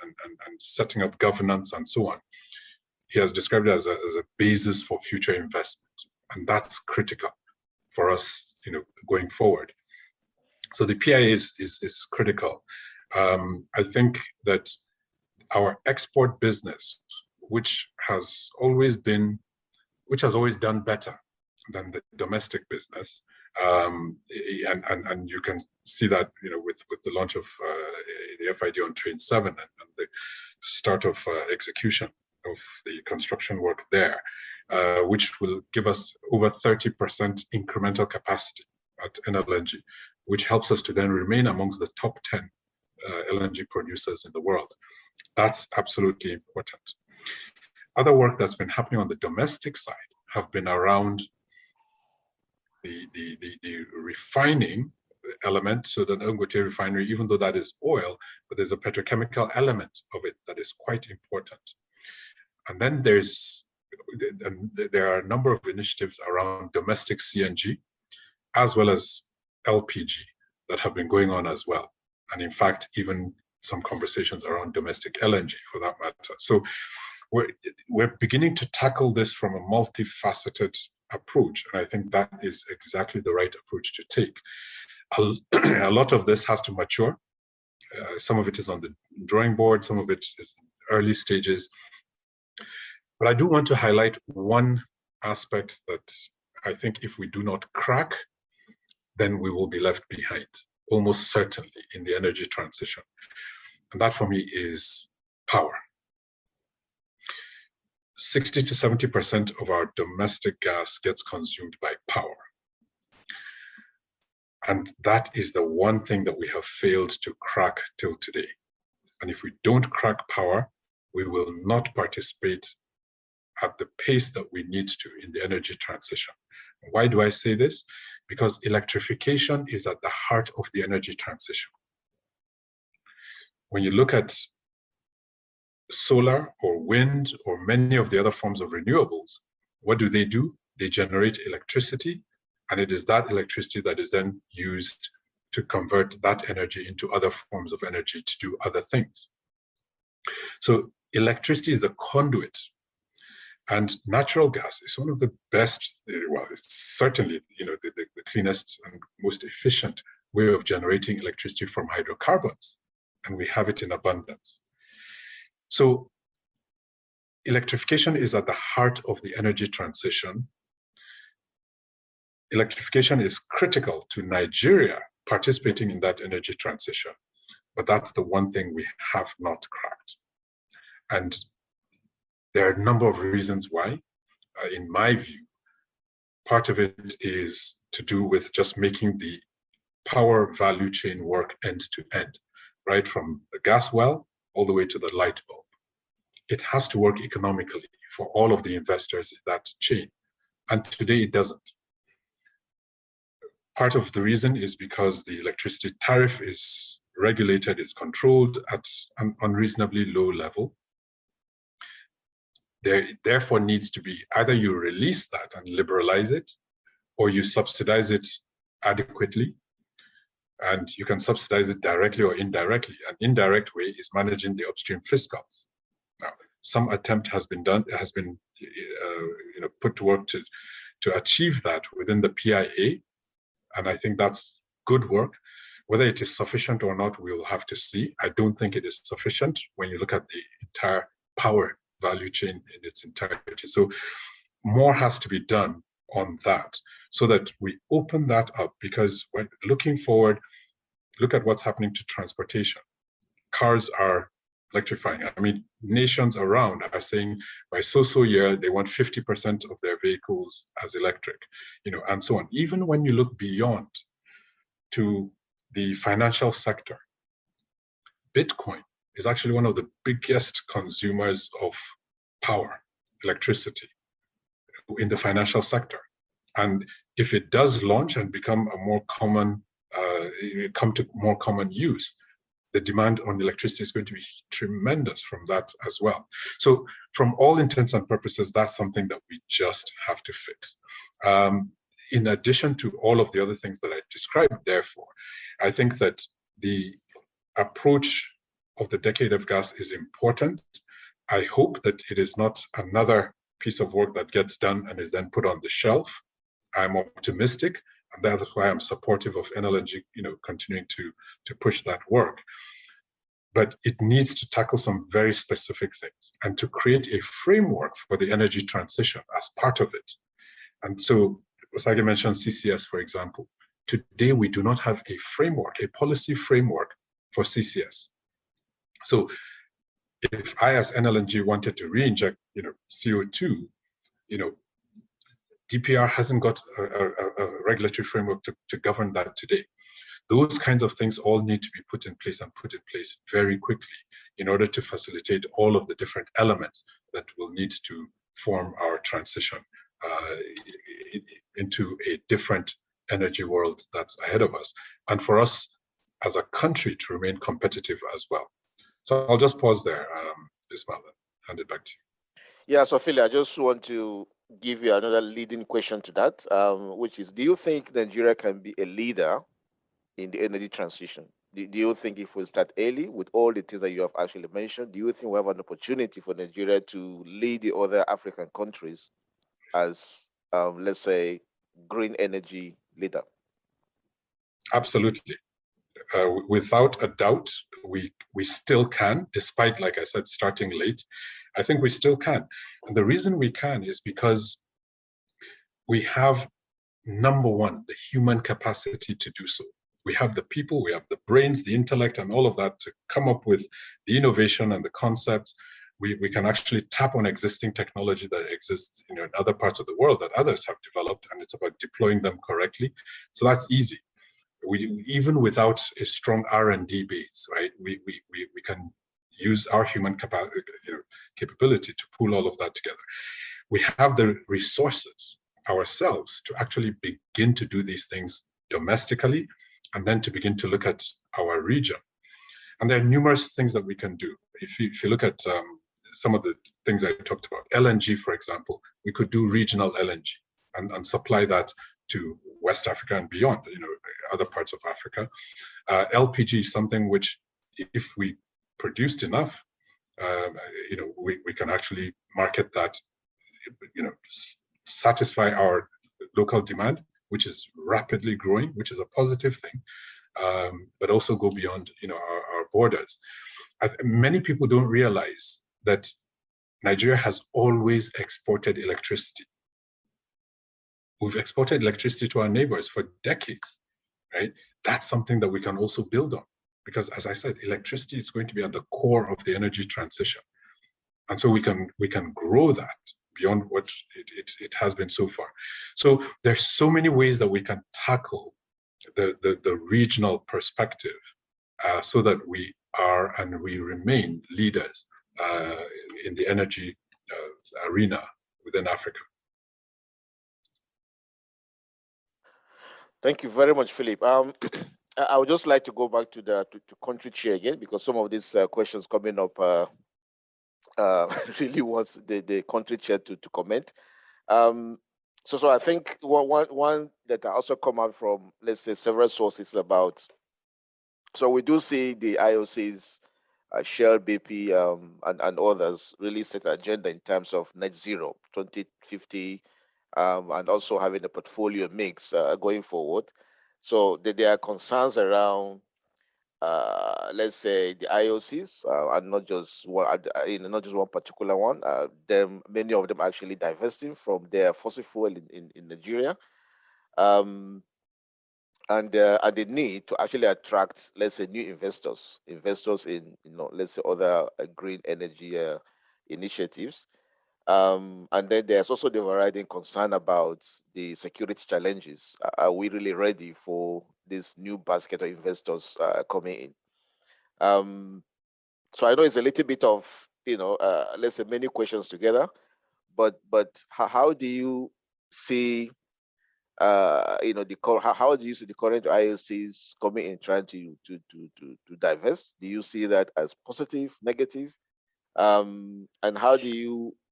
setting up governance and so on, he has described it as a basis for future investment. And that's critical for us, going forward. So the PIA is critical. I think that our export business, which has always done better than the domestic business, and you can see that with the launch of the FID on Train 7 and the start of execution of the construction work there, which will give us over 30% incremental capacity at NLNG, which helps us to then remain amongst the top 10 LNG producers in the world. That's absolutely important. Other work that's been happening on the domestic side have been around the refining element. So the Dangote refinery, even though that is oil, but there's a petrochemical element of it that is quite important. And then there are a number of initiatives around domestic CNG, as well as LPG that have been going on as well. And in fact, even some conversations around domestic LNG for that matter. So we're beginning to tackle this from a multifaceted approach. And I think that is exactly the right approach to take. A lot of this has to mature. Some of it is on the drawing board, some of it is in early stages. But I do want to highlight one aspect that I think if we do not crack, then we will be left behind, almost certainly, in the energy transition. And that for me is power. 60 to 70% of our domestic gas gets consumed by power. And that is the one thing that we have failed to crack till today. And if we don't crack power, we will not participate at the pace that we need to in the energy transition. Why do I say this? Because electrification is at the heart of the energy transition. When you look at solar or wind or many of the other forms of renewables, what do? They generate electricity, and it is that electricity that is then used to convert that energy into other forms of energy to do other things. So electricity is the conduit, and natural gas is one of the best, well, it's certainly the cleanest and most efficient way of generating electricity from hydrocarbons, and we have it in abundance. So electrification is at the heart of the energy transition. Electrification is critical to Nigeria participating in that energy transition, but that's the one thing we have not cracked. And there are a number of reasons why. In my view, part of it is to do with just making the power value chain work end to end, right from the gas well all the way to the light bulb. It has to work economically for all of the investors in that chain. And today it doesn't. Part of the reason is because the electricity tariff is regulated, is controlled at an unreasonably low level. There therefore needs to be either you release that and liberalize it, or you subsidize it adequately. And you can subsidize it directly or indirectly. An indirect way is managing the upstream fiscals. Now, some attempt has been put to work to achieve that within the PIA, and I think that's good work. Whether it is sufficient or not, we'll have to see. I don't think it is sufficient when you look at the entire power value chain in its entirety. So more has to be done on that so that we open that up, because when looking forward, look at what's happening to transportation. Cars are electrifying. I mean, nations around are saying by so year, they want 50% of their vehicles as electric, and so on. Even when you look beyond to the financial sector, Bitcoin is actually one of the biggest consumers of power, electricity, in the financial sector. And if it does launch and become a more common, come to more common use, the demand on electricity is going to be tremendous from that as well. So from all intents and purposes, that's something that we just have to fix. In addition to all of the other things that I described, therefore, I think that the approach of the decade of gas is important. I hope that it is not another piece of work that gets done and is then put on the shelf. I'm optimistic, and that's why I'm supportive of NLNG, continuing to push that work. But it needs to tackle some very specific things and to create a framework for the energy transition as part of it. And so, Osage mentioned CCS, for example. Today, we do not have a framework, a policy framework for CCS. So if I, as NLNG, wanted to re-inject, CO2, DPR hasn't got a regulatory framework to govern that today. Those kinds of things all need to be put in place and put in place very quickly in order to facilitate all of the different elements that will need to form our transition into a different energy world that's ahead of us. And for us as a country to remain competitive as well. So I'll just pause there, Ismail, and hand it back to you. Yeah, so Philly, I just want to give you another leading question to that, which is, do you think Nigeria can be a leader in the energy transition? Do you think if we start early with all the things that you have actually mentioned, do you think we have an opportunity for Nigeria to lead the other African countries as, let's say, green energy leader? Absolutely. Without a doubt, we still can, despite, like I said, starting late. I think we still can. And the reason we can is because we have, number one, the human capacity to do so. We have the people, we have the brains, the intellect, and all of that to come up with the innovation and the concepts. We can actually tap on existing technology that exists in other parts of the world that others have developed, and it's about deploying them correctly. So that's easy. We even without a strong R&D base, right? We can use our human capability to pull all of that together. We have the resources ourselves to actually begin to do these things domestically, and then to begin to look at our region. And there are numerous things that we can do. If you look at some of the things I talked about, LNG, for example, we could do regional LNG and supply that to West Africa and beyond, other parts of Africa. LPG is something which, if we produced enough, we can actually market that, satisfy our local demand, which is rapidly growing, which is a positive thing, but also go beyond, our borders. Many people don't realize that Nigeria has always exported electricity. We've exported electricity to our neighbors for decades, right? That's something that we can also build on, because, as I said, electricity is going to be at the core of the energy transition. And so we can grow that beyond what it has been so far. So there's so many ways that we can tackle the regional perspective so that we are and we remain leaders in the energy arena within Africa. Thank you very much, Philip. I would just like to go back to country chair again, because some of these questions coming up really wants the country chair to comment. So I think one that I also come out from, let's say, several sources about. So we do see the IOCs, Shell, BP, and others really set an agenda in terms of net zero 2050. And also having a portfolio mix going forward. So there are concerns around, let's say, the IOCs, and not just one particular one. Many of them actually divesting from their fossil fuel in Nigeria. and the need to actually attract, let's say, new investors in, let's say, other green energy initiatives. And then there's also the overriding concern about the security challenges. Are we really ready for this new basket of investors coming in? So I know it's a little bit of, let's say, many questions together, but how do you see, how do you see the current IOCs coming in trying to divest? Do you see that as positive, negative? And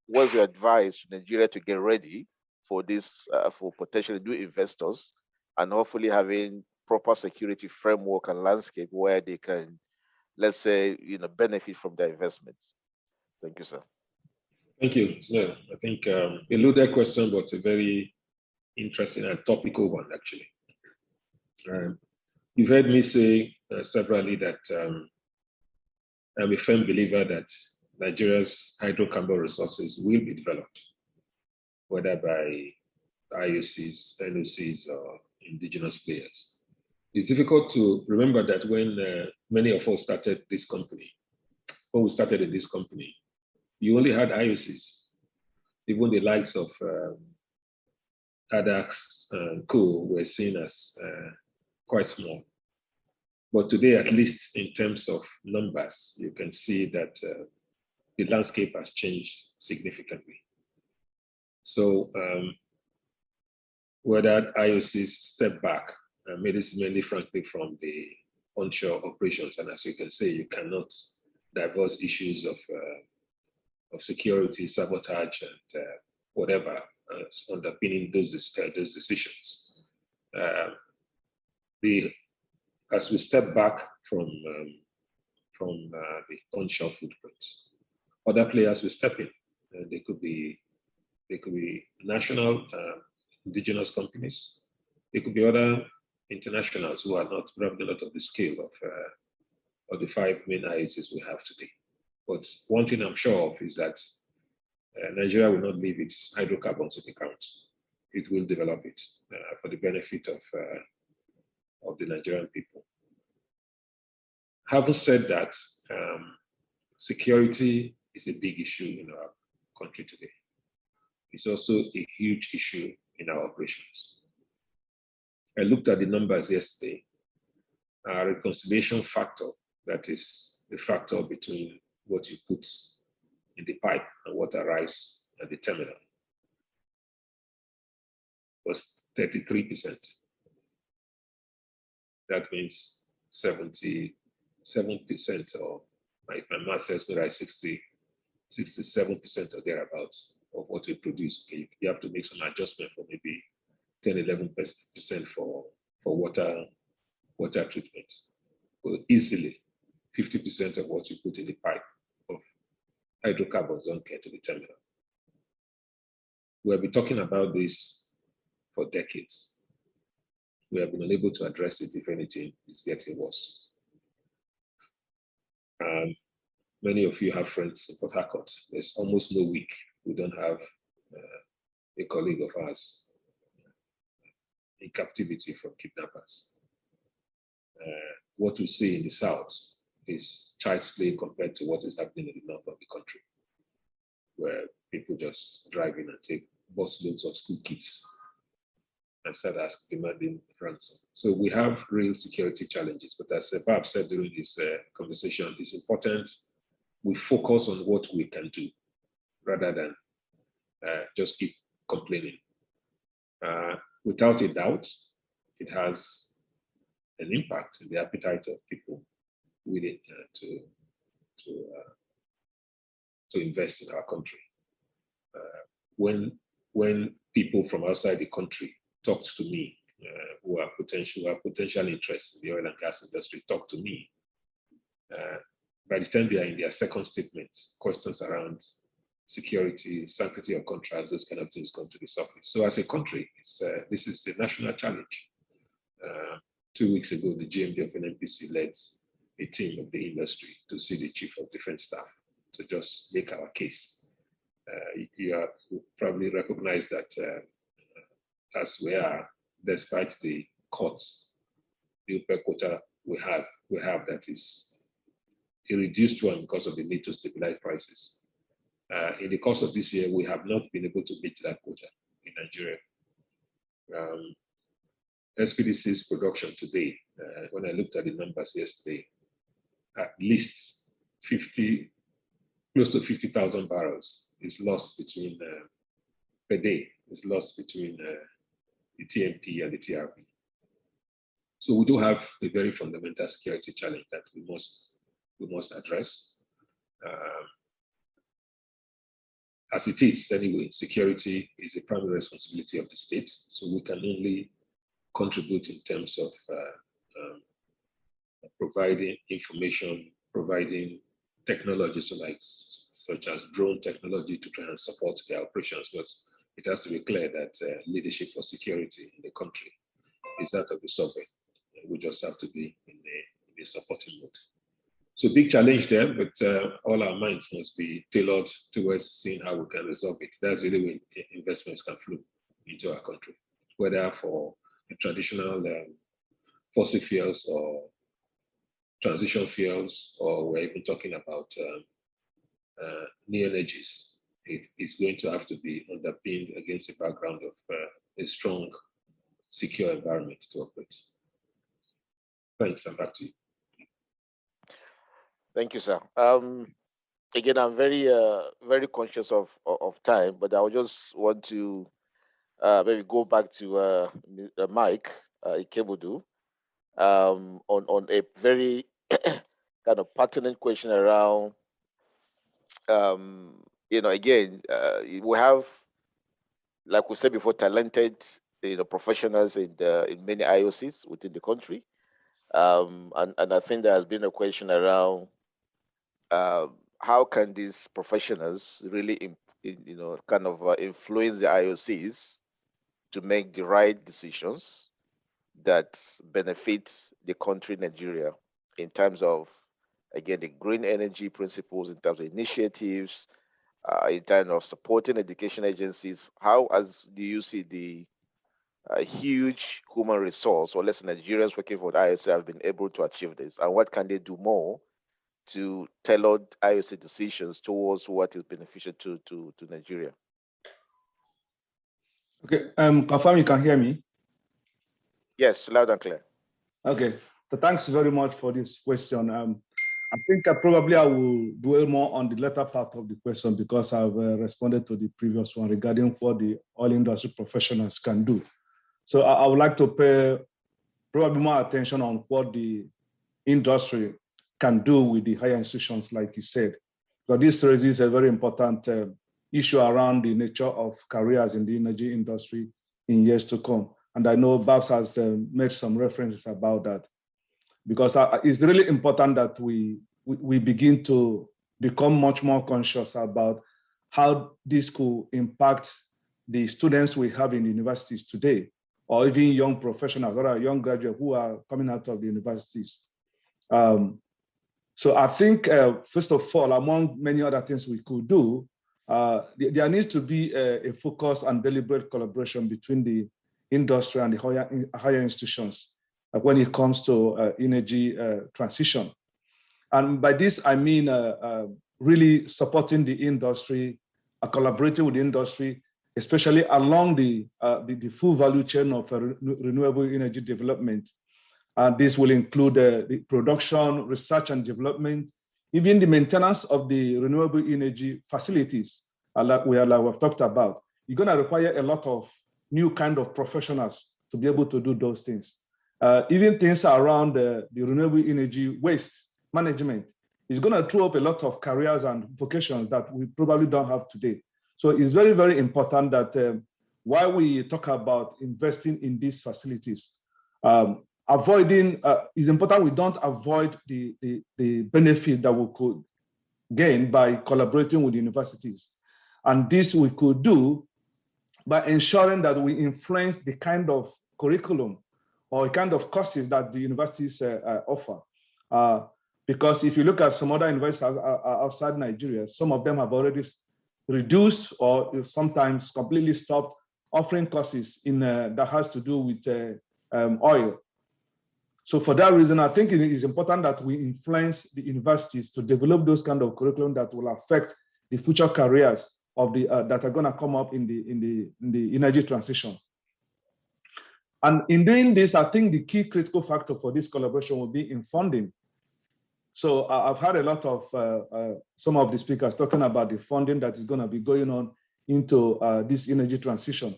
what's your advice to Nigeria to get ready for this, for potentially new investors, and hopefully having proper security framework and landscape where they can, let's say, benefit from their investments? Thank you, sir. Thank you. So I think a loaded question, but a very interesting and topical one, actually. You've heard me say severally that I'm a firm believer that Nigeria's hydrocarbon resources will be developed, whether by IOCs, NOCs, or indigenous players. It's difficult to remember that when many of us started this company, when we started in this company, you only had IOCs. Even the likes of ADAX and co were seen as quite small. But today, at least in terms of numbers, you can see that the landscape has changed significantly. So whether IOCs step back, made this mainly, frankly, from the onshore operations, and as you can say, you cannot divulge issues of security, sabotage, and whatever underpinning those decisions. As we step back from the onshore footprint, other players will step in. They could be national indigenous companies. They could be other internationals who are not probably not of the scale of the 5 main IOCs we have today. But one thing I'm sure of is that Nigeria will not leave its hydrocarbons in the count. It will develop it for the benefit of the Nigerian people. Having said that, security is a big issue in our country today. It's also a huge issue in our operations. I looked at the numbers yesterday. Our reconciliation factor, that is the factor between what you put in the pipe and what arrives at the terminal, was 33%. That means 77%, or if my math says me right, 67% or thereabouts of what we produce. Okay, you have to make some adjustment for maybe 10-11% for water treatment. But easily 50% of what you put in the pipe of hydrocarbons don't get to the terminal. We have been talking about this for decades. We have been unable to address it. If anything, it's getting worse. Many of you have friends in Port Harcourt. There's almost no week we don't have a colleague of ours in captivity from kidnappers. What we see in the south is child's play compared to what is happening in the north of the country, where people just drive in and take busloads of school kids and start demanding ransom. So we have real security challenges. But as Bab said during this conversation, it's important we focus on what we can do rather than just keep complaining. Without a doubt, it has an impact in the appetite of people willing to invest in our country. When people from outside the country talk to me, who have potential interest in the oil and gas industry, talk to me, by the time they are in their second statement, questions around security, sanctity of contracts, those kind of things come to the surface. So as a country, this is a national challenge. 2 weeks ago, the GMD of NNPC led a team of the industry to see the Chief of Defense Staff to just make our case. You probably recognize that as we are, despite the courts the per quota we have that is a reduced one because of the need to stabilize prices. In the course of this year, we have not been able to meet that quota in Nigeria. SPDC's production today, when I looked at the numbers yesterday, at least close to 50,000 barrels is lost between per day, is lost between the TMP and the TRP. So we do have a very fundamental security challenge that we must address. As it is anyway, security is a primary responsibility of the state, so we can only contribute in terms of providing information, providing technology, such as drone technology to try and support their operations. But it has to be clear that leadership for security in the country is that of the sovereign. We just have to be in a supporting mode. So big challenge there, but all our minds must be tailored towards seeing how we can resolve it. That's really when investments can flow into our country, whether for the traditional fossil fuels or transition fuels, or we're even talking about new energies. It is going to have to be underpinned against the background of a strong, secure environment to operate. Thanks, and back to you. Thank you, sir. Again, I'm very, very conscious of time, but I would just want to maybe go back to Mike Ikebudu on a very kind of pertinent question around, again, we have, like we said before, talented, professionals in many IOCs within the country. And I think there has been a question around how can these professionals really, influence the IOCs to make the right decisions that benefit the country, Nigeria, in terms of, again, the green energy principles, in terms of initiatives, in terms of supporting education agencies. How do you see the huge human resource, or less Nigerians working for the IOC have been able to achieve this, and what can they do more to tailor IOC decisions towards what is beneficial to Nigeria? Okay, confirm you can hear me? Yes, loud and clear. Okay, so thanks very much for this question. I think probably I will dwell more on the latter part of the question because I've responded to the previous one regarding what the oil industry professionals can do. So I would like to pay probably more attention on what the industry can do with the higher institutions, like you said. But this raises a very important issue around the nature of careers in the energy industry in years to come. And I know Babs has made some references about that, because it's really important that we begin to become much more conscious about how this could impact the students we have in universities today, or even young professionals or young graduates who are coming out of the universities. So I think, first of all, among many other things we could do, there needs to be a focused and deliberate collaboration between the industry and the higher institutions when it comes to energy transition. And by this, I mean really supporting the industry, collaborating with the industry, especially along the full value chain of renewable energy development. This will include the production, research and development, even the maintenance of the renewable energy facilities, like we've talked about. You're going to require a lot of new kind of professionals to be able to do those things. Even things around the renewable energy waste management is going to throw up a lot of careers and vocations that we probably don't have today. So it's very, very important that while we talk about investing in these facilities, it's important we don't avoid the benefit that we could gain by collaborating with universities. And this we could do by ensuring that we influence the kind of curriculum or kind of courses that the universities offer. Because if you look at some other universities outside Nigeria, some of them have already reduced or sometimes completely stopped offering courses that has to do with oil. So for that reason, I think it is important that we influence the universities to develop those kind of curriculum that will affect the future careers of the that are going to come up in the energy transition. And in doing this, I think the key critical factor for this collaboration will be in funding. So I've had a lot of some of the speakers talking about the funding that is going to be going on into this energy transition.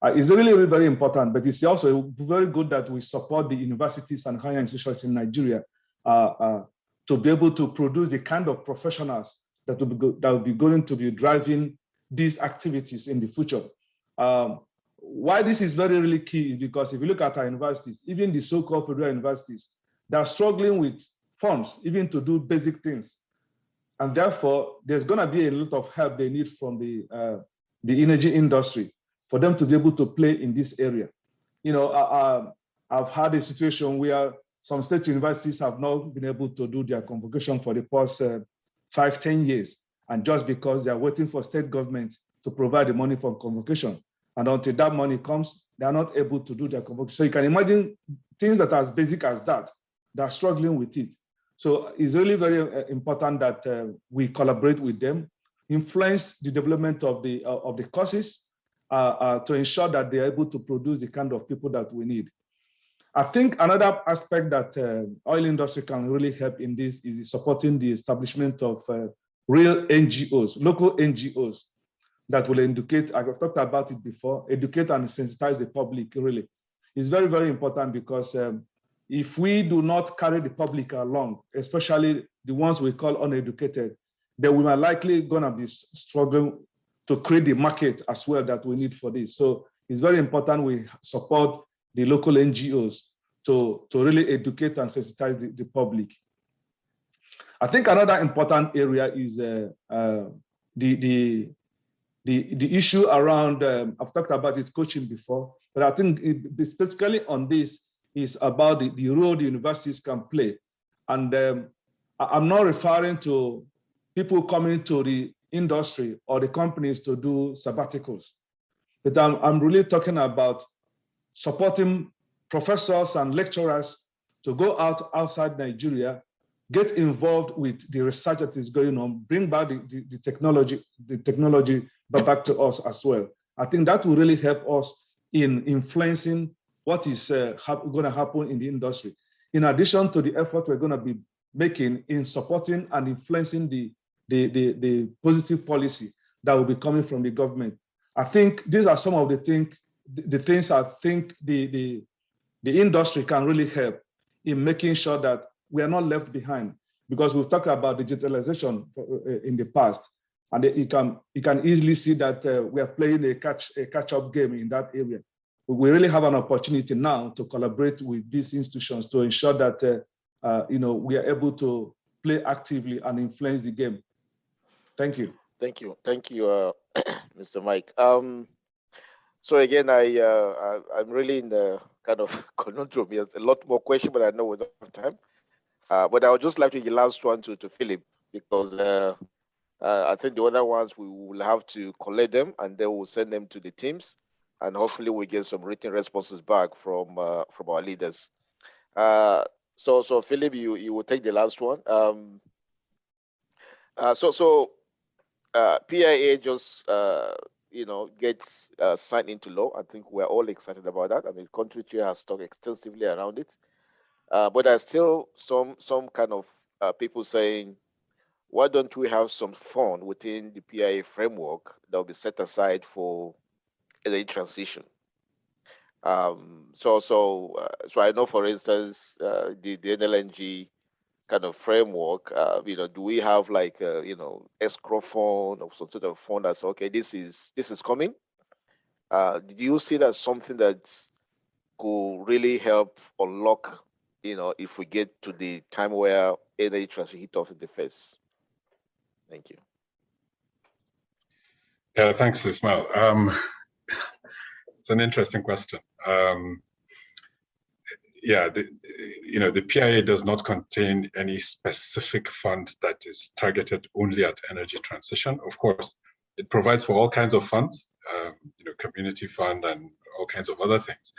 It's really, really very important, but it's also very good that we support the universities and higher institutions in Nigeria to be able to produce the kind of professionals that will be going to be driving these activities in the future. Why this is very, really key is because if you look at our universities, even the so-called federal universities, they're struggling with funds, even to do basic things. And therefore, there's going to be a lot of help they need from the energy industry for them to be able to play in this area. You know, I've had a situation where some state universities have not been able to do their convocation for the past 5-10 years, and just because they are waiting for state government to provide the money for convocation. And until that money comes, they are not able to do their convocation. So you can imagine things that are as basic as that, they're struggling with it. So it's really very important that we collaborate with them, influence the development of the courses to ensure that they are able to produce the kind of people that we need. I think another aspect that oil industry can really help in this is supporting the establishment of real NGOs, local NGOs that will educate. I've talked about it before, educate and sensitize the public really. It's very, very important because if we do not carry the public along, especially the ones we call uneducated, then we are likely gonna be struggling to create the market as well that we need for this. So it's very important we support the local NGOs to really educate and sensitize the public. I think another important area is the issue around, I've talked about it, coaching before, but I think specifically on this is about the role the universities can play. And I'm not referring to people coming to the industry or the companies to do sabbaticals, but I'm really talking about supporting professors and lecturers to go outside Nigeria, get involved with the research that is going on, bring back the technology back to us as well. I think that will really help us in influencing what is going to happen in the industry. In addition to the effort we're going to be making in supporting and influencing the positive policy that will be coming from the government. I think these are some of the things I think the industry can really help in making sure that we are not left behind, because we've talked about digitalization in the past, and you can easily see that we are playing a catch-up game in that area. We really have an opportunity now to collaborate with these institutions to ensure that we are able to play actively and influence the game. Thank you. Thank you, Mr. Mike. So again, I'm really in the kind of conundrum. There's a lot more questions, but I know we don't have time. But I would just like to give the last one to Philip, because I think the other ones we will have to collect them and then we'll send them to the teams, and hopefully we get some written responses back from our leaders. So Philip, you will take the last one. PIA just gets signed into law. I think we're all excited about that. I mean, country chair has talked extensively around it, but there's still some kind of people saying, why don't we have some fund within the PIA framework that will be set aside for energy transition? So I know, for instance, the NLNG kind of framework, do we have like escrow fund or some sort of fund that's okay, this is coming? Do you see that something that could really help unlock, if we get to the time where energy transition hit off in the face? Thank you. Yeah, thanks, Ismail. It's an interesting question. The PIA does not contain any specific fund that is targeted only at energy transition. Of course, it provides for all kinds of funds, community fund and all kinds of other things.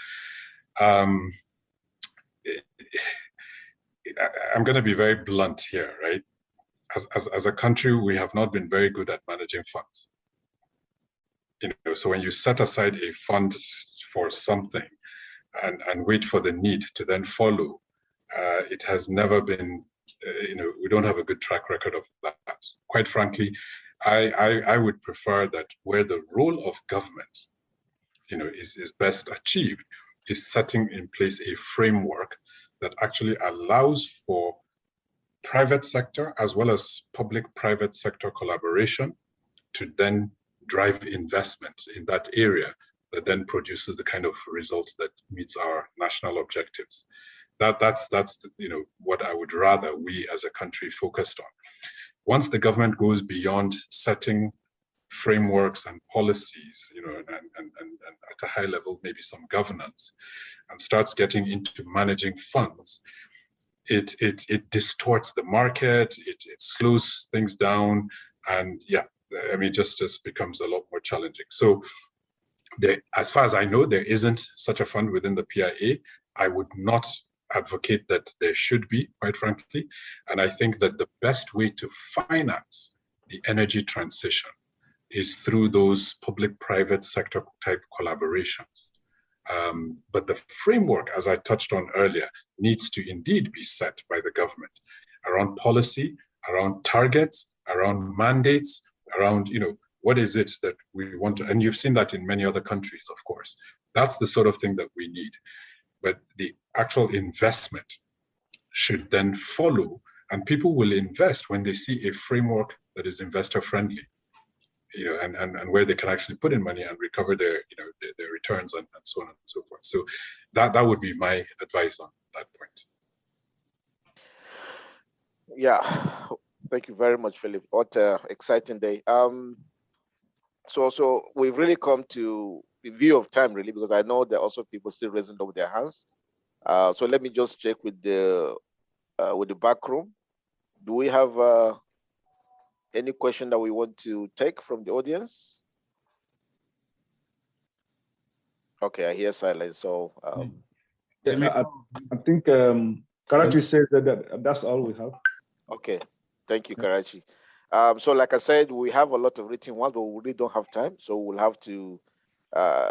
I'm going to be very blunt here, right? As a country, we have not been very good at managing funds. So when you set aside a fund for something and wait for the need to then follow, it has never been, we don't have a good track record of that. Quite frankly, I would prefer that where the role of government, is best achieved, is setting in place a framework that actually allows for private sector as well as public-private sector collaboration to then drive investment in that area that then produces the kind of results that meets our national objectives. That's what I would rather we as a country focused on. Once the government goes beyond setting frameworks and policies, and at a high level, maybe some governance, and starts getting into managing funds, it distorts the market, it slows things down, and just becomes a lot more challenging. So as far as I know, there isn't such a fund within the PIA. I would not advocate that there should be, quite frankly. And I think that the best way to finance the energy transition is through those public-private sector type collaborations. But the framework, as I touched on earlier, needs to indeed be set by the government around policy, around targets, around mandates, around, what is it that we want to, and you've seen that in many other countries, of course. That's the sort of thing that we need. But the actual investment should then follow, and people will invest when they see a framework that is investor friendly, and where they can actually put in money and recover their returns and so on and so forth. So that would be my advice on that point. Yeah, thank you very much, Philip. What an exciting day. So we've really come to the view of time, really, because I know there are also people still raising up their hands. So let me just check with the back room. Do we have any question that we want to take from the audience? Okay, I hear silence. So I think Karachi said that's all we have. okay, thank you, Karachi. So like I said, we have a lot of written ones, but we really don't have time. So we'll have to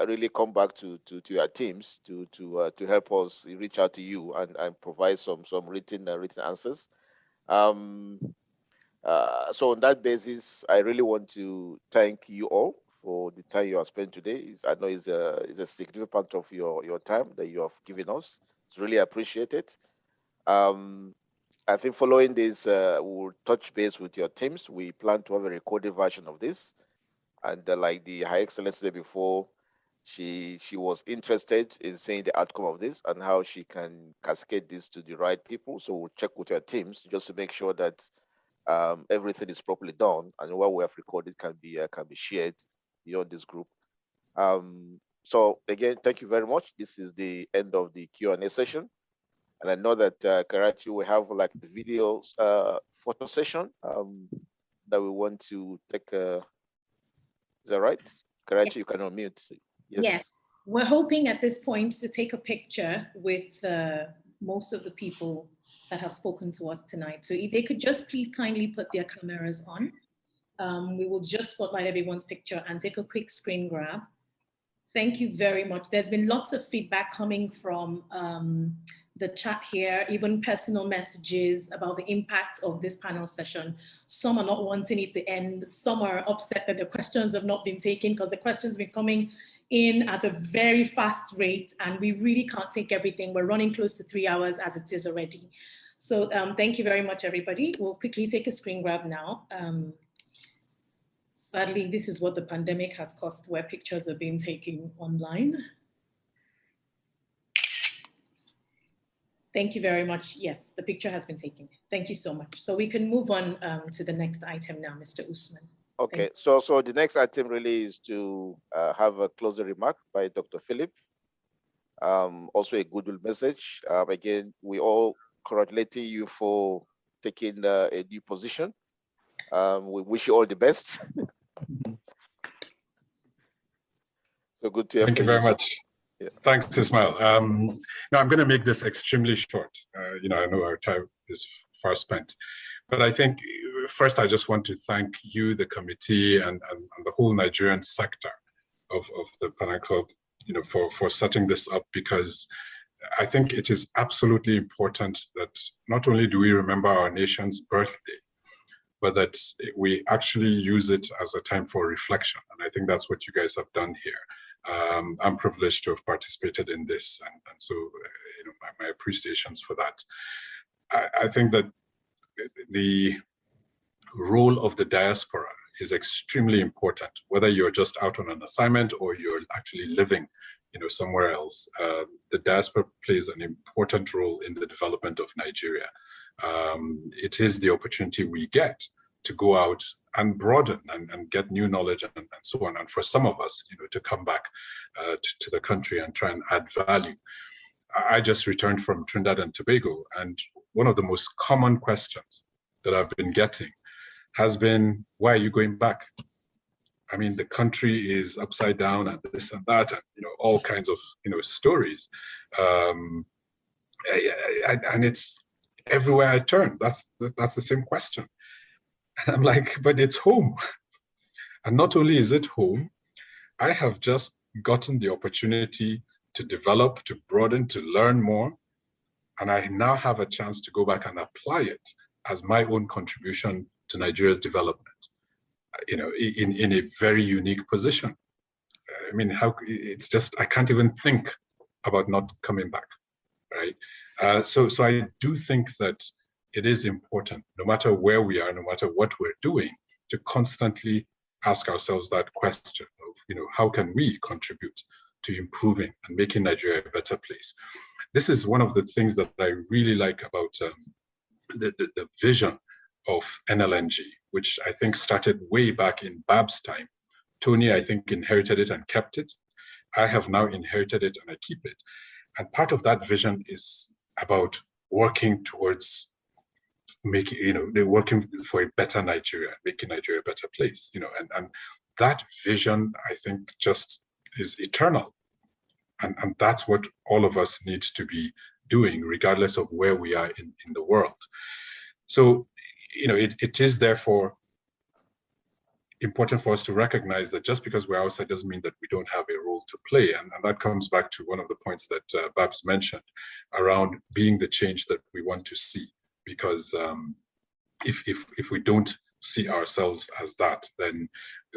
really come back to your teams to help us reach out to you and provide some written answers. So on that basis, I really want to thank you all for the time you have spent today. I know it's a significant part of your time that you have given us. It's really appreciated. I think following this, we'll touch base with your teams. We plan to have a recorded version of this. And like the High Excellency said before, she was interested in seeing the outcome of this and how she can cascade this to the right people. So we'll check with your teams just to make sure that everything is properly done and what we have recorded can be shared beyond this group. So again, thank you very much. This is the end of the Q&A session. And I know that Karachi will have like the video photo session that we want to take. Is that right? Karachi, you can unmute. Yes. We're hoping at this point to take a picture with most of the people that have spoken to us tonight. So if they could just please kindly put their cameras on, we will just spotlight everyone's picture and take a quick screen grab. Thank you very much. There's been lots of feedback coming from the chat here, even personal messages about the impact of this panel session. Some are not wanting it to end. Some are upset that the questions have not been taken because the questions have been coming in at a very fast rate and we really can't take everything. We're running close to 3 hours as it is already. So thank you very much, everybody. We'll quickly take a screen grab now. Sadly, this is what the pandemic has cost, where pictures are being taken online. Thank you very much. Yes, the picture has been taken. Thank you so much. So we can move on to the next item now, Mr. Usman. Okay, so the next item really is to have a closing remark by Dr. Philip. Also a goodwill message. Again, we all congratulating you for taking a new position. We wish you all the best. So good to hear Thank you very much. Thanks, Ismail. Now I'm going to make this extremely short. I know our time is far spent, but I think first I just want to thank you, the committee, and the whole Nigerian sector of the Panel Club, for setting this up, because I think it is absolutely important that not only do we remember our nation's birthday, but that we actually use it as a time for reflection. And I think that's what you guys have done here. I'm privileged to have participated in this, and so my appreciations for that. I think that the role of the diaspora is extremely important, whether you're just out on an assignment or you're actually living somewhere else. The diaspora plays an important role in the development of Nigeria. It is the opportunity we get to go out and broaden and get new knowledge and so on. And for some of us, to come back to the country and try and add value. I just returned from Trinidad and Tobago, and one of the most common questions that I've been getting has been, why are you going back? I mean, the country is upside down and this and that, and all kinds of stories. And it's everywhere I turn. That's the same question. And I'm like, but it's home. And not only is it home, I have just gotten the opportunity to develop, to broaden, to learn more. And I now have a chance to go back and apply it as my own contribution to Nigeria's development, in a very unique position. I mean, it's just, I can't even think about not coming back, right? So I do think that it is important, no matter where we are, no matter what we're doing, to constantly ask ourselves that question of, how can we contribute to improving and making Nigeria a better place? This is one of the things that I really like about the vision of NLNG, which I think started way back in Bab's time. Tony, I think, inherited it and kept it. I have now inherited it and I keep it. And part of that vision is about working towards they're working for a better Nigeria, making Nigeria a better place, and that vision, I think, just is eternal. And that's what all of us need to be doing, regardless of where we are in the world. So, it is therefore important for us to recognize that just because we're outside doesn't mean that we don't have a role to play. And that comes back to one of the points that Babs mentioned around being the change that we want to see. Because if we don't see ourselves as that, then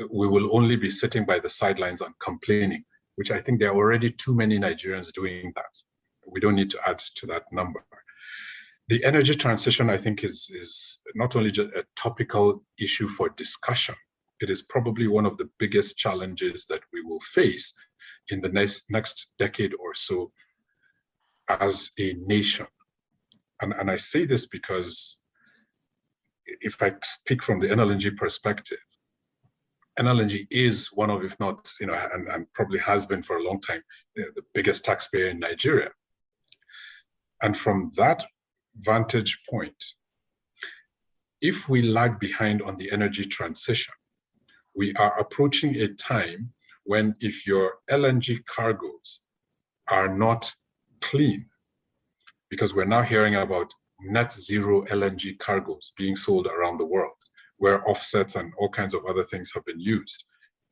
we will only be sitting by the sidelines and complaining, which I think there are already too many Nigerians doing that. We don't need to add to that number. The energy transition, I think, is not only just a topical issue for discussion, it is probably one of the biggest challenges that we will face in the next decade or so as a nation. And I say this because if I speak from the NLNG perspective, NLNG is one of, if not, and probably has been for a long time, the biggest taxpayer in Nigeria. And from that vantage point, if we lag behind on the energy transition, we are approaching a time when if your LNG cargoes are not clean, because we're now hearing about net zero LNG cargoes being sold around the world, where offsets and all kinds of other things have been used,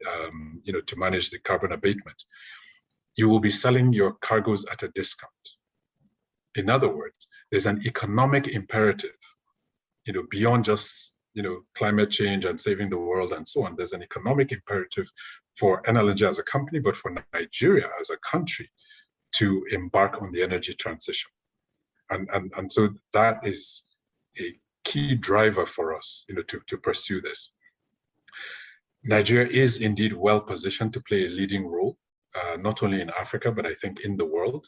to manage the carbon abatement. You will be selling your cargoes at a discount. In other words, there's an economic imperative, beyond just, climate change and saving the world and so on. There's an economic imperative for NLNG as a company, but for Nigeria as a country to embark on the energy transition. And so that is a key driver for us, to pursue this. Nigeria is indeed well positioned to play a leading role, not only in Africa, but I think in the world,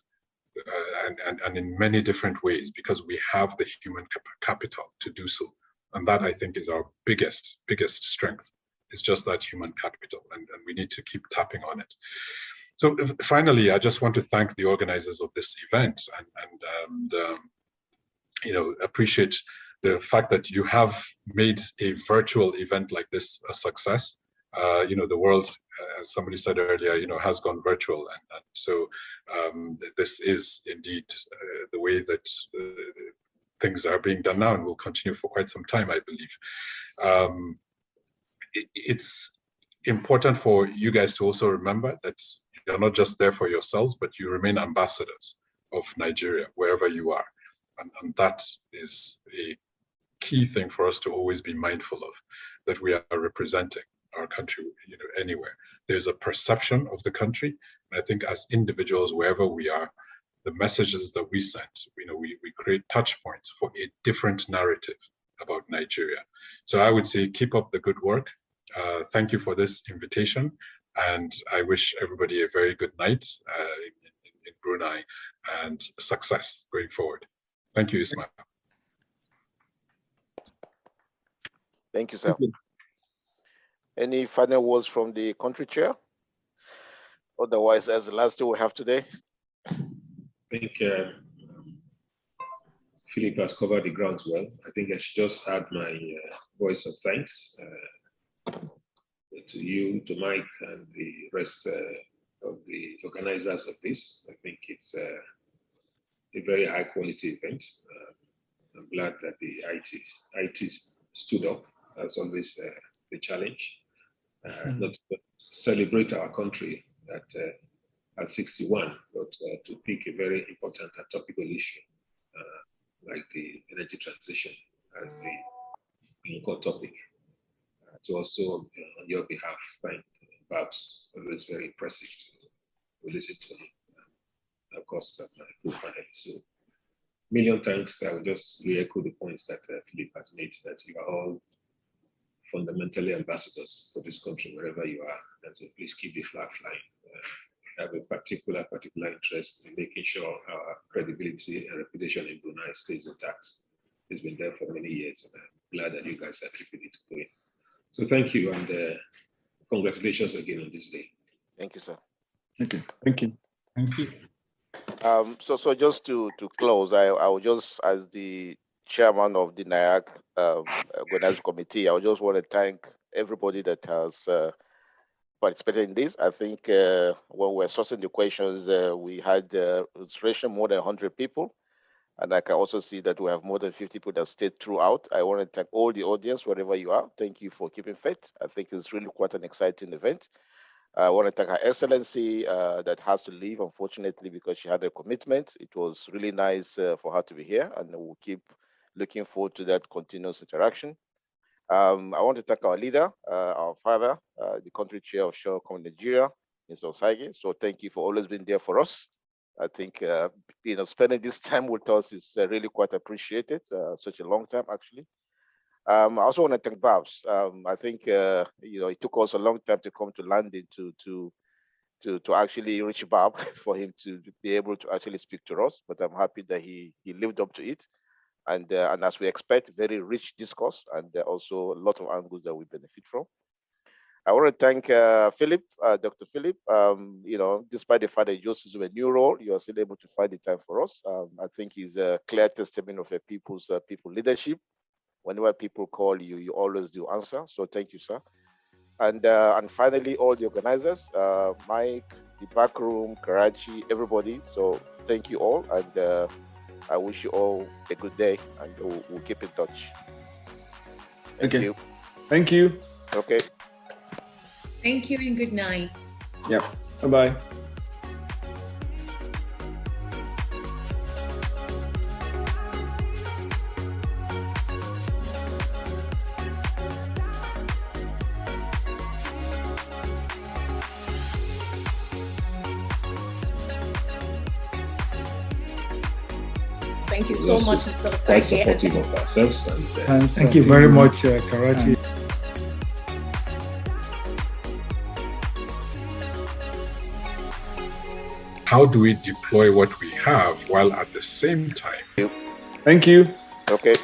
and in many different ways, because we have the human capital to do so. And that, I think, is our biggest strength. It's just that human capital, and we need to keep tapping on it. So finally, I just want to thank the organizers of this event and appreciate the fact that you have made a virtual event like this a success. the world, as somebody said earlier, has gone virtual, and so this is indeed the way that things are being done now, and will continue for quite some time, I believe. It's important for you guys to also remember that you're not just there for yourselves, but you remain ambassadors of Nigeria wherever you are, and that is a key thing for us to always be mindful of, that we are representing our country, anywhere. There's a perception of the country, and I think as individuals, wherever we are, the messages that we send, we create touch points for a different narrative about Nigeria. So I would say keep up the good work. Thank you for this invitation, and I wish everybody a very good night in Brunei and success going forward. Thank you, Ismail. Thank you, sir. Any final words from the country chair? Otherwise, as the last thing we have today. I think Philip has covered the grounds well. I think I should just add my voice of thanks to you, to Mike, and the rest of the organizers of this. I think it's a very high quality event. I'm glad that the IT stood up. That's always the challenge. Not to celebrate our country at 61, but to pick a very important and topical issue like the energy transition as the core topic. To also, on your behalf, thank Babs. Always very impressive to listen to him. Of course, my co-panel. So, million thanks. I will just re-echo the points that Philip has made, that you are all fundamentally ambassadors for this country wherever you are, and so please keep the flag flying. I have a particular interest in making sure our credibility and reputation in Brunei stays intact. It's been there for many years, and I'm glad that you guys are keeping it going. So thank you, and congratulations again on this day. Thank you, sir. Thank you. Thank you. Thank you. So just to close, I will just, as the chairman of the NIAC organizing committee, I just want to thank everybody that has participated in this. I think when we're sourcing the questions, we had registration more than 100 people. And I can also see that we have more than 50 people that stayed throughout. I want to thank all the audience, wherever you are. Thank you for keeping faith. I think it's really quite an exciting event. I want to thank Her Excellency that has to leave, unfortunately, because she had a commitment. It was really nice for her to be here, and we'll keep looking forward to that continuous interaction. I want to thank our leader, our father, the country chair of Shell Common Nigeria, Mr. Osage. So thank you for always being there for us. I think spending this time with us is really quite appreciated. Such a long time, actually. I also want to thank Babs. I think it took us a long time to come to London to actually reach Bob for him to be able to actually speak to us. But I'm happy that he lived up to it, and as we expect, very rich discourse, and also a lot of angles that we benefit from. I want to thank Philip, Dr. Philip. Despite the fact that you just assumed a new role, you are still able to find the time for us. I think he's a clear testament of a people's leadership. Whenever people call you, you always do answer. So thank you, sir. And finally, all the organizers, Mike, the back room, Karachi, everybody. So thank you all, and I wish you all a good day, and we'll keep in touch. Thank you. Thank you. Okay. Thank you and good night. Yeah. Bye-bye. Thank you so much, Mr. Quite Osage. supportive of ourselves. And thank you very much, Karachi. How do we deploy what we have while at the same time? Thank you. Okay.